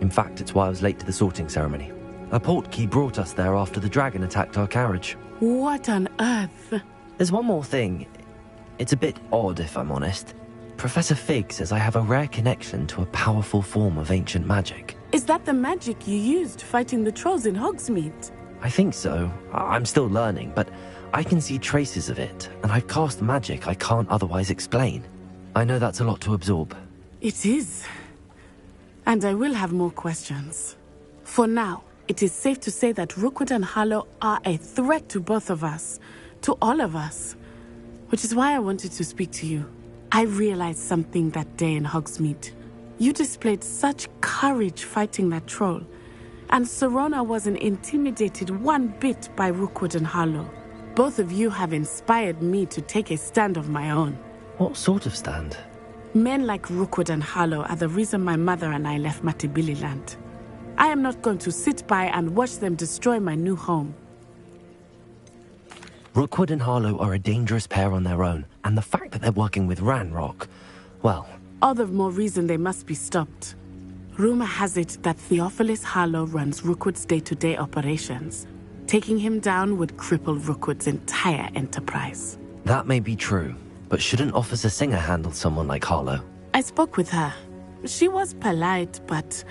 R: In fact, it's why I was late to the sorting ceremony. A portkey brought us there after the dragon attacked our carriage.
D: What on earth?
R: There's one more thing. It's a bit odd, if I'm honest. Professor Fig says I have a rare connection to a powerful form of ancient magic.
D: Is that the magic you used fighting the trolls in Hogsmeade?
R: I think so. I'm still learning, but I can see traces of it, and I've cast magic I can't otherwise explain. I know that's a lot to absorb.
D: It is. And I will have more questions. For now, it is safe to say that Rookwood and Harlow are a threat to both of us. To all of us. Which is why I wanted to speak to you. I realized something that day in Hogsmeade. You displayed such courage fighting that troll. And Serona wasn't intimidated one bit by Rookwood and Harlow. Both of you have inspired me to take a stand of my own.
R: What sort of stand?
D: Men like Rookwood and Harlow are the reason my mother and I left Matabeleland. I am not going to sit by and watch them destroy my new home.
R: Rookwood and Harlow are a dangerous pair on their own, and the fact that they're working with Ranrock, well...
D: All the more reason they must be stopped. Rumor has it that Theophilus Harlow runs Rookwood's day-to-day operations. Taking him down would cripple Rookwood's entire enterprise.
R: That may be true, but shouldn't Officer Singer handle someone like Harlow?
D: I spoke with her. She was polite, but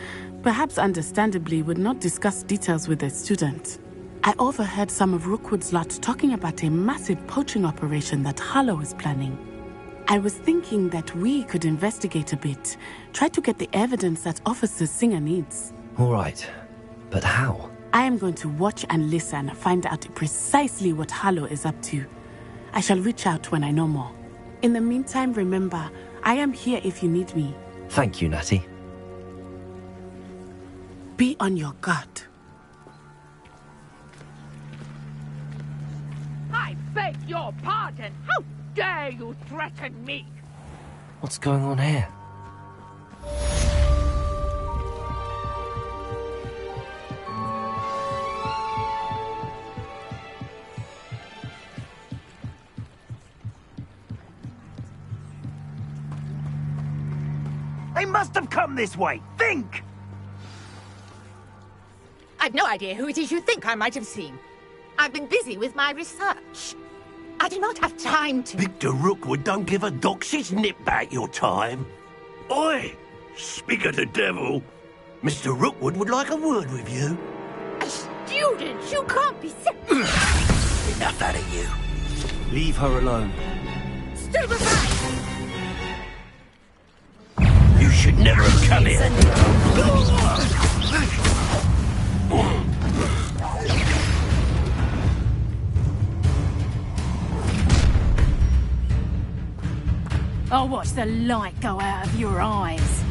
D: perhaps understandably would not discuss details with a student. I overheard some of Rookwood's lot talking about a massive poaching operation that Harlow is planning. I was thinking that we could investigate a bit, try to get the evidence that Officer Singer needs.
R: All right, but how?
D: I am going to watch and listen, find out precisely what Harlow is up to. I shall reach out when I know more. In the meantime, remember, I am here if you need me.
R: Thank you, Natty.
D: Be on your guard.
N: I beg your pardon. How dare you threaten me?
R: What's going on here?
T: They must have come this way. Think!
N: I've no idea who it is you think I might have seen. I've been busy with my research. I do not have time to...
T: Victor Rookwood don't give a doxy's nip back your time. Oi! Speak of the devil. Mr. Rookwood would like a word with you.
N: A student? You can't be
T: Enough out of you. Leave her alone.
N: Still behind!
T: You should never have come here.
N: I'll watch the light go out of your eyes.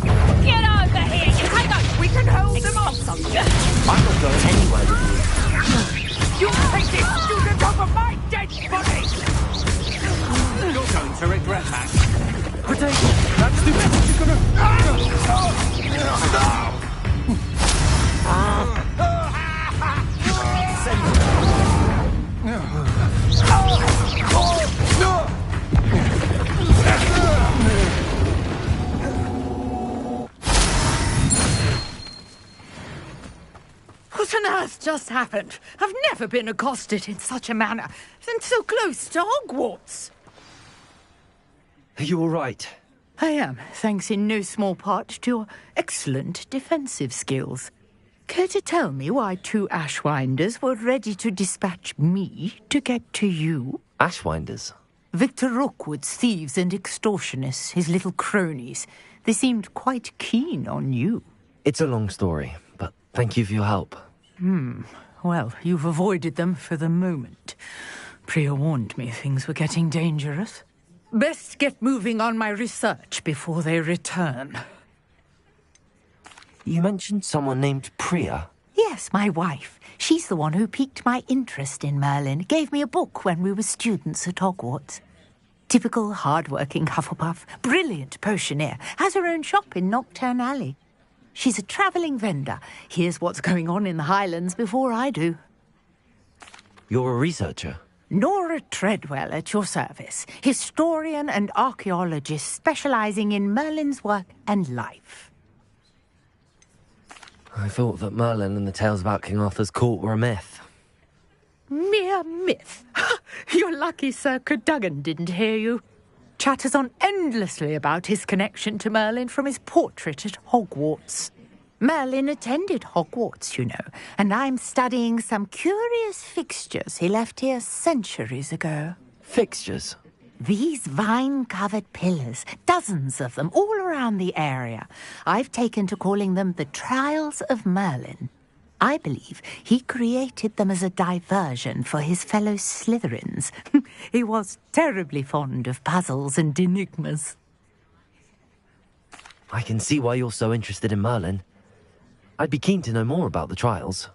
N: Get over here, you hang on! We can hold them off!
R: I'm not going anywhere with you.
N: You take this student over my dead body!
C: You're going to regret that. Potato, that's the best you're
N: What on earth just happened? I've never been accosted in such a manner, and so close to Hogwarts.
R: Are you all right?
N: I am, thanks in no small part to your excellent defensive skills. Care to tell me why 2 Ashwinders were ready to dispatch me to get to you?
R: Ashwinders?
N: Victor Rookwood's thieves and extortionists, his little cronies. They seemed quite keen on you.
R: It's a long story, but thank you for your help.
N: Well, you've avoided them for the moment. Priya warned me things were getting dangerous. Best get moving on my research before they return.
R: You mentioned someone named Priya.
N: Yes, my wife. She's the one who piqued my interest in Merlin. Gave me a book when we were students at Hogwarts. Typical hard-working Hufflepuff. Brilliant potioneer. Has her own shop in Knockturn Alley. She's a travelling vendor. Hears what's going on in the Highlands before I do.
R: You're a researcher?
N: Nora Treadwell at your service. Historian and archaeologist specialising in Merlin's work and life.
R: I thought that Merlin and the tales about King Arthur's court were a myth.
N: Mere myth. You're lucky Sir Cadogan didn't hear you. Chatters on endlessly about his connection to Merlin from his portrait at Hogwarts. Merlin attended Hogwarts, you know, and I'm studying some curious fixtures he left here centuries ago.
R: Fixtures?
N: These vine-covered pillars, dozens of them, all around the area. I've taken to calling them the Trials of Merlin. I believe he created them as a diversion for his fellow Slytherins. He was terribly fond of puzzles and enigmas.
R: I can see why you're so interested in Merlin. I'd be keen to know more about the trials.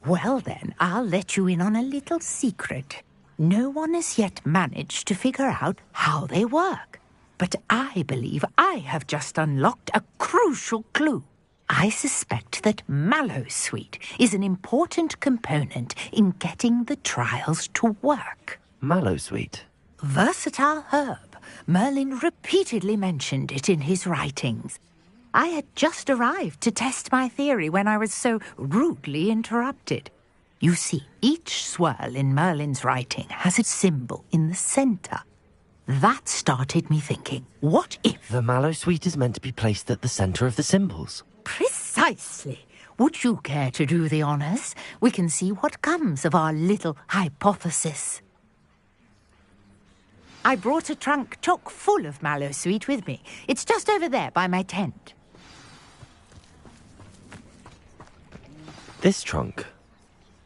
N: Well then, I'll let you in on a little secret. No one has yet managed to figure out how they work. But I believe I have just unlocked a crucial clue. I suspect that Mallowsweet is an important component in getting the trials to work.
R: Mallowsweet?
N: Versatile herb. Merlin repeatedly mentioned it in his writings. I had just arrived to test my theory when I was so rudely interrupted. You see, each swirl in Merlin's writing has a symbol in the centre. That started me thinking, what if...
R: The Mallowsweet is meant to be placed at the centre of the symbols.
N: Precisely. Would you care to do the honours? We can see what comes of our little hypothesis. I brought a trunk chock full of Mallowsweet with me. It's just over there by my tent.
R: This trunk?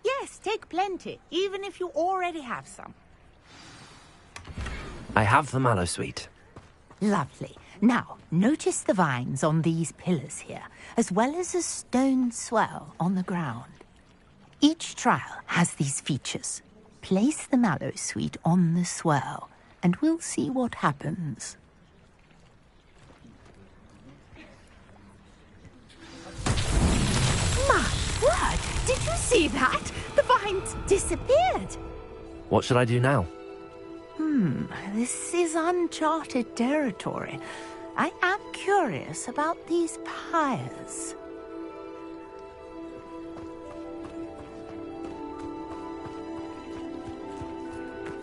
N: Yes, take plenty, even if you already have some.
R: I have the Mallowsweet.
N: Lovely. Now, notice the vines on these pillars here, as well as a stone swell on the ground. Each trial has these features. Place the Mallowsweet on the swell, and we'll see what happens. My word! Did you see that? The vines disappeared.
R: What should I do now?
N: This is uncharted territory. I am curious about these pyres.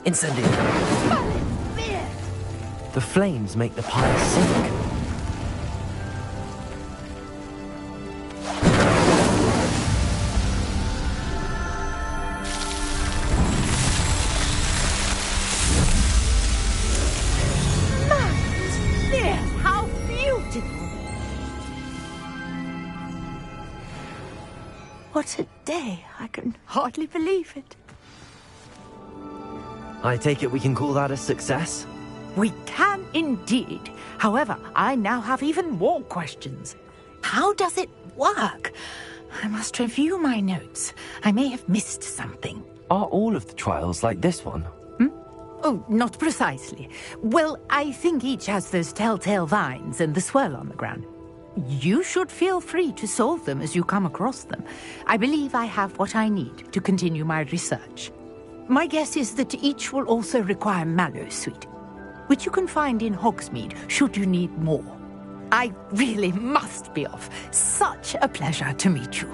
R: Incendio. The flames make the pile sink.
N: How beautiful! What a day. I can hardly believe it.
R: I take it we can call that a success?
N: We can indeed. However, I now have even more questions. How does it work? I must review my notes. I may have missed something.
R: Are all of the trials like this one?
N: Oh, not precisely. Well, I think each has those telltale vines and the swirl on the ground. You should feel free to solve them as you come across them. I believe I have what I need to continue my research. My guess is that each will also require mallow sweet, which you can find in Hogsmeade should you need more. I really must be off. Such a pleasure to meet you.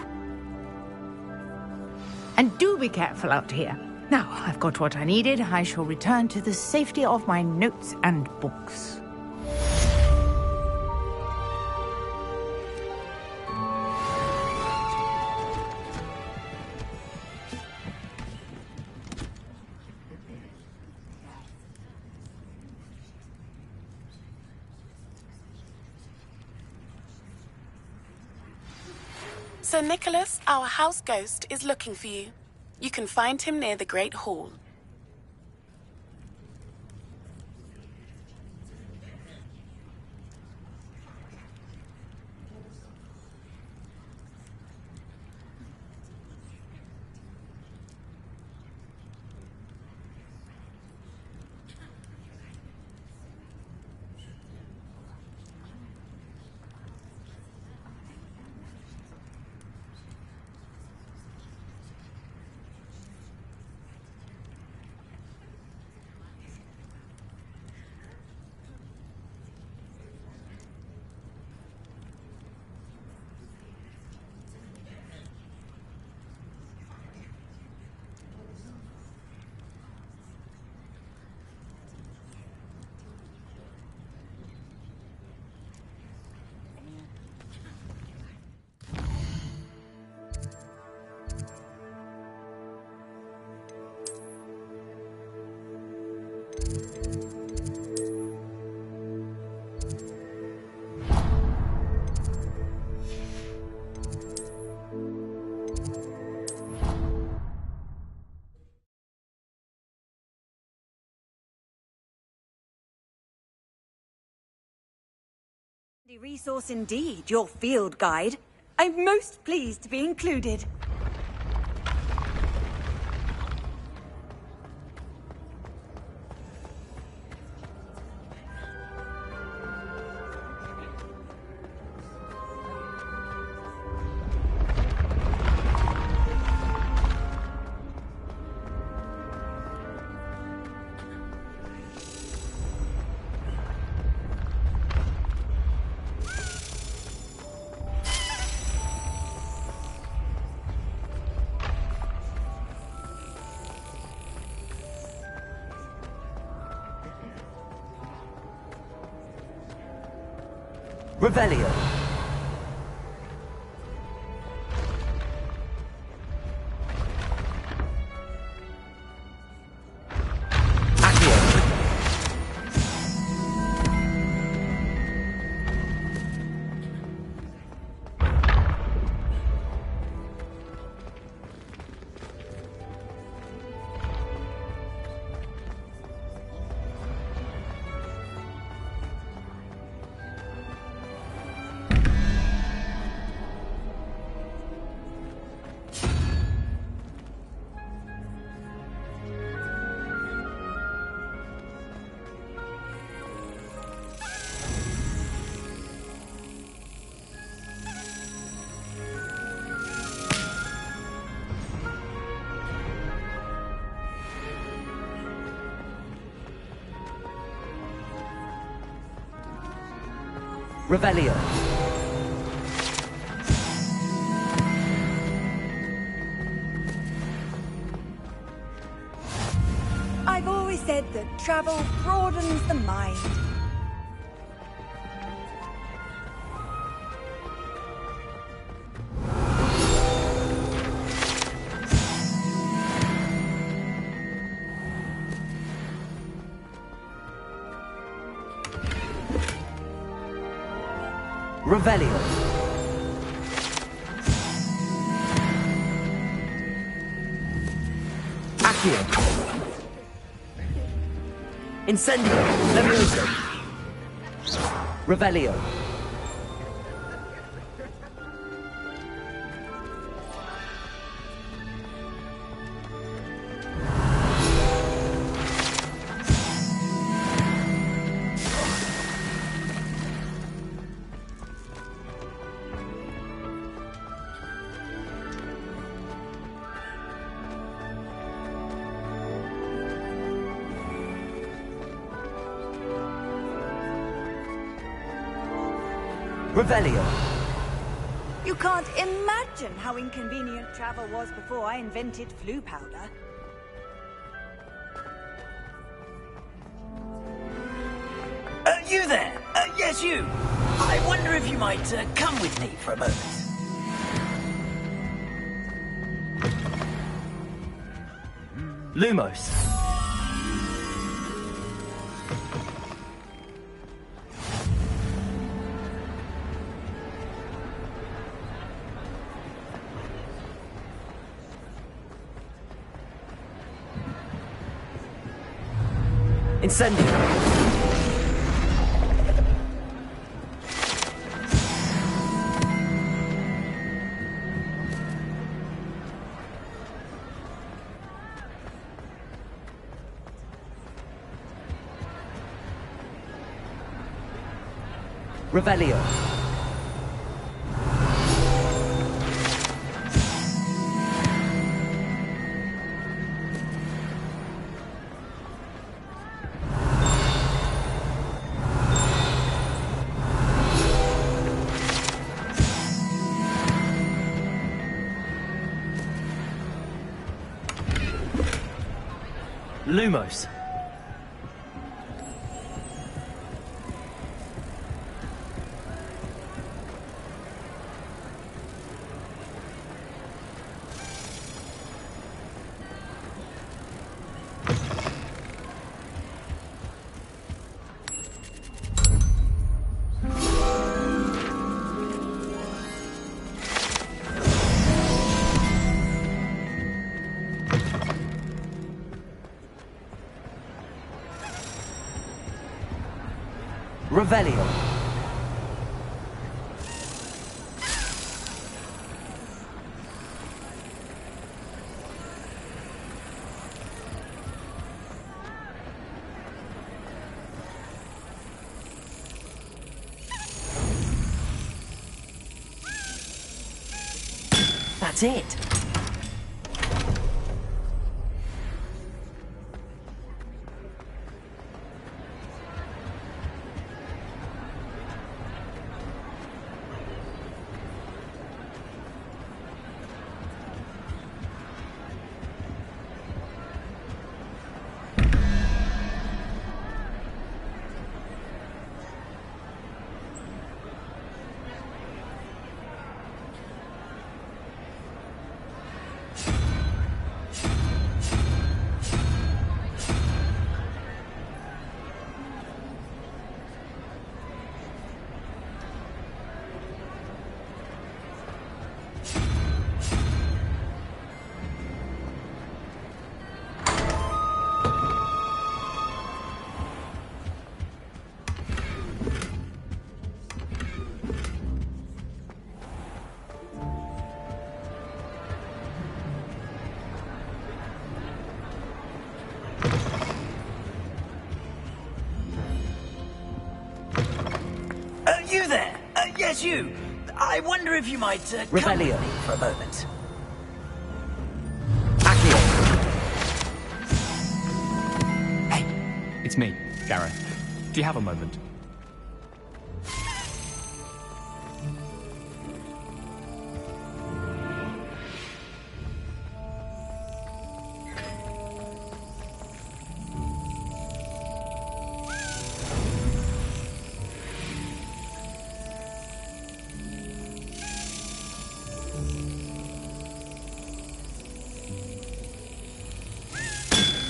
N: And do be careful out here. Now, I've got what I needed. I shall return to the safety of my notes and books.
D: Sir Nicholas, our house ghost, is looking for you. You can find him near the Great Hall.
K: The resource indeed, your field guide. I'm most pleased to be included.
R: Revelio. Revelio.
K: I've travel broadens the mind.
B: Revelio. Accio. Incendio. Levioso. Revelio. Revelio.
K: You can't imagine how inconvenient travel was before I invented flu powder.
L: You there? Yes, you. I wonder if you might come with me for a moment.
B: Lumos. Incendio. Revelio. Lumos. Revelio. That's it.
L: You there? Yes, you. I wonder if you might come with
B: Revelio.
L: me for a moment.
B: Accio.
J: Hey, it's me, Gareth. Do you have a moment?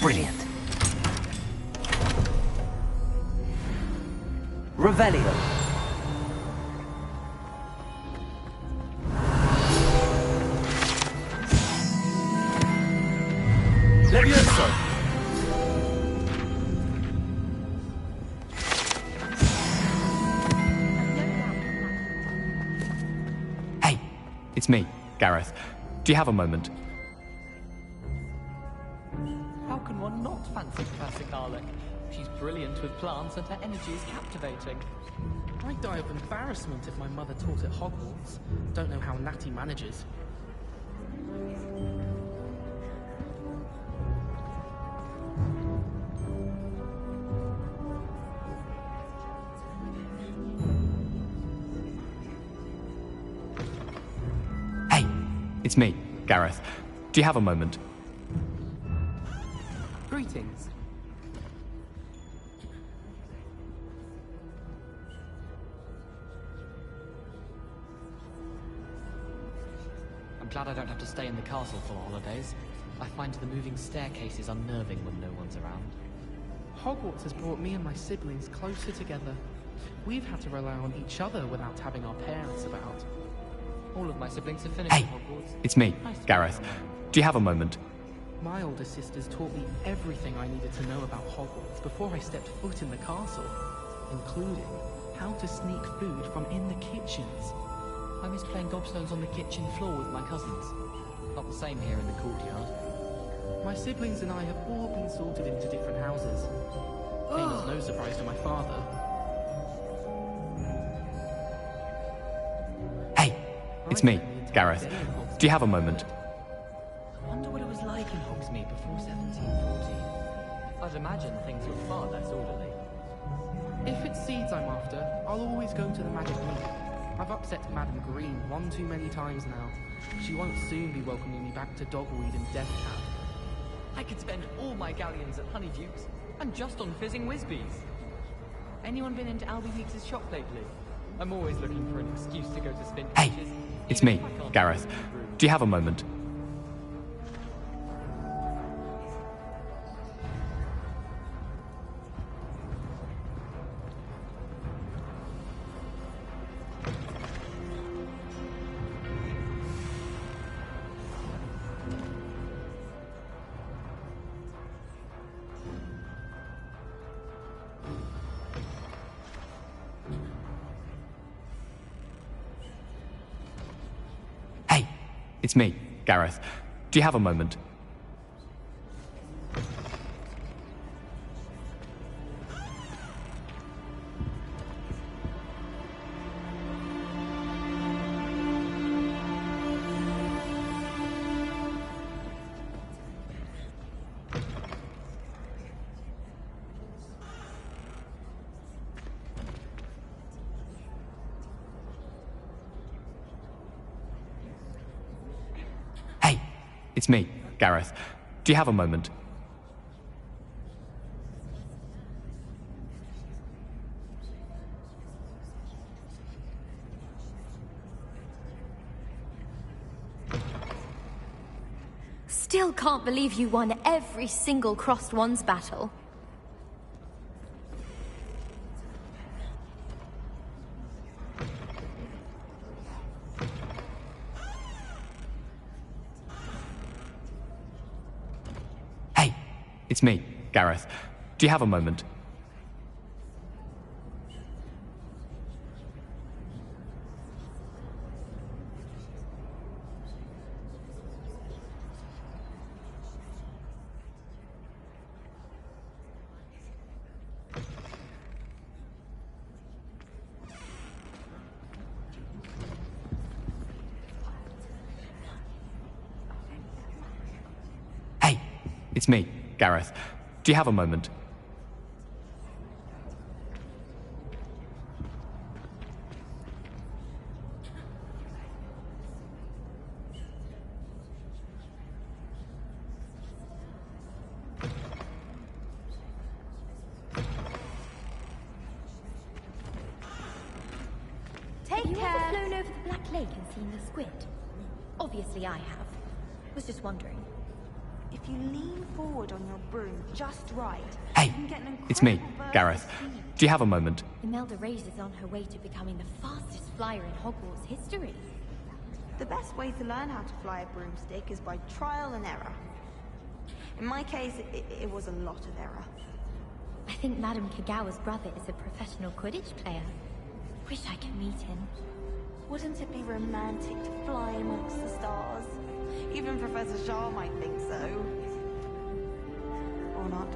B: Brilliant. Revelio.
C: Levioso.
J: Hey, it's me, Gareth. Do you have a moment?
E: How can one not fancy Professor Garlick? She's brilliant with plants and her energy is captivating.
G: I'd die of embarrassment if my mother taught at Hogwarts. Don't know how Natty manages.
J: Hey, it's me, Gareth. Do you have a moment?
E: Greetings. I'm glad I don't have to stay in the castle for the holidays. I find the moving staircases unnerving when no one's around.
G: Hogwarts has brought me and my siblings closer together. We've had to rely on each other without having our parents about.
E: All of my siblings have finished
J: Hey,
E: at Hogwarts.
J: it's me, Gareth. Do you have a moment?
G: My older sisters taught me everything I needed to know about Hogwarts before I stepped foot in the castle, including how to sneak food from in the kitchens.
E: I miss playing gobstones on the kitchen floor with my cousins. Not the same here in the courtyard.
G: My siblings and I have all been sorted into different houses. Came as no surprise to my father.
J: Hey, it's me, Gareth. Do you have a moment?
E: I wonder what it was like in Hogsmeade before 1740. I'd imagine things were far less orderly.
G: If it's seeds I'm after, I'll always go to the Magic Meet. I've upset Madam Green one too many times now. She won't soon be welcoming me back to Dogweed and Deathcap.
E: I could spend all my galleons at Honeydukes and just on fizzing Whizbees. Anyone been into Albie Weeks' shop lately? I'm always looking for an excuse to go to Spintages.
J: Hey, it's me, Gareth. Do you have a moment? Hey, it's me, Gareth. Do you have a moment? Hey, it's me, Gareth. Do you have a moment?
A: Still can't believe you won every single Crossed Wands battle.
J: Hey, it's me, Gareth. Do you have a moment? Hey, it's me, Gareth. Do you have a moment?
A: Take
P: You
A: care.
P: ever flown over the Black Lake and seen the squid? Obviously I have. Was just wondering.
O: If you lean forward on your broom just right,
J: Hey,
O: you can get an
J: it's me,
O: incredible burst
J: Gareth.
O: of speed.
J: Do you have a moment?
A: Imelda Reyes is on her way to becoming the fastest flyer in Hogwarts history.
O: The best way to learn how to fly a broomstick is by trial and error. In my case, it was a lot of error.
A: I think Madame Kagawa's brother is a professional Quidditch player. Wish I could meet him.
O: Wouldn't it be romantic to fly amongst the stars? Even Professor Shaw might think so. Or not.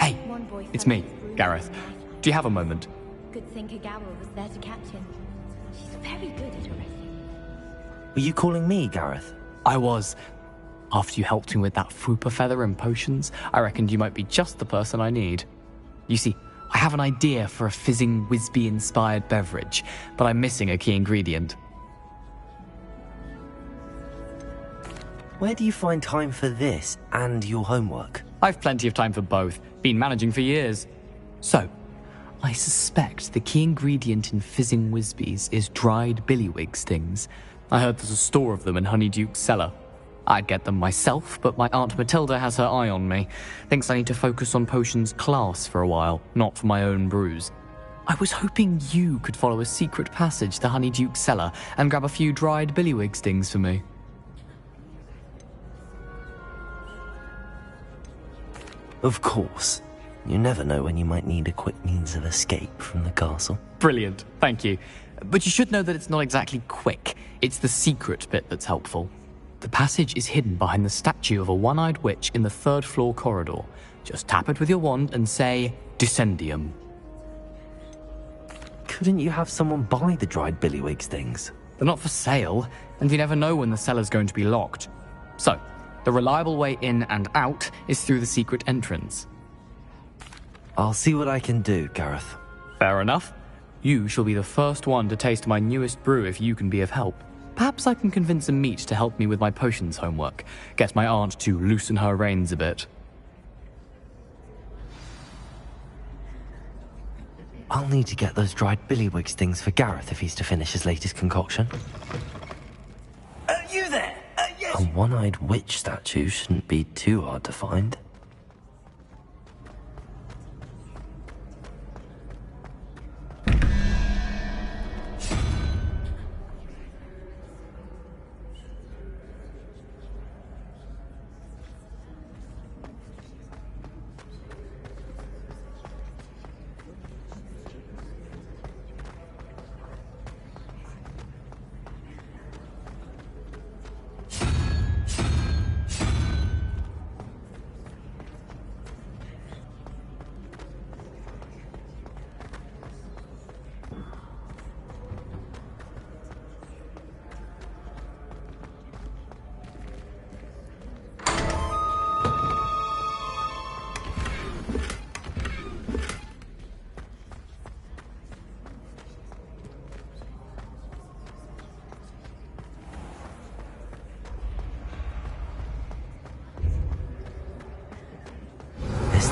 J: Hey,
A: One boy
J: it's
A: fell
J: me,
A: off his broom
J: Gareth.
A: with a knife.
J: Do you have a moment?
A: Good thing Kagawa was there to catch him. She's very good at arresting.
R: Were you calling me, Gareth?
J: I was. After you helped me with that Fooper feather and potions, I reckoned you might be just the person I need. You see, I have an idea for a fizzing Whizbee-inspired beverage, but I'm missing a key ingredient.
R: Where do you find time for this and your homework?
J: I've plenty of time for both. Been managing for years. So, I suspect the key ingredient in fizzing Whizbees is dried billywig stings. I heard there's a store of them in Honeyduke's cellar. I'd get them myself, but my Aunt Matilda has her eye on me. Thinks I need to focus on potions class for a while, not for my own brews. I was hoping you could follow a secret passage to Honeyduke's cellar and grab a few dried billywig stings for me.
R: Of course. You never know when you might need a quick means of escape from the castle.
J: Brilliant, thank you. But you should know that it's not exactly quick. It's the secret bit that's helpful. The passage is hidden behind the statue of a one-eyed witch in the third-floor corridor. Just tap it with your wand and say, Descendium.
R: Couldn't you have someone buy the dried billywig things?
J: They're not for sale, and you never know when the cellar's going to be locked. So, the reliable way in and out is through the secret entrance.
R: I'll see what I can do, Gareth.
J: Fair enough. You shall be the first one to taste my newest brew if you can be of help. Perhaps I can convince a meat to help me with my potions homework. Get my aunt to loosen her reins a bit.
R: I'll need to get those dried billywig things for Gareth if he's to finish his latest concoction.
T: You there? Yes.
R: A one-eyed witch statue shouldn't be too hard to find.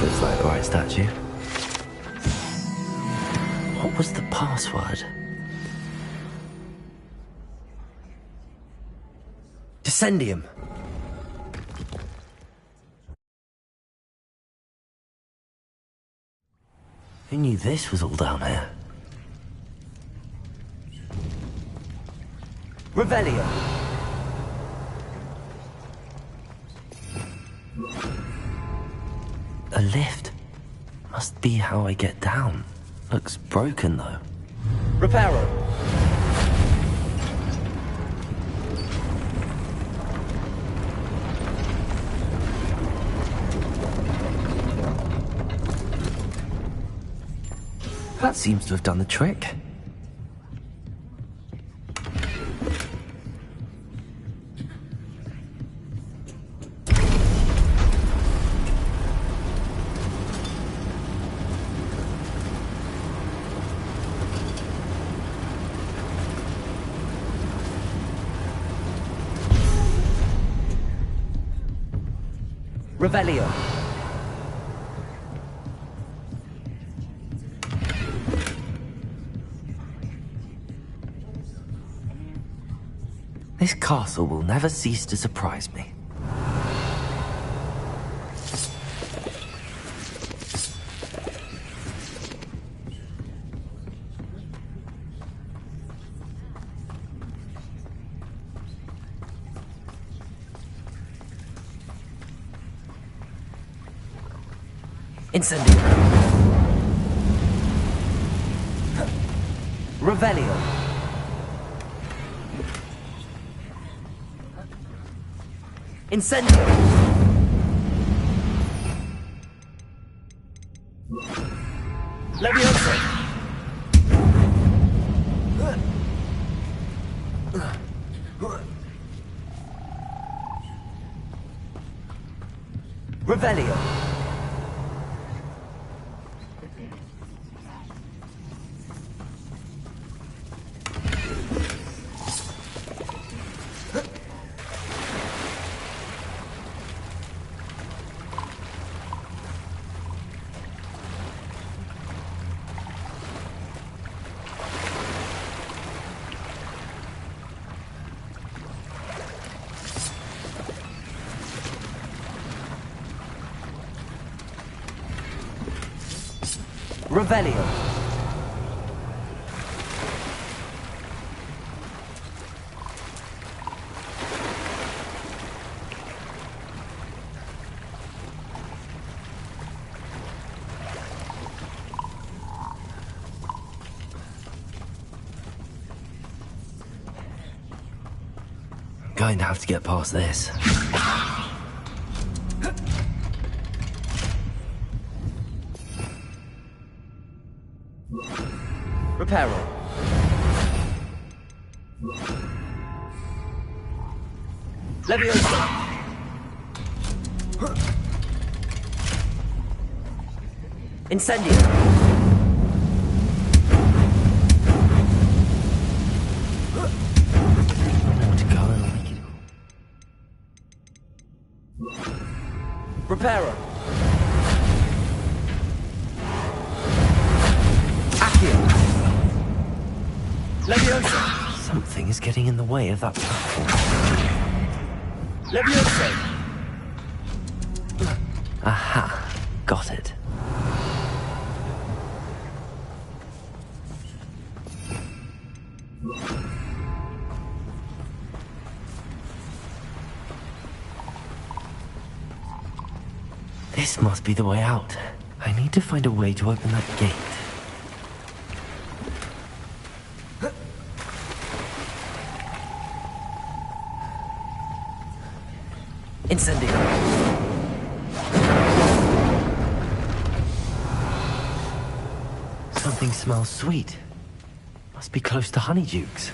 R: Looks like the right statue. What was the password? Descendium. Who knew this was all down here? Revelio. A lift. Must be how I get down. Looks broken, though. Reparo. That seems to have done the trick. Revelio. This castle will never cease to surprise me.
B: Incendio. Revelio. Incendio. Leviosa. Revelio. Revelio. Going to have to get past this. Reparo. Leviosa. Incendio. Reparo. Leviosa! Something is getting in the way of that platform. Leviosa! Aha! Got it. This must be the way out. I need to find a way to open that gate. Incendio. Something smells sweet. Must be close to Honeydukes.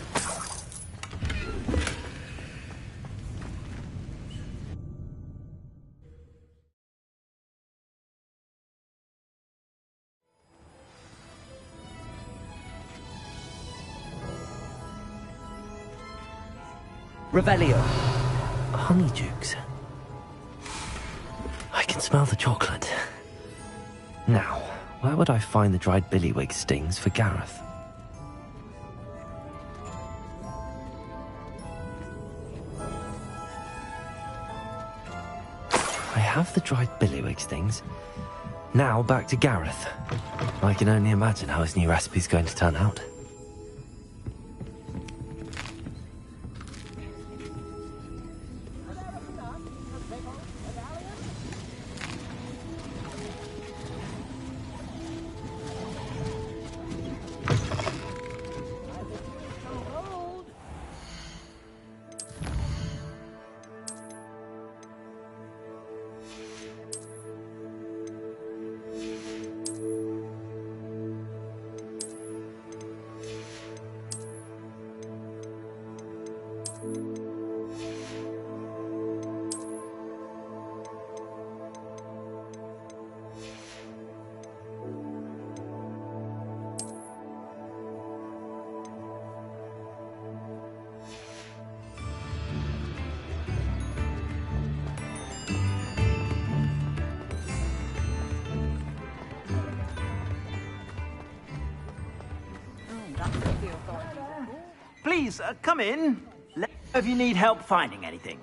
B: Revelio. Honeydukes. I can smell the chocolate. Now, where would I find the dried billywig stings for Gareth? I have the dried billywig stings. Now back to Gareth. I can only imagine how his new recipe's going to turn out.
L: Please, come in. Let me know if you need help finding anything.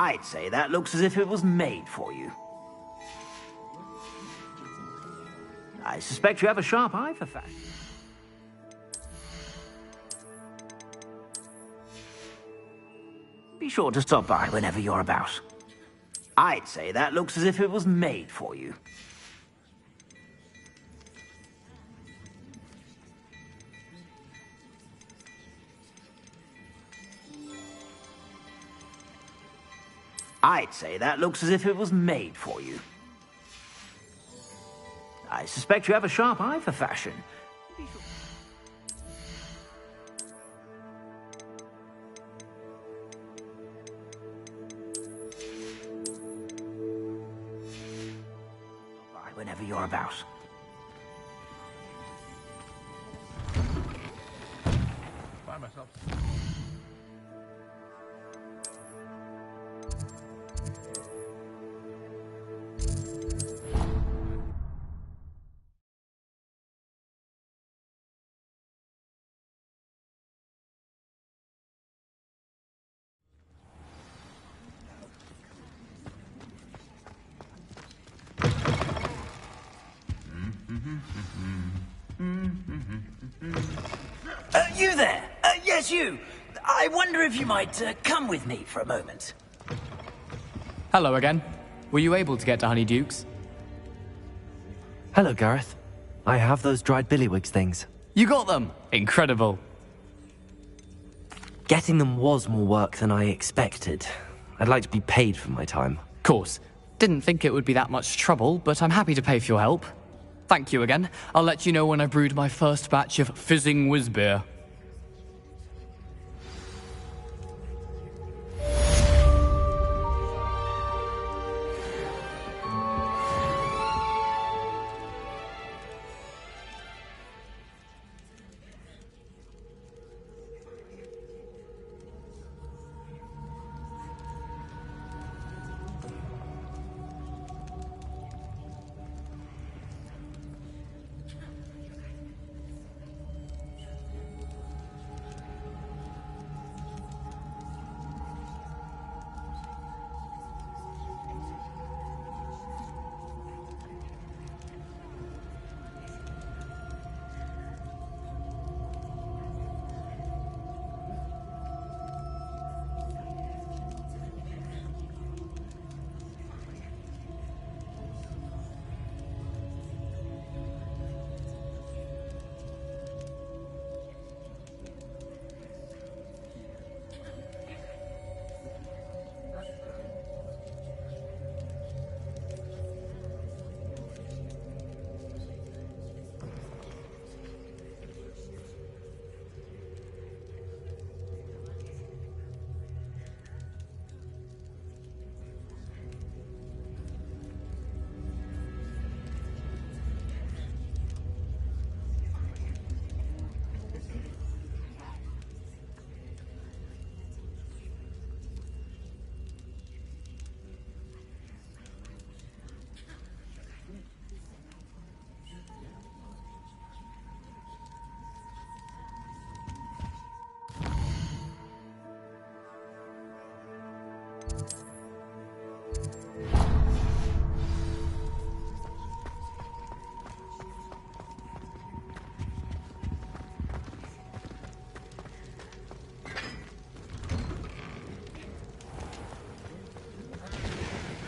L: I'd say that looks as if it was made for you. I suspect you have a sharp eye for fashion. Be sure to stop by whenever you're about. I'd say that looks as if it was made for you. I'd say that looks as if it was made for you. I suspect you have a sharp eye for fashion. Bye whenever you're about.
S: By myself.
L: You there? Yes, you. I wonder if you might come with me for a moment.
J: Hello again. Were you able to get to Honeydukes?
R: Hello, Gareth. I have those dried billywigs things.
J: You got them! Incredible.
R: Getting them was more work than I expected. I'd like to be paid for my time.
J: Course. Didn't think it would be that much trouble, but I'm happy to pay for your help. Thank you again. I'll let you know when I brewed my first batch of fizzing whiz beer.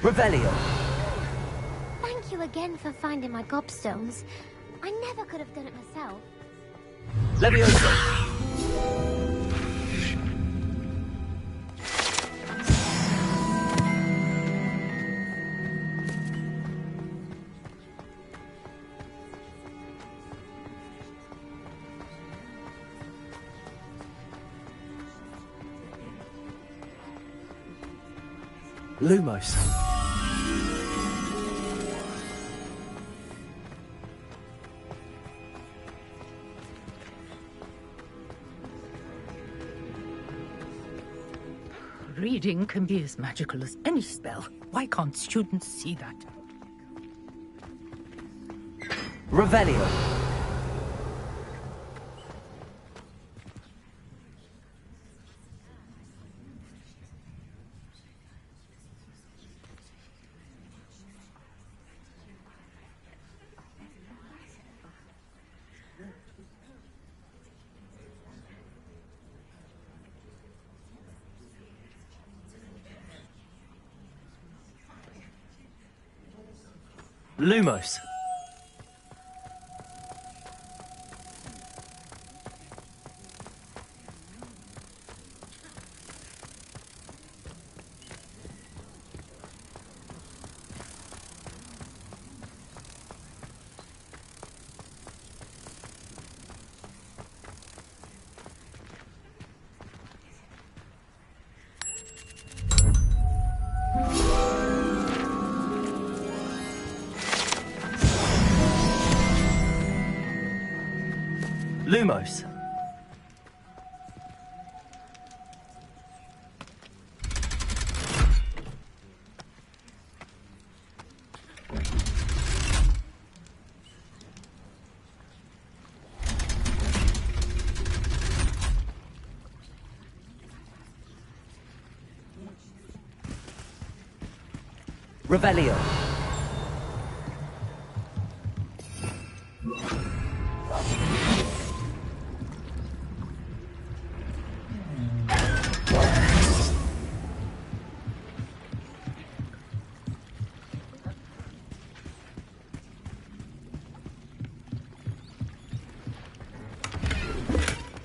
R: Revelio.
P: Thank you again for finding my gobstones. I never could have done it myself.
R: Levioso.
Q: Lumos.
N: Reading can be as magical as any spell. Why can't students see that?
R: Revelio. Lumos. Lumos. Revelio.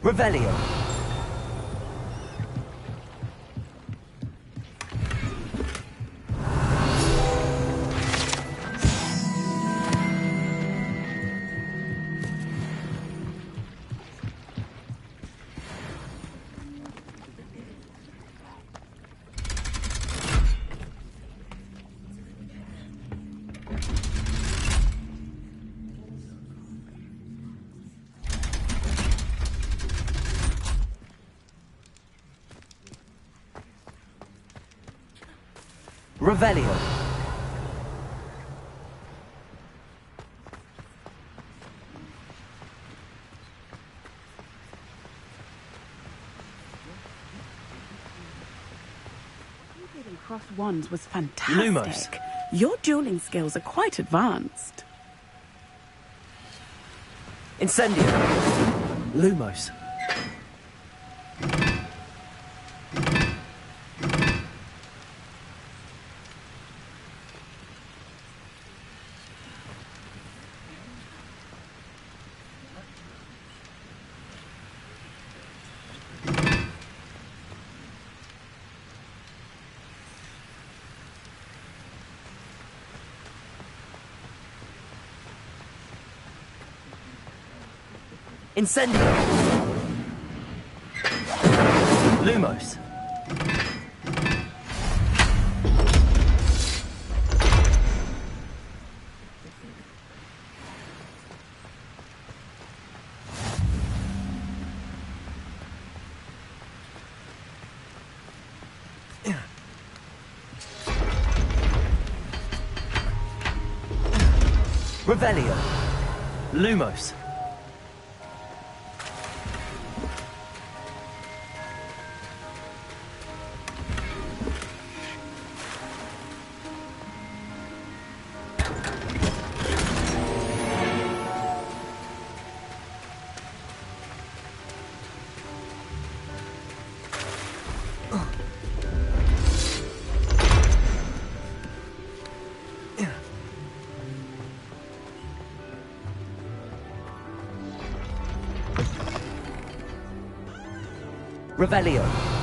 R: Revelio. Revelio.
D: Shooting cross wands was fantastic.
R: Lumos.
D: Your dueling skills are quite advanced.
R: Incendio. Lumos. Incendio. Lumos. Revelio. Lumos. Revelio.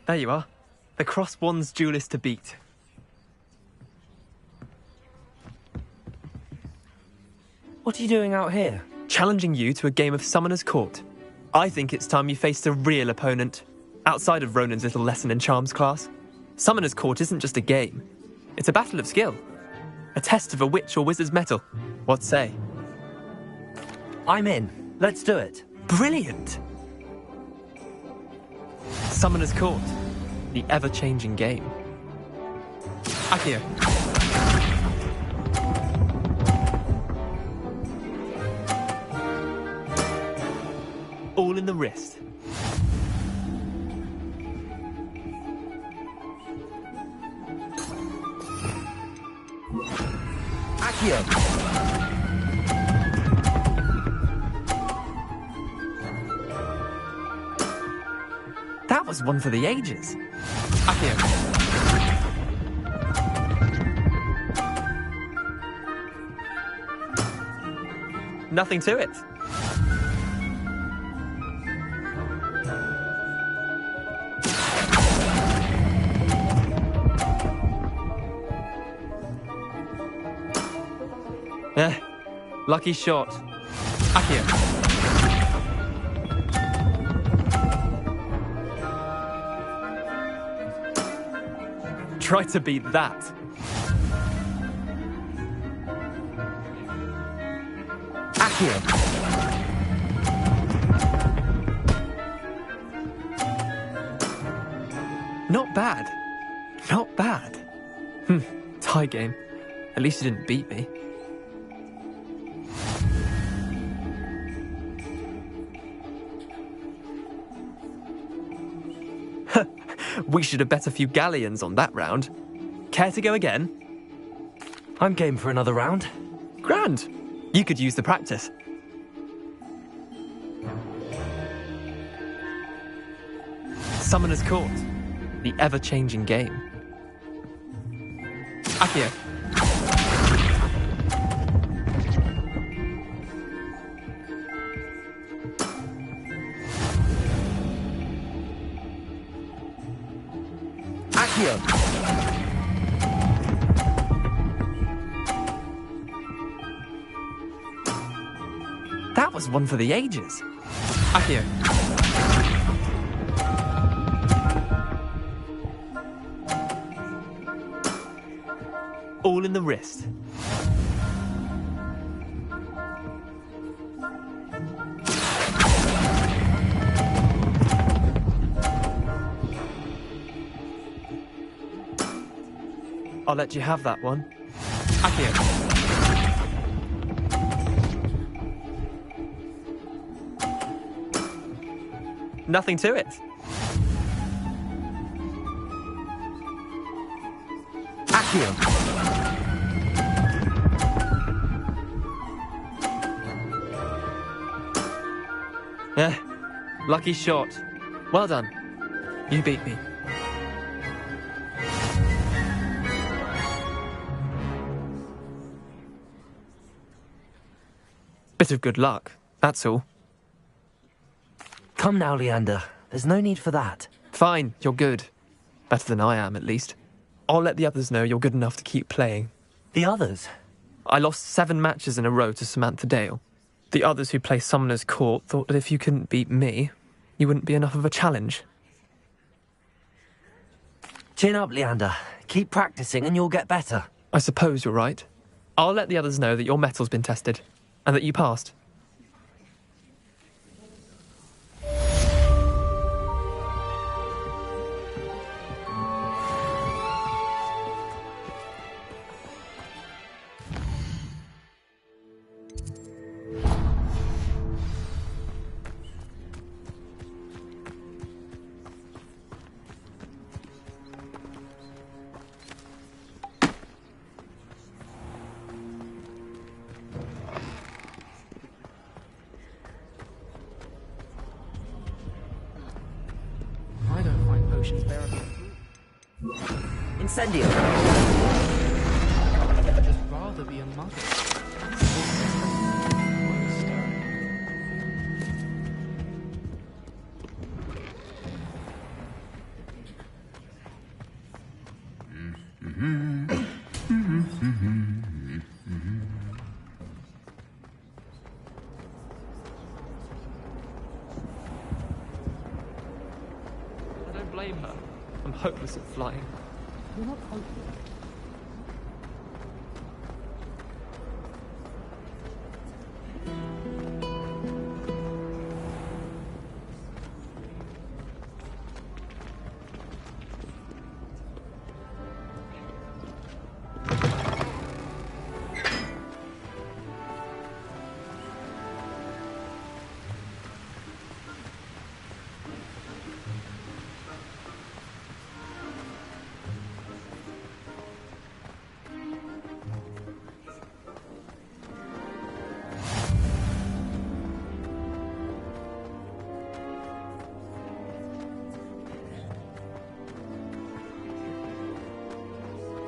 M: There you are. The Cross Wands duelist to beat.
R: What are you doing out here?
M: Challenging you to a game of Summoner's Court. I think it's time you faced a real opponent, outside of Ronan's little lesson in charms class. Summoner's Court isn't just a game. It's a battle of skill. A test of a witch or wizard's mettle. What say?
R: I'm in. Let's do it.
M: Brilliant! Summoner's Court. The ever-changing game. Akio. All in the wrist.
R: Akio.
M: That was one for the ages. Akio. Nothing to it. Lucky shot. Akio. Try to beat that.
R: Akio.
M: Not bad. Not bad. Tie game. At least you didn't beat me. We should have bet a few galleons on that round. Care to go again?
R: I'm game for another round.
M: Grand. You could use the practice. Summoner's Court. The ever-changing game. Akio.
R: Akio.
M: That was one for the ages. Akio. All in the wrist. I'll let you have that one. Akio. Nothing to it.
R: Akio.
M: Lucky shot. Well done. You beat me. Bit of good luck, that's all.
R: Come now, Leander. There's no need for that.
M: Fine, you're good. Better than I am, at least. I'll let the others know you're good enough to keep playing.
R: The others?
M: I lost 7 matches in a row to Samantha Dale. The others who play Summoner's Court thought that if you couldn't beat me, you wouldn't be enough of a challenge.
R: Chin up, Leander. Keep practicing and you'll get better.
M: I suppose you're right. I'll let the others know that your metal's been tested, and that you passed.
R: Incendio.
G: I'd just rather be a mother. ridiculous at flying. You're not hopeless.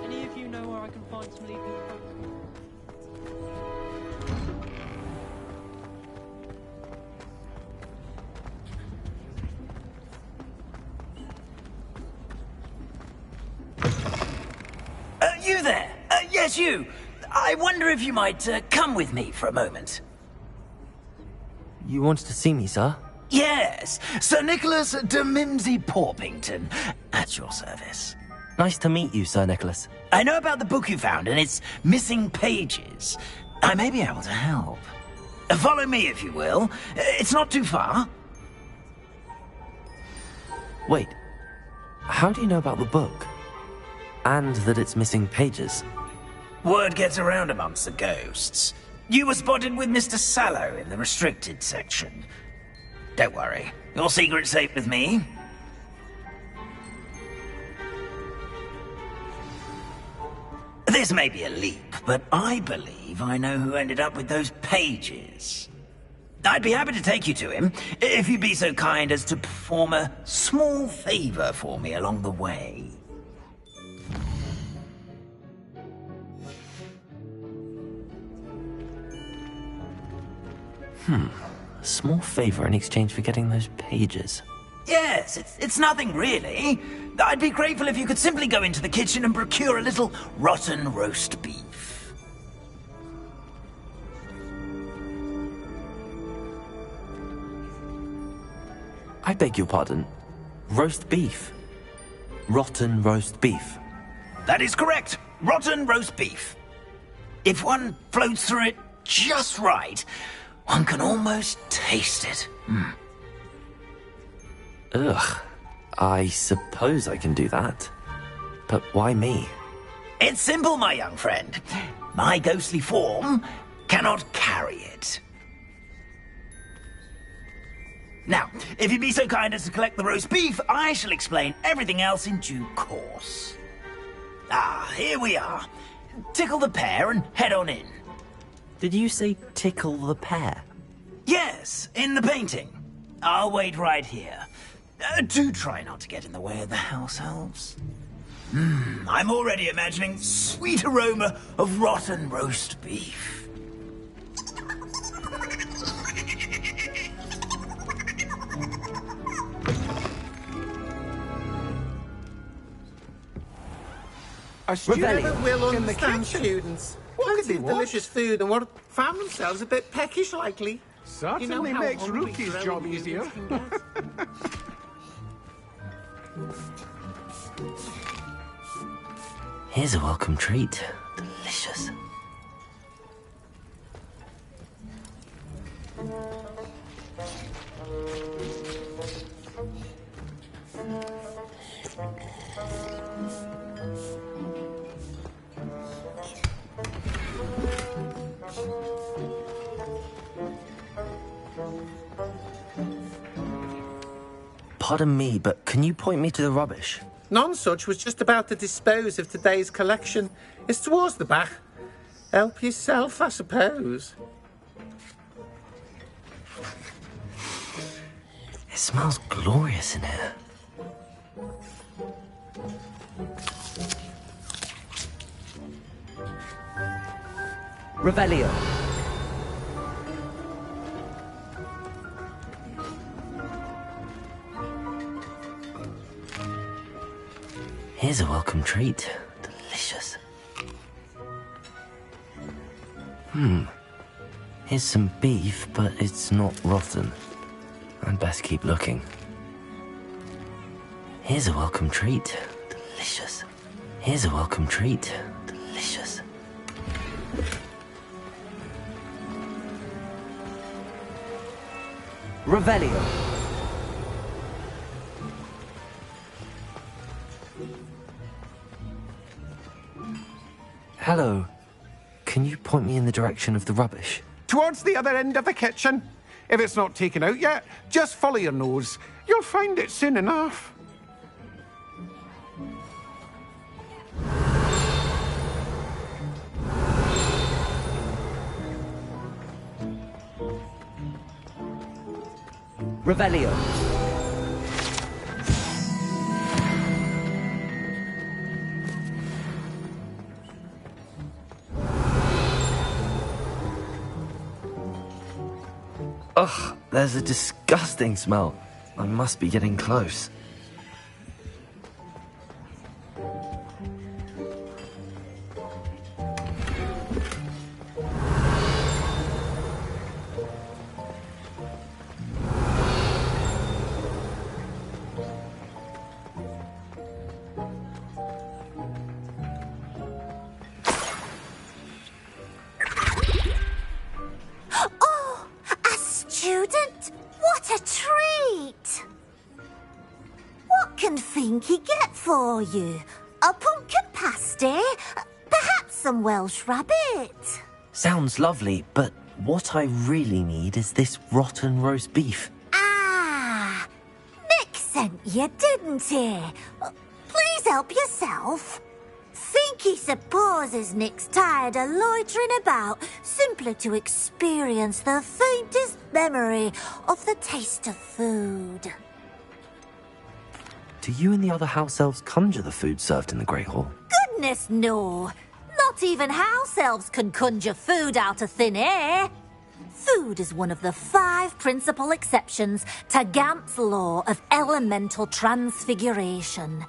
E: Any of you know where I can find some legal books?
L: You there? Yes, you. I wonder if you might come with me for a moment.
R: You wanted to see me, sir?
L: Yes, Sir Nicholas de Mimsy Porpington, at your service.
R: Nice to meet you, Sir Nicholas.
L: I know about the book you found and its missing pages. I may be able to help. Follow me, if you will. It's not too far.
R: Wait, how do you know about the book? And that it's missing pages?
L: Word gets around amongst the ghosts. You were spotted with Mr. Sallow in the restricted section. Don't worry, your secret's safe with me. This may be a leap, but I believe I know who ended up with those pages. I'd be happy to take you to him, if you'd be so kind as to perform a small favor for me along the way.
R: A small favor in exchange for getting those pages.
L: Yes, it's nothing really. I'd be grateful if you could simply go into the kitchen and procure a little rotten roast beef.
R: I beg your pardon. Roast beef. Rotten roast beef.
L: That is correct. Rotten roast beef. If one floats through it just right, one can almost taste it.
R: Ugh. I suppose I can do that. But why me?
L: It's simple, my young friend. My ghostly form cannot carry it. Now, if you'd be so kind as to collect the roast beef, I shall explain everything else in due course. Ah, here we are. Tickle the pear and head on in.
R: Did you say tickle the pear?
L: Yes, in the painting. I'll wait right here. Do try not to get in the way of the house elves. I'm already imagining sweet aroma of rotten roast beef.
H: A student never will understand students. Look at these delicious food and what found themselves a bit peckish likely.
C: Certainly makes Rookie's job easier.
R: Here's a welcome treat. Delicious. Pardon me, but can you point me to the rubbish?
H: Nonsuch was just about to dispose of today's collection. It's towards the back. Help yourself, I suppose.
R: It smells glorious in here.
U: Revelio.
R: Here's a welcome treat. Delicious. Here's some beef, but it's not rotten. I'd best keep looking. Here's a welcome treat. Here's a welcome treat. Delicious. Revelio. Hello. Can you point me in the direction of the rubbish?
H: Towards the other end of the kitchen. If it's not taken out yet, just follow your nose. You'll find it soon enough.
R: Revelio. Ugh, there's a disgusting smell. I must be getting close.
N: Student, what a treat! What can Finky get for you? A pumpkin pasty? Perhaps some Welsh rabbit?
R: Sounds lovely, but what I really need is this rotten roast beef.
N: Ah, Nick sent you, didn't he? Please help yourself. Finky supposes Nick's tired of loitering about simply to experience the faintest memory of the taste of food.
R: Do you and the other house elves conjure the food served in the Great Hall?
N: Goodness, no. Not even house elves can conjure food out of thin air. Food is one of the 5 principal exceptions to Gamp's law of elemental transfiguration.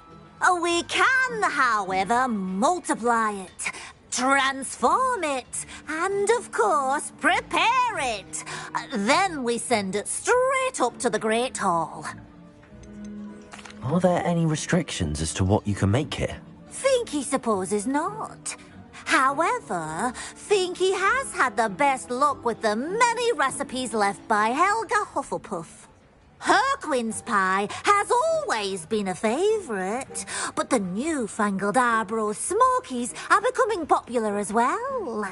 N: We can, however, multiply it, transform it, and, of course, prepare it. Then we send it straight up to the Great Hall.
R: Are there any restrictions as to what you can make here?
N: Finky supposes not. However, Finky has had the best luck with the many recipes left by Helga Hufflepuff. Her quince pie has always been a favourite, but the newfangled Arbroath Smokies are becoming popular as well.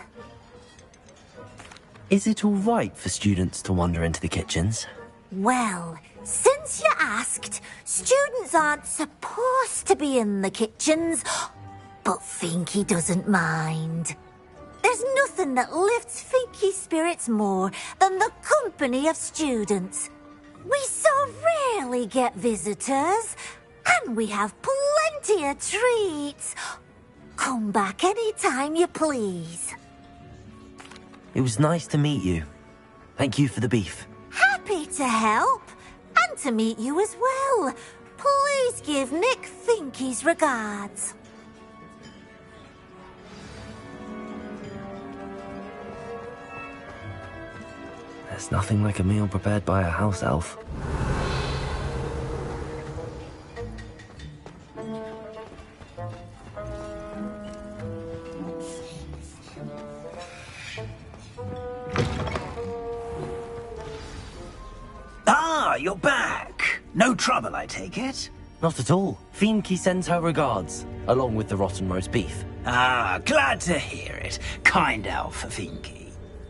R: Is it all right for students to wander into the kitchens?
N: Well, since you asked, students aren't supposed to be in the kitchens, but Finky doesn't mind. There's nothing that lifts Finky's spirits more than the company of students. We so rarely get visitors, and we have plenty of treats. Come back any time you please.
R: It was nice to meet you. Thank you for the beef.
N: Happy to help, and to meet you as well. Please give Nick Finky's regards.
R: There's nothing like a meal prepared by a house elf.
L: Ah, you're back. No trouble, I take it?
R: Not at all. Finky sends her regards, along with the rotten roast beef.
L: Ah, glad to hear it. Kind elf, Finky.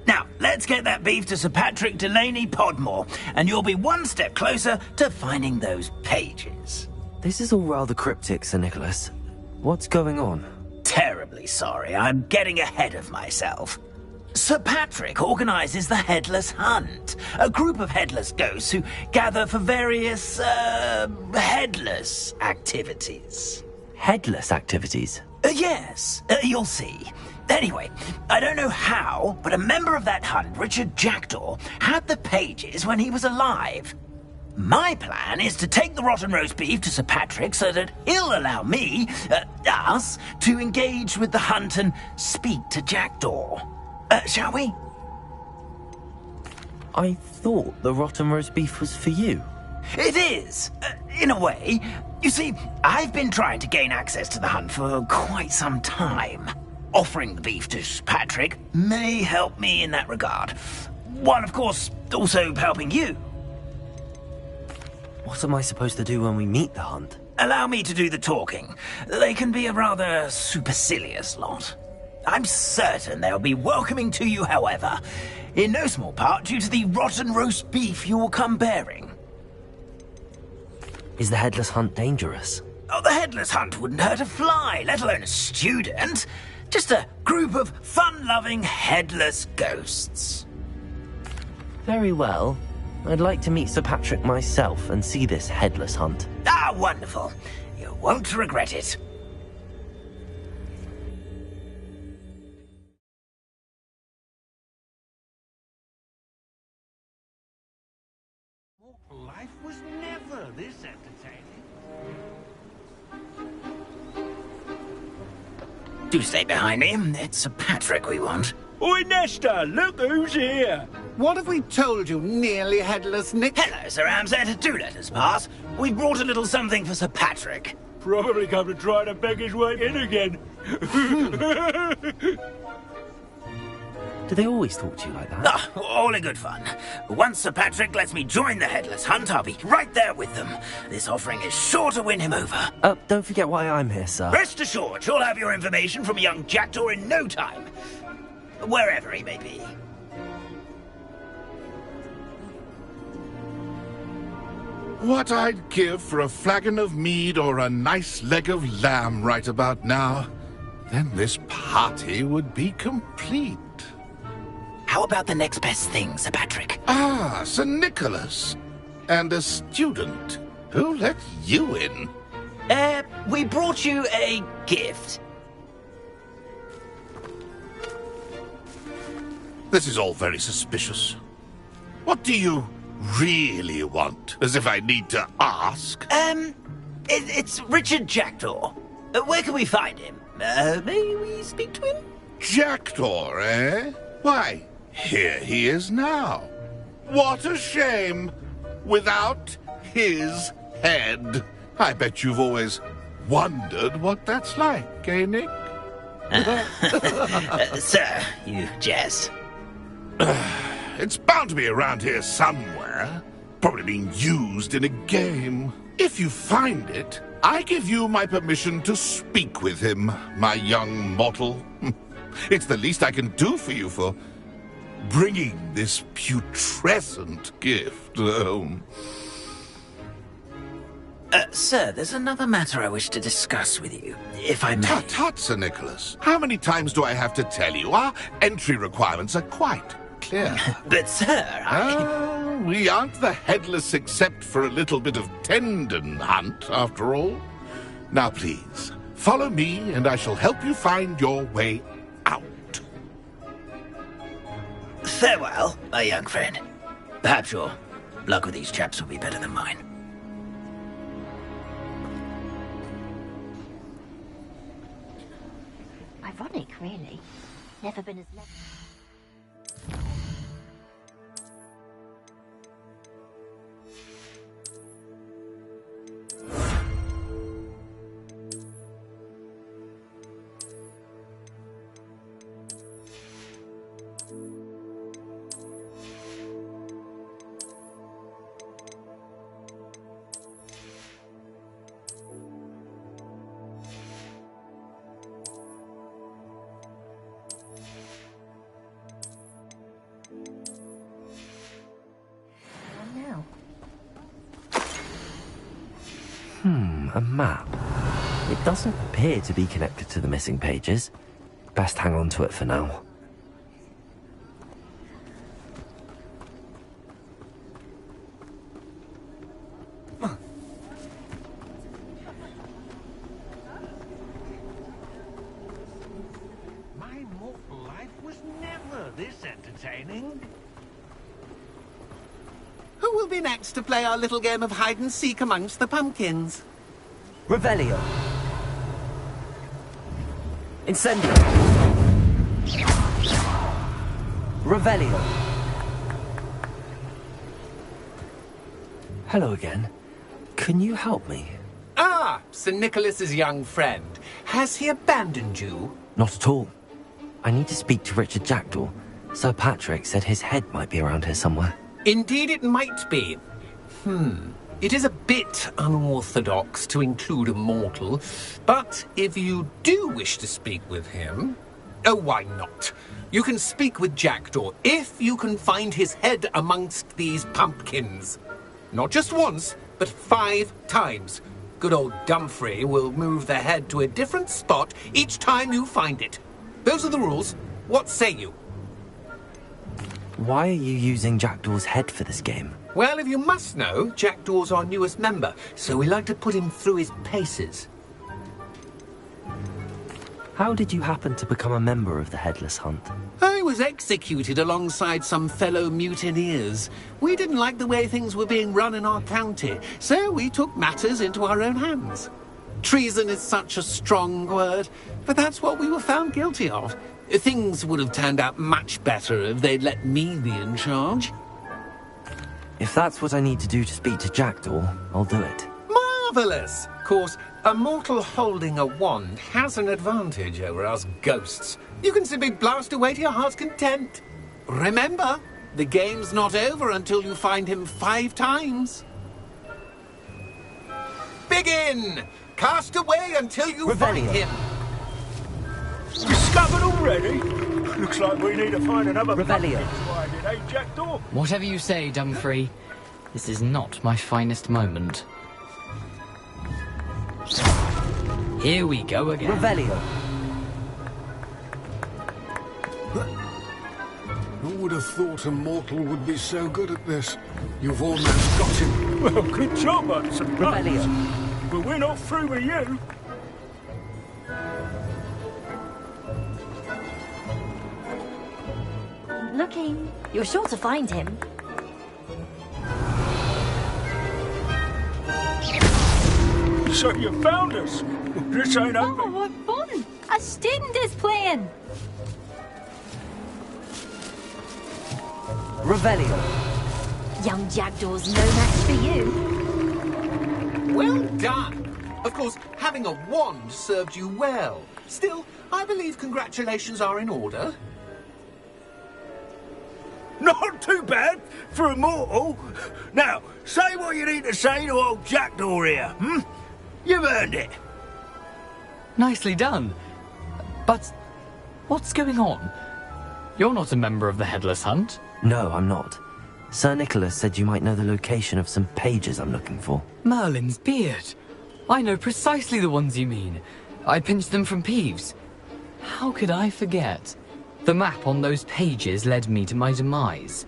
L: Now, let's get that beef to Sir Patrick Delaney Podmore, and you'll be one step closer to finding those pages.
R: This is all rather cryptic, Sir Nicholas. What's going on?
L: Terribly sorry, I'm getting ahead of myself. Sir Patrick organises the Headless Hunt, a group of headless ghosts who gather for various, headless activities.
R: Headless activities?
L: Yes, you'll see. Anyway, I don't know how, but a member of that hunt, Richard Jackdaw, had the pages when he was alive. My plan is to take the rotten roast beef to Sir Patrick so that he'll allow me, us, to engage with the hunt and speak to Jackdaw. Shall we?
R: I thought the rotten roast beef was for you.
L: It is. in a way. You see, I've been trying to gain access to the hunt for quite some time. Offering the beef to Sir Patrick may help me in that regard. While, of course, also helping you.
R: What am I supposed to do when we meet the hunt?
L: Allow me to do the talking. They can be a rather supercilious lot. I'm certain they'll be welcoming to you, however, in no small part due to the rotten roast beef you will come bearing.
R: Is the headless hunt dangerous?
L: Oh, the headless hunt wouldn't hurt a fly, let alone a student. Just a group of fun-loving headless ghosts.
R: Very well. I'd like to meet Sir Patrick myself and see this headless hunt.
L: Ah, wonderful. You won't regret it.
T: Life was never this entertaining.
L: Do stay behind me. It's Sir Patrick we want.
H: Oi, Nesta, look who's here. What have we told you, nearly headless Nick?
L: Hello, Sir Ramsed. Do let us pass. We've brought a little something for Sir Patrick.
T: Probably come to try to beg his way in again.
R: Do they always talk to you like that?
L: Ah, all in good fun. Once Sir Patrick lets me join the headless hunt, I'll be right there with them. This offering is sure to win him over.
R: Don't forget why I'm here, sir.
L: Rest assured, you'll have your information from a young jackdaw in no time. Wherever he may be.
S: What I'd give for a flagon of mead or a nice leg of lamb right about now. Then this party would be complete.
L: How about the next best thing, Sir Patrick?
S: Ah, Sir Nicholas. And a student. Who let you in?
L: We brought you a gift.
S: This is all very suspicious. What do you really want? As if I need to ask.
L: It's Richard Jackdaw. Where can we find him? May we speak to him?
S: Jackdaw, eh? Why, here he is now. What a shame. Without his head. I bet you've always wondered what that's like, eh, Nick?
L: Sir, you jest.
S: It's bound to be around here somewhere. Probably being used in a game. If you find it, I give you my permission to speak with him, my young mortal. It's the least I can do for you for bringing this putrescent gift home.
L: Sir, there's another matter I wish to discuss with you, if I may.
S: Tut, tut, Sir Nicholas. How many times do I have to tell you? Our entry requirements are quite clear.
L: But, sir,
S: we aren't the headless except for a little bit of tendon hunt, after all. Now, please, follow me, and I shall help you find your way out.
L: Farewell, my young friend. Perhaps your luck with these chaps will be better than mine.
P: Ironic, really. Never been as lucky.
R: A map. It doesn't appear to be connected to the missing pages. Best hang on to it for now.
T: My mortal life was never this entertaining.
H: Who will be next to play our little game of hide-and-seek amongst the pumpkins?
R: Revelio. Incendio. Revelio. Hello again. Can you help me?
H: Ah, Sir Nicholas's young friend. Has he abandoned you?
R: Not at all. I need to speak to Richard Jackdaw. Sir Patrick said his head might be around here somewhere.
H: Indeed it might be. It is a bit unorthodox to include a mortal, but if you do wish to speak with him... Oh, why not? You can speak with Jackdaw if you can find his head amongst these pumpkins. Not just once, but 5 times. Good old Dumfrey will move the head to a different spot each time you find it. Those are the rules. What say you?
R: Why are you using Jackdaw's head for this game?
H: Well, if you must know, Jackdaw's our newest member, so we like to put him through his paces.
R: How did you happen to become a member of the Headless Hunt?
H: I was executed alongside some fellow mutineers. We didn't like the way things were being run in our county, so we took matters into our own hands. Treason is such a strong word, but that's what we were found guilty of. Things would have turned out much better if they'd let me be in charge.
R: If that's what I need to do to speak to Jackdaw, I'll do it.
H: Marvellous! Of course, a mortal holding a wand has an advantage over us ghosts. You can simply blast away to your heart's content. Remember, the game's not over until you find him 5 times. Begin! Cast away until you find him.
T: Discovered already? Looks like we need to find another
R: Revelio.
T: pumpkin to hide in, eh, Jackdaw?
J: Whatever you say, Dumfrey. This is not my finest moment. Here we go again.
R: Revelio.
F: Who would have thought a mortal would be so good at this? You've almost got him.
T: Well, good job, I suppose.
R: Revelio.
T: But we're not through with you.
P: Looking. You're sure to find him.
T: So you found us. This ain't over.
P: Oh, what fun! A student is playing.
R: Revelio.
P: Young Jackdaw's no match for you.
H: Well done! Of course, having a wand served you well. Still, I believe congratulations are in order.
T: Not too bad for a mortal. Now, say what you need to say to old Jackdaw here, You've earned it.
J: Nicely done. But what's going on? You're not a member of the Headless Hunt.
R: No, I'm not. Sir Nicholas said you might know the location of some pages I'm looking for.
J: Merlin's beard. I know precisely the ones you mean. I pinched them from Peeves. How could I forget? The map on those pages led me to my demise.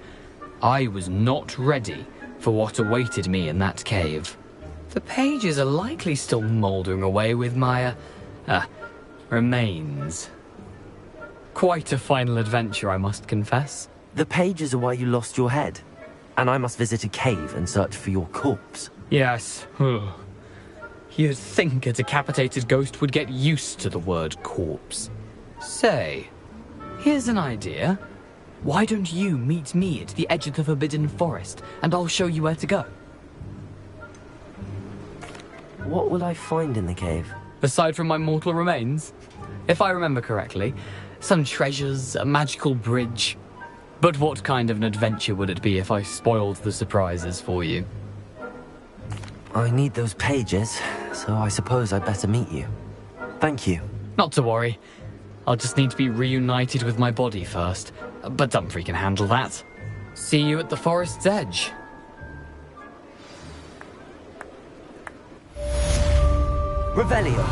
J: I was not ready for what awaited me in that cave. The pages are likely still mouldering away with my, remains. Quite a final adventure, I must confess.
R: The pages are why you lost your head. And I must visit a cave and search for your corpse.
J: Yes. You'd think a decapitated ghost would get used to the word corpse. Say, here's an idea. Why don't you meet me at the edge of the Forbidden Forest, and I'll show you where to go?
R: What will I find in the cave?
J: Aside from my mortal remains? If I remember correctly, some treasures, a magical bridge. But what kind of an adventure would it be if I spoiled the surprises for you?
R: I need those pages, so I suppose I'd better meet you. Thank you.
J: Not to worry. I'll just need to be reunited with my body first. But Dumfrey can handle that. See you at the forest's edge.
R: Revelio.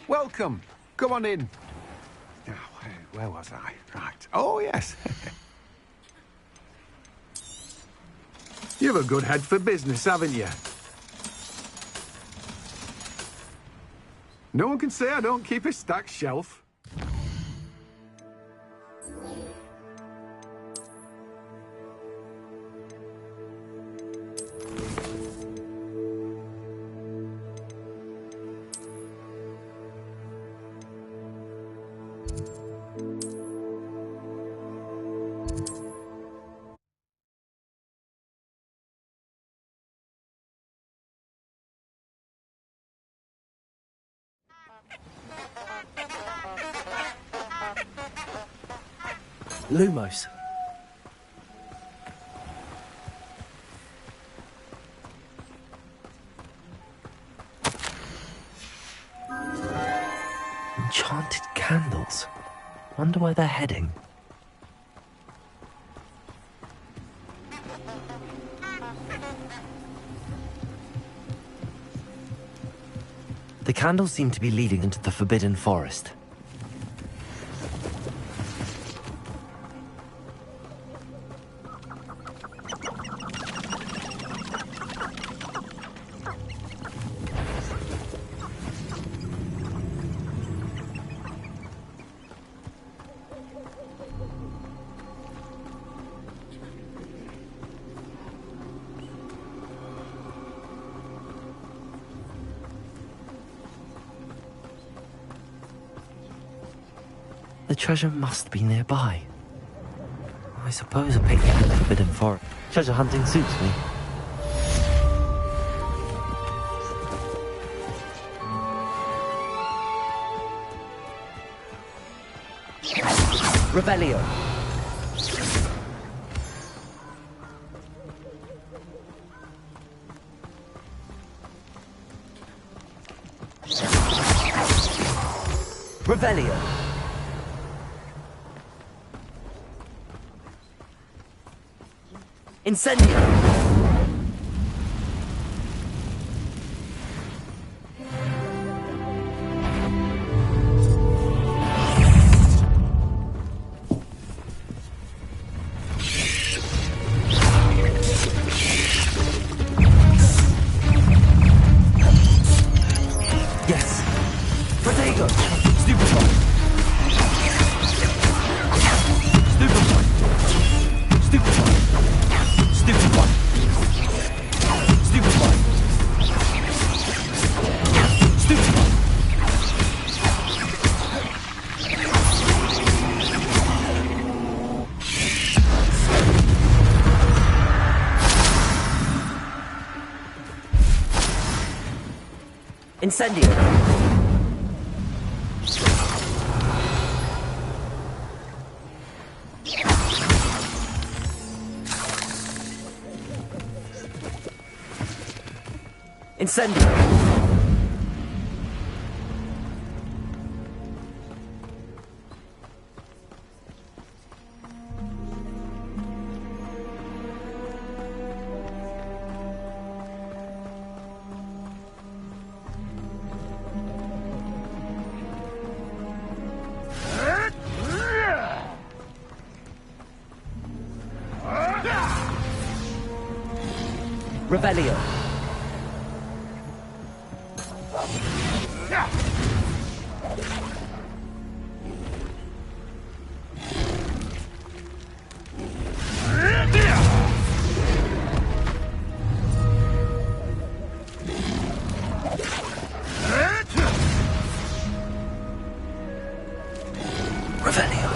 F: Welcome. Come on in. Oh, where was I? Right. Oh, yes. You've a good head for business, haven't you? No one can say I don't keep a stacked shelf.
Q: Lumos.
R: Enchanted candles. Wonder where they're heading. The candles seem to be leading into the Forbidden Forest. The treasure must be nearby. I suppose a picnic in the Forbidden Forest. Treasure hunting suits me.
Q: Revelio. Revelio. Incendio.
R: Yes. Protego. Stupefy. Stupefy. Stupefy. Stupefy. Stupefy. Stupefy.
Q: Incendio. Incendio. Revelio.
R: Revelio.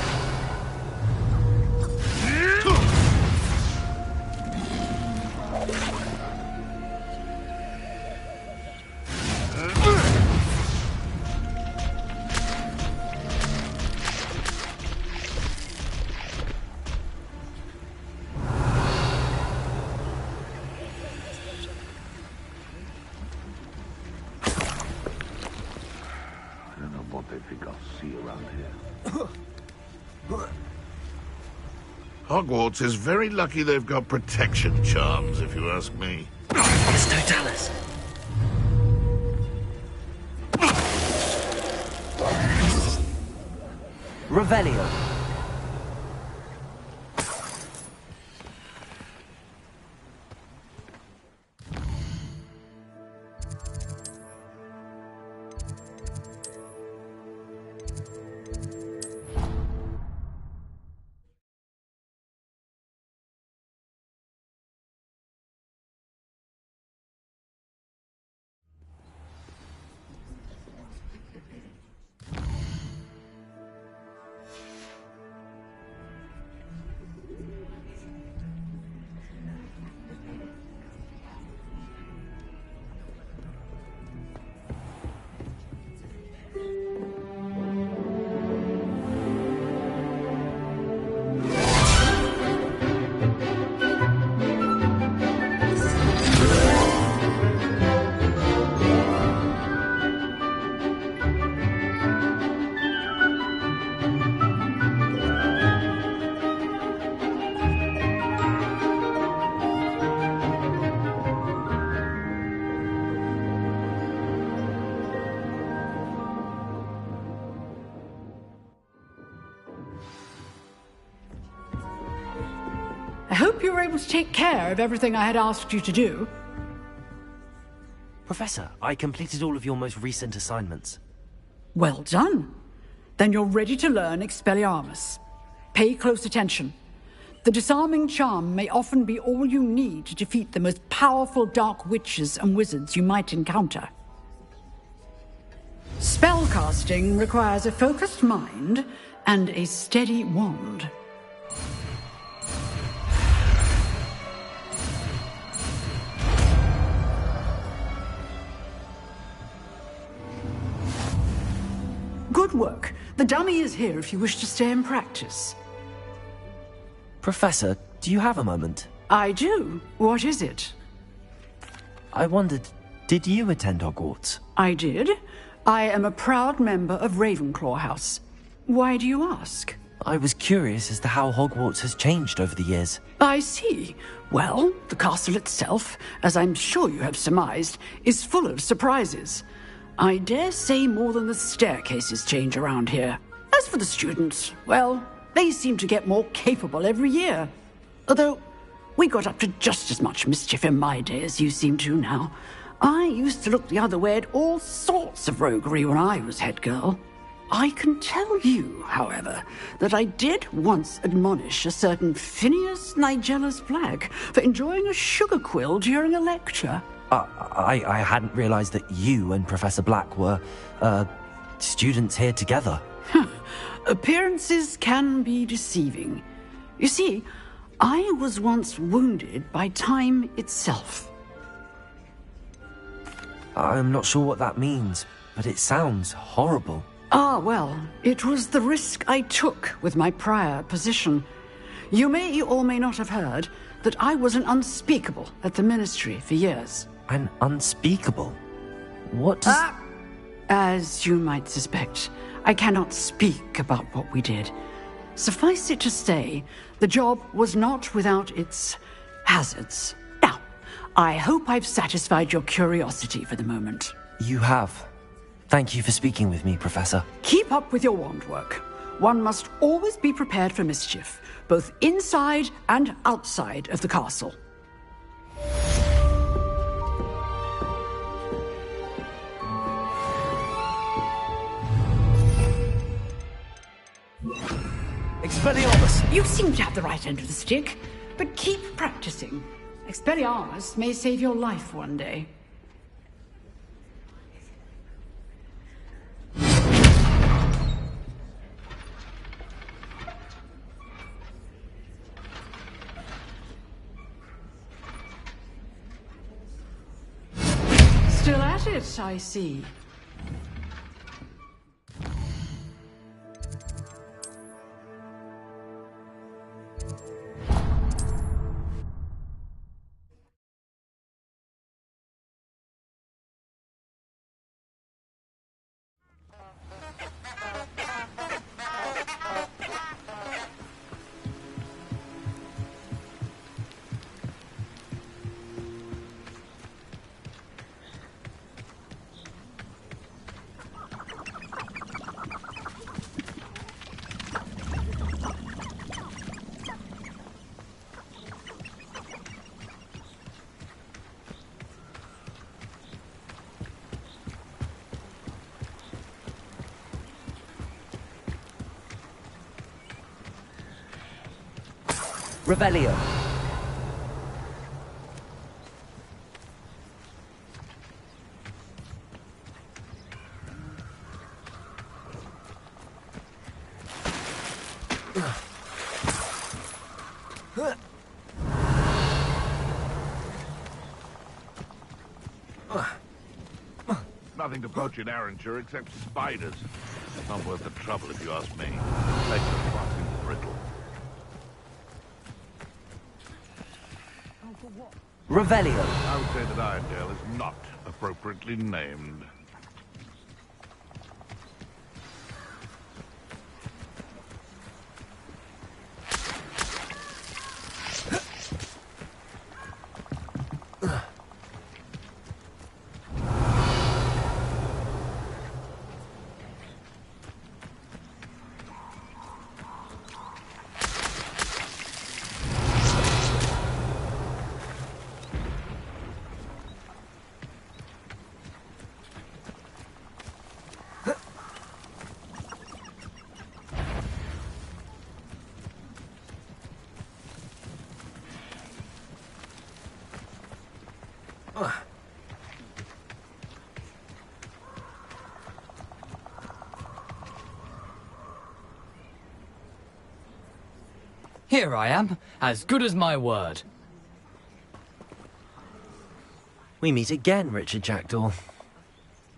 S: I don't know what they think I'll see around here. Hogwarts is very lucky they've got protection charms, if you ask me.
R: It's Totalis.
Q: Revelio.
U: hope you were able to take care of everything I had asked you to do.
R: Professor, I completed all of your most recent assignments.
U: Well done. Then you're ready to learn Expelliarmus. Pay close attention. The disarming charm may often be all you need to defeat the most powerful dark witches and wizards you might encounter. Spellcasting requires a focused mind and a steady wand. Good work. The dummy is here if you wish to stay and practice.
R: Professor, do you have a moment?
U: I do. What is it?
R: I wondered, did you attend Hogwarts?
U: I did. I am a proud member of Ravenclaw House. Why do you ask?
R: I was curious as to how Hogwarts has changed over the years.
U: I see. Well, the castle itself, as I'm sure you have surmised, is full of surprises. I dare say more than the staircases change around here. As for the students, well, they seem to get more capable every year. Although, we got up to just as much mischief in my day as you seem to now. I used to look the other way at all sorts of roguery when I was head girl. I can tell you, however, that I did once admonish a certain Phineas Nigellus Black for enjoying a sugar quill during a lecture.
R: I hadn't realized that you and Professor Black were, students here together.
U: Appearances can be deceiving. You see, I was once wounded by time itself.
R: I'm not sure what that means, but it sounds horrible.
U: Ah, well, it was the risk I took with my prior position. You may or may not have heard that I was an unspeakable at the Ministry for years.
R: An unspeakable? What does...
U: As you might suspect, I cannot speak about what we did. Suffice it to say, the job was not without its hazards. Now, I hope I've satisfied your curiosity for the moment.
R: You have. Thank you for speaking with me, Professor.
U: Keep up with your wand work. One must always be prepared for mischief, both inside and outside of the castle.
R: Expelliarmus!
U: You seem to have the right end of the stick, but keep practicing. Expelliarmus may save your life one day. Still at it, I see.
R: Revelio.
S: Nothing to poach in Arranshire except spiders. Not worth the trouble if you ask me. Legs are far too brittle.
R: Revelio.
S: I would say that Irondale is not appropriately named.
J: Here I am, as good as my word.
R: We meet again, Richard Jackdaw.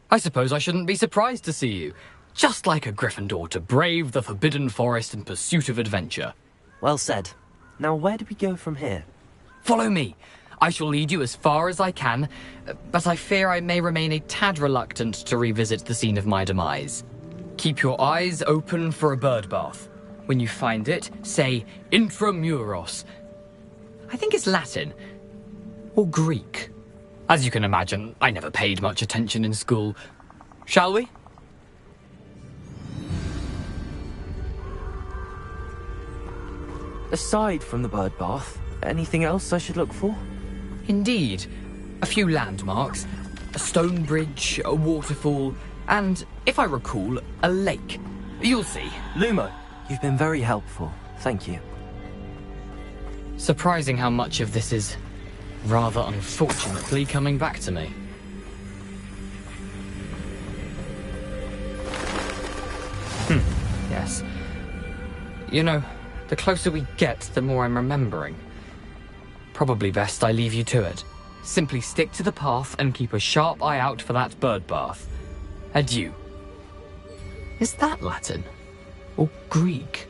J: I suppose I shouldn't be surprised to see you. Just like a Gryffindor to brave the Forbidden Forest in pursuit of adventure.
R: Well said. Now where do we go from here?
J: Follow me. I shall lead you as far as I can, but I fear I may remain a tad reluctant to revisit the scene of my demise. Keep your eyes open for a bird bath. When you find it, say intramuros. I think it's Latin. Or Greek. As you can imagine, I never paid much attention in school. Shall we?
R: Aside from the bird bath, anything else I should look for?
J: Indeed. A few landmarks. A stone bridge, a waterfall, and, if I recall, a lake. You'll see.
R: Lumo, you've been very helpful. Thank you.
J: Surprising how much of this is, rather unfortunately, coming back to me. Yes. You know, the closer we get, the more I'm remembering. Probably best I leave you to it. Simply stick to the path and keep a sharp eye out for that bird bath. Adieu. Is that Latin? Or Greek?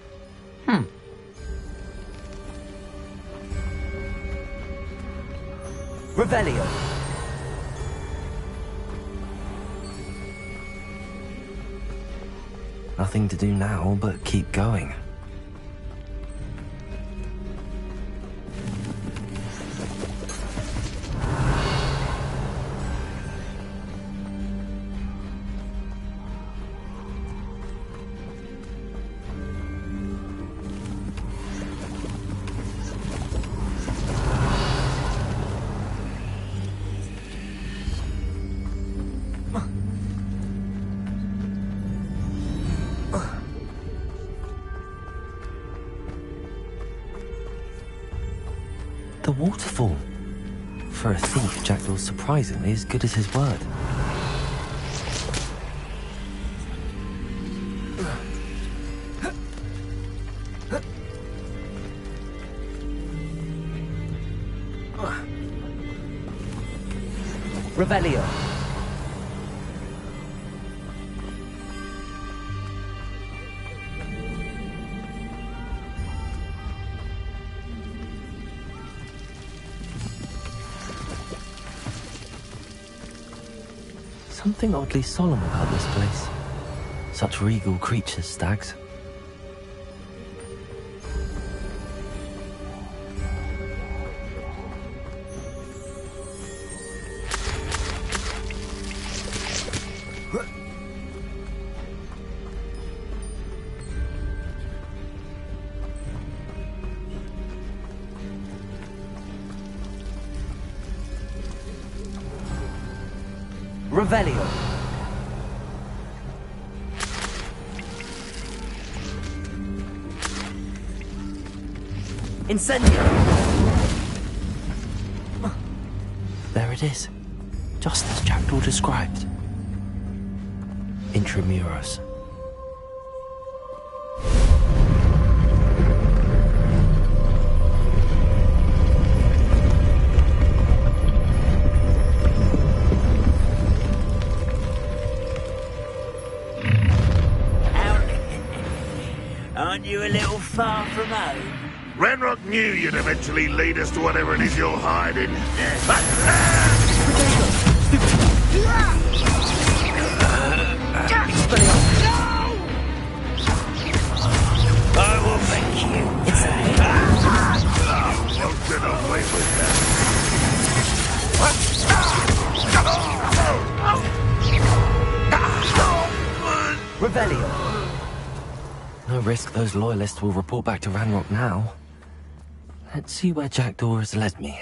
R: Revelio. Nothing to do now but keep going. The waterfall. For a thief, Jackdaw's surprisingly as good as his word. Revelio. Something oddly solemn about this place. Such regal creatures, stags. Revelio. Incendio. There it is. Just as Jackdaw described. Intramuros.
L: Aren't you a little far from home?
S: Ranrock knew you'd eventually lead us to whatever it is you're hiding.
L: I will make you.
S: Won't get away with that.
R: Revelio. No risk those loyalists will report back to Ranrock now. Let's see where Jackdaw has led me.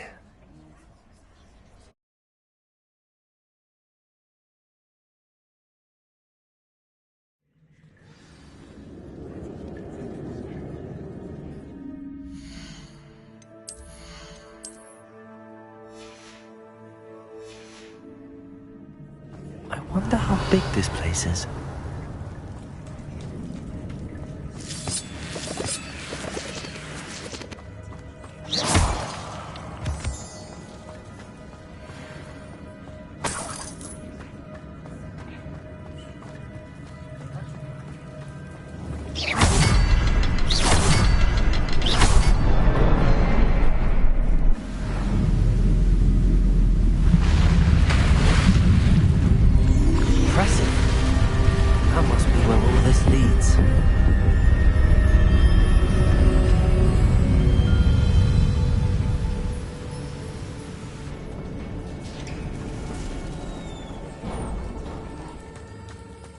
R: wonder how big this place is.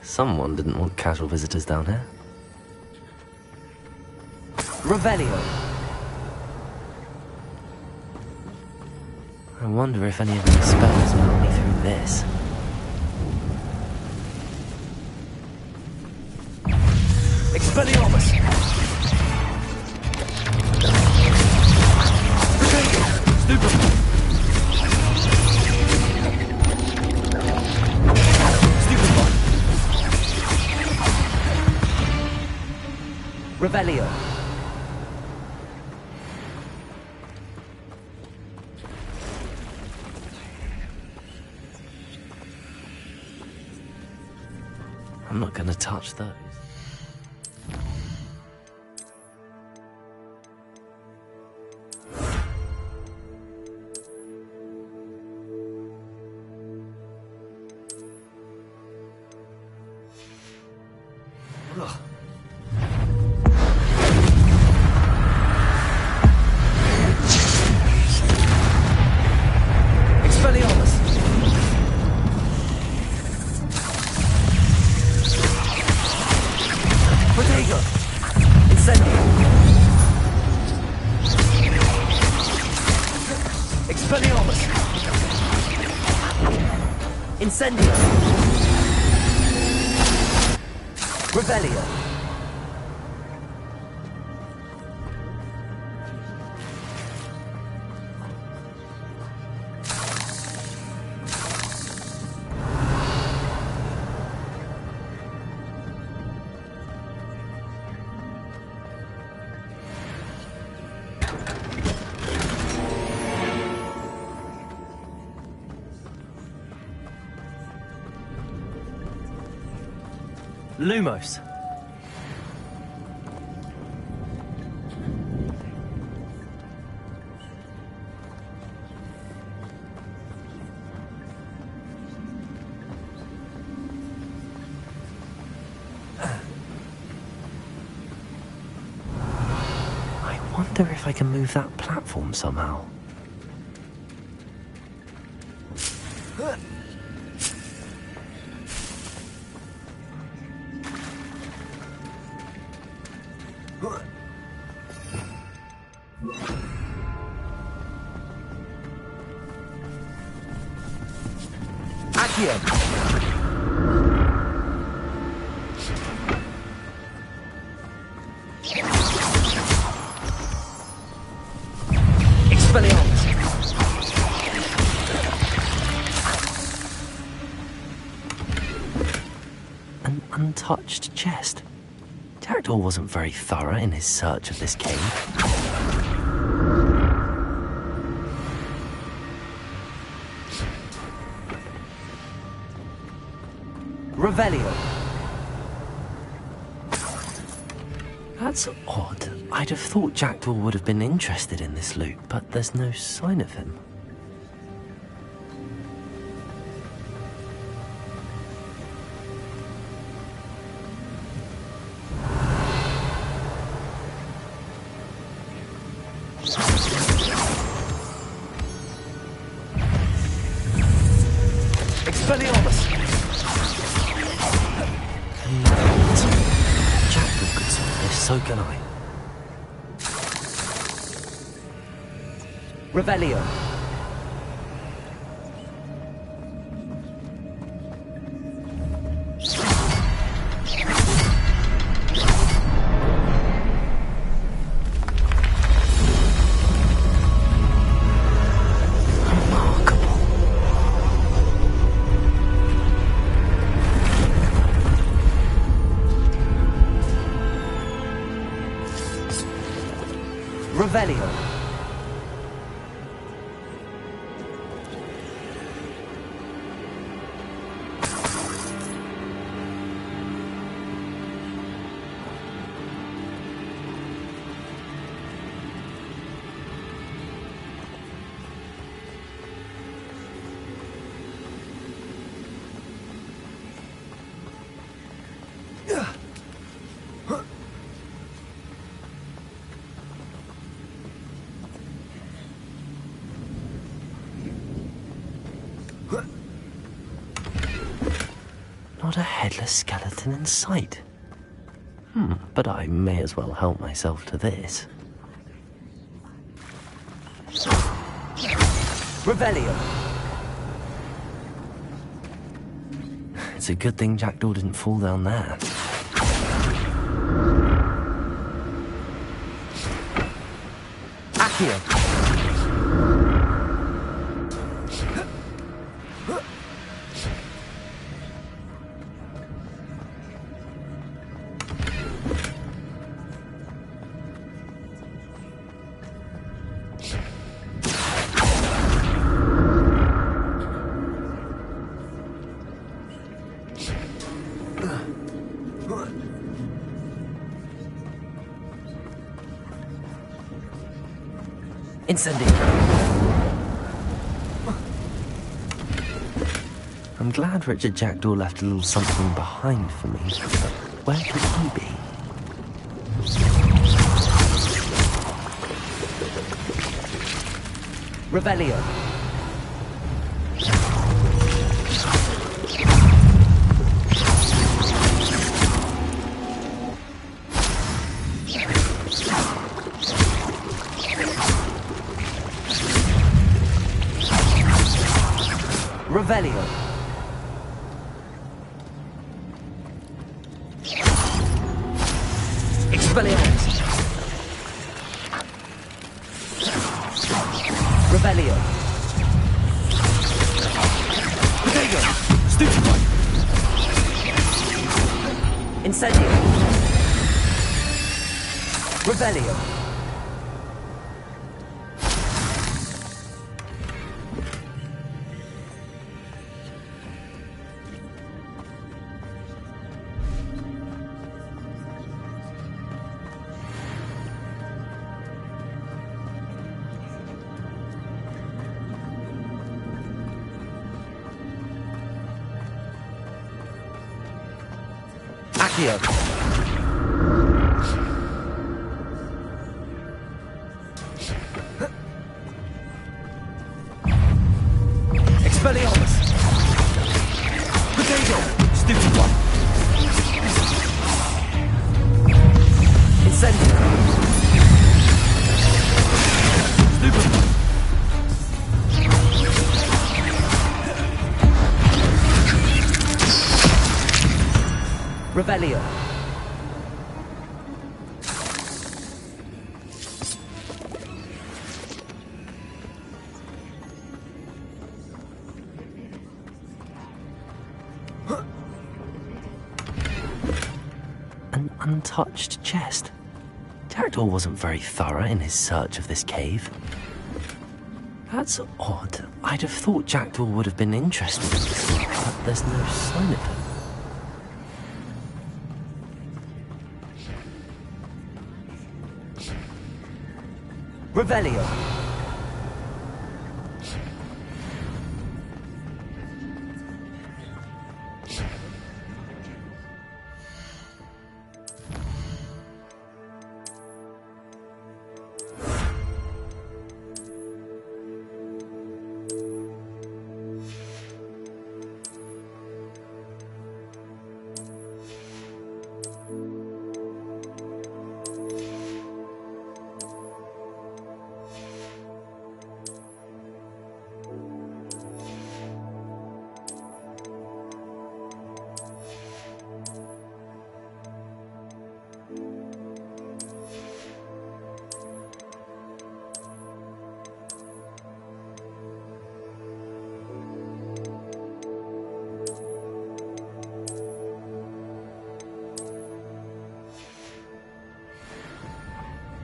R: Someone didn't want casual visitors down here. Revelio! I wonder if any of these spells melt me through this. Expelliarmus! Stupid! Revelio. I'm not going to touch those. Ugh. Incendio! Revelio! Lumos. I wonder if I can move that platform somehow. An untouched chest. Jackdaw wasn't very thorough in his search of this cave. Revelio. That's odd. I'd have thought Jackdaw would have been interested in this loot, but there's no sign of him. Expelliarmus! Jackdaw could solve this, so can I. Revelio. Revelio. Not a headless skeleton in sight. But I may as well help myself to this. Revelio. It's a good thing Jackdaw didn't fall down there. Accio. Incendio. I'm glad Richard Jackdaw left a little something behind for me, but where could he be? Revelio. Revelio. Expelliarmus. Revelio. Protego. Stupefy. Incendio. Revelio. Accio. Expelliarmus. Potato. Stupid one. Incendio. Stupid one. Revelio. An untouched chest. Jackdaw wasn't very thorough in his search of this cave. That's odd. I'd have thought Jackdaw would have been interested in this, but there's no sign of him. Revelio.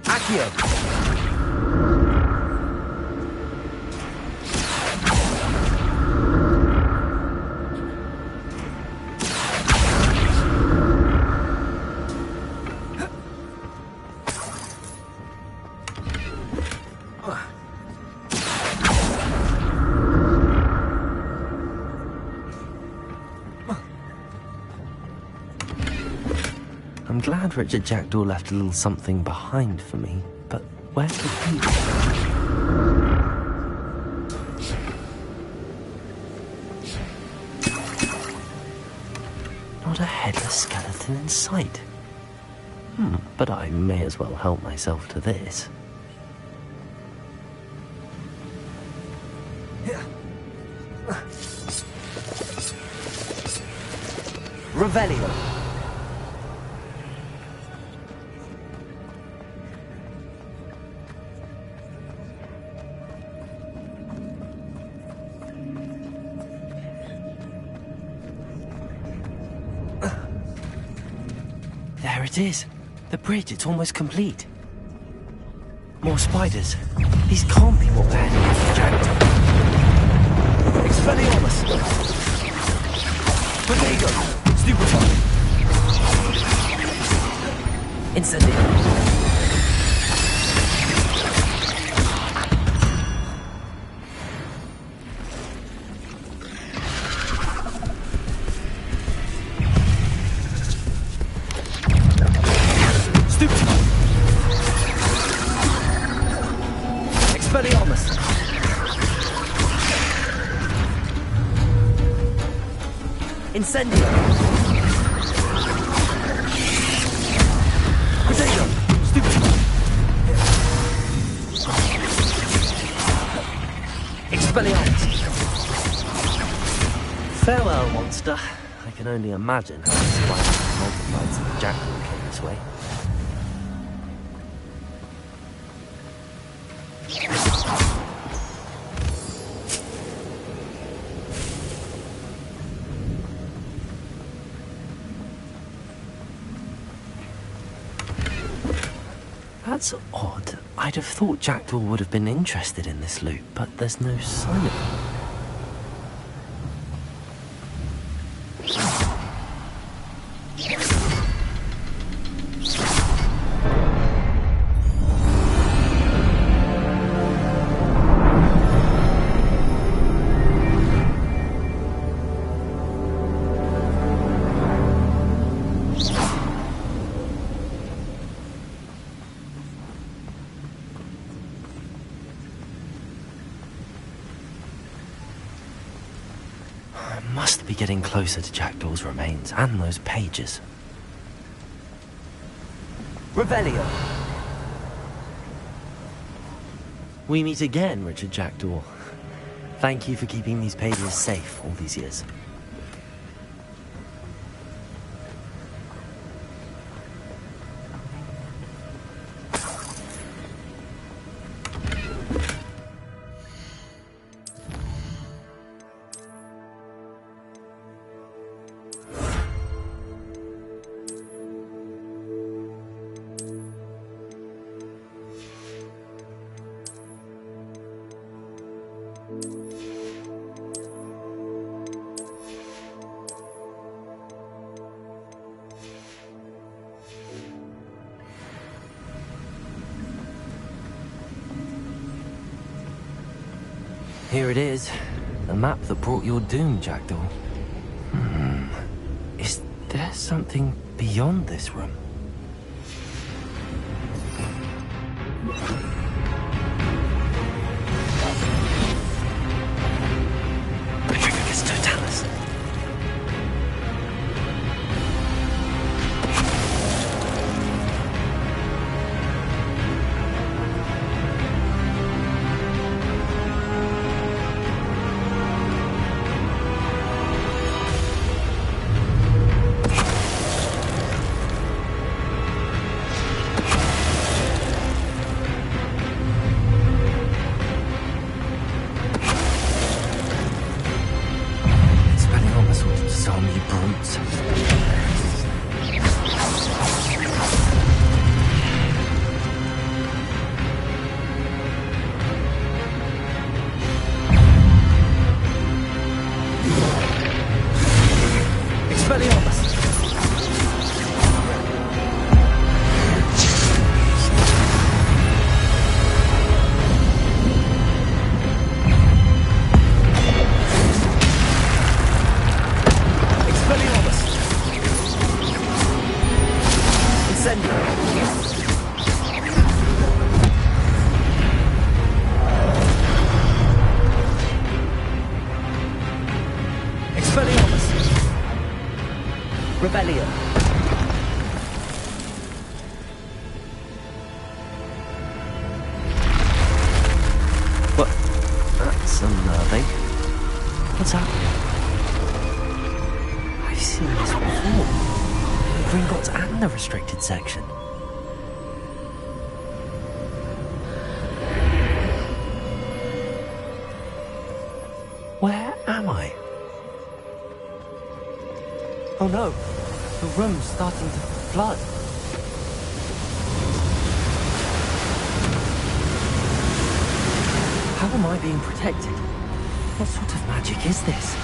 R: Accio. I'm glad Richard Jackdaw left a little something behind for me, but where could he be? Not a headless skeleton in sight. But I may as well help myself to this. Revelio. There it is. The bridge, it's almost complete. More spiders. These can't be what they're Jackdaw. Expelliarmus! Potato! Stupefy! Incendio! Expelliarmus! Incendio! Potato! Stupid! Expelliarmus! Farewell, monster. I can only imagine how the spiders multiplied since Jackdaw came this way. That's odd. I'd have thought Jackdaw would have been interested in this loot, but there's no sign of it. Must be getting closer to Jackdaw's remains and those pages. Revelio! We meet again, Richard Jackdaw. Thank you for keeping these pages safe all these years. Here it is. The map that brought your doom, Jackdaw. Is there something beyond this room? Petrificus totalis. Rebellion. What? That's unnerving. What's happening? I've seen this before. The Gringotts and the restricted section. Where am I? Oh no, the room's starting to flood. How am I being protected? What sort of magic is this?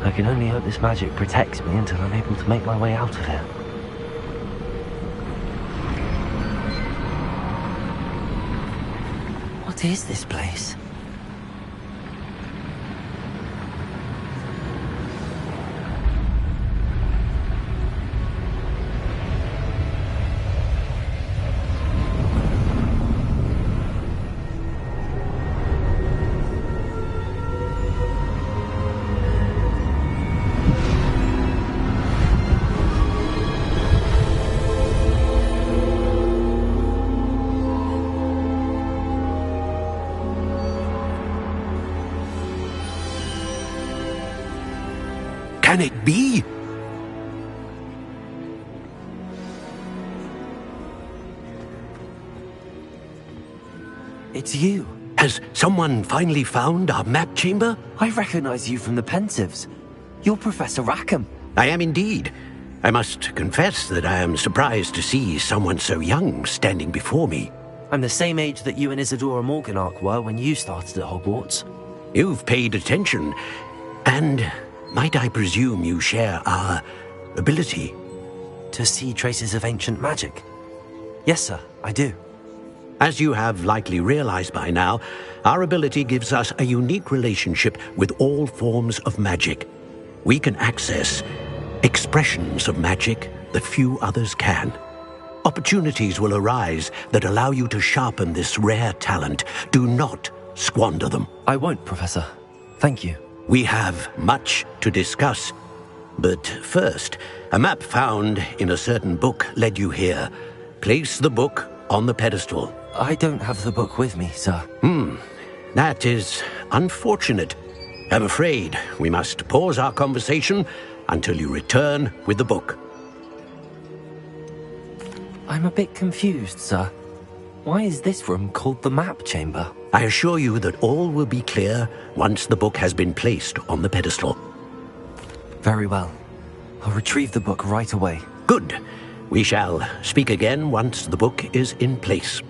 R: I can only hope this magic protects me until I'm able to make my way out of here. What is this place?
T: Can it be?
R: It's you.
T: Has someone finally found our map chamber?
R: I recognize you from the Pensives. You're Professor Rackham.
T: I am indeed. I must confess that I am surprised to see someone so young standing before me.
R: I'm the same age that you and Isadora Morganach were when you started at Hogwarts.
T: You've paid attention, and might I presume you share our ability?
R: To see traces of ancient magic? Yes, sir, I do.
T: As you have likely realized by now, our ability gives us a unique relationship with all forms of magic. We can access expressions of magic that few others can. Opportunities will arise that allow you to sharpen this rare talent. Do not squander them.
R: I won't, Professor. Thank you.
T: We have much to discuss. But first, a map found in a certain book led you here. Place the book on the pedestal.
R: I don't have the book with me, sir.
T: That is unfortunate. I'm afraid we must pause our conversation until you return with the book.
R: I'm a bit confused, sir. Why is this room called the map chamber?
T: I assure you that all will be clear once the book has been placed on the pedestal.
R: Very well. I'll retrieve the book right away.
T: Good. We shall speak again once the book is in place.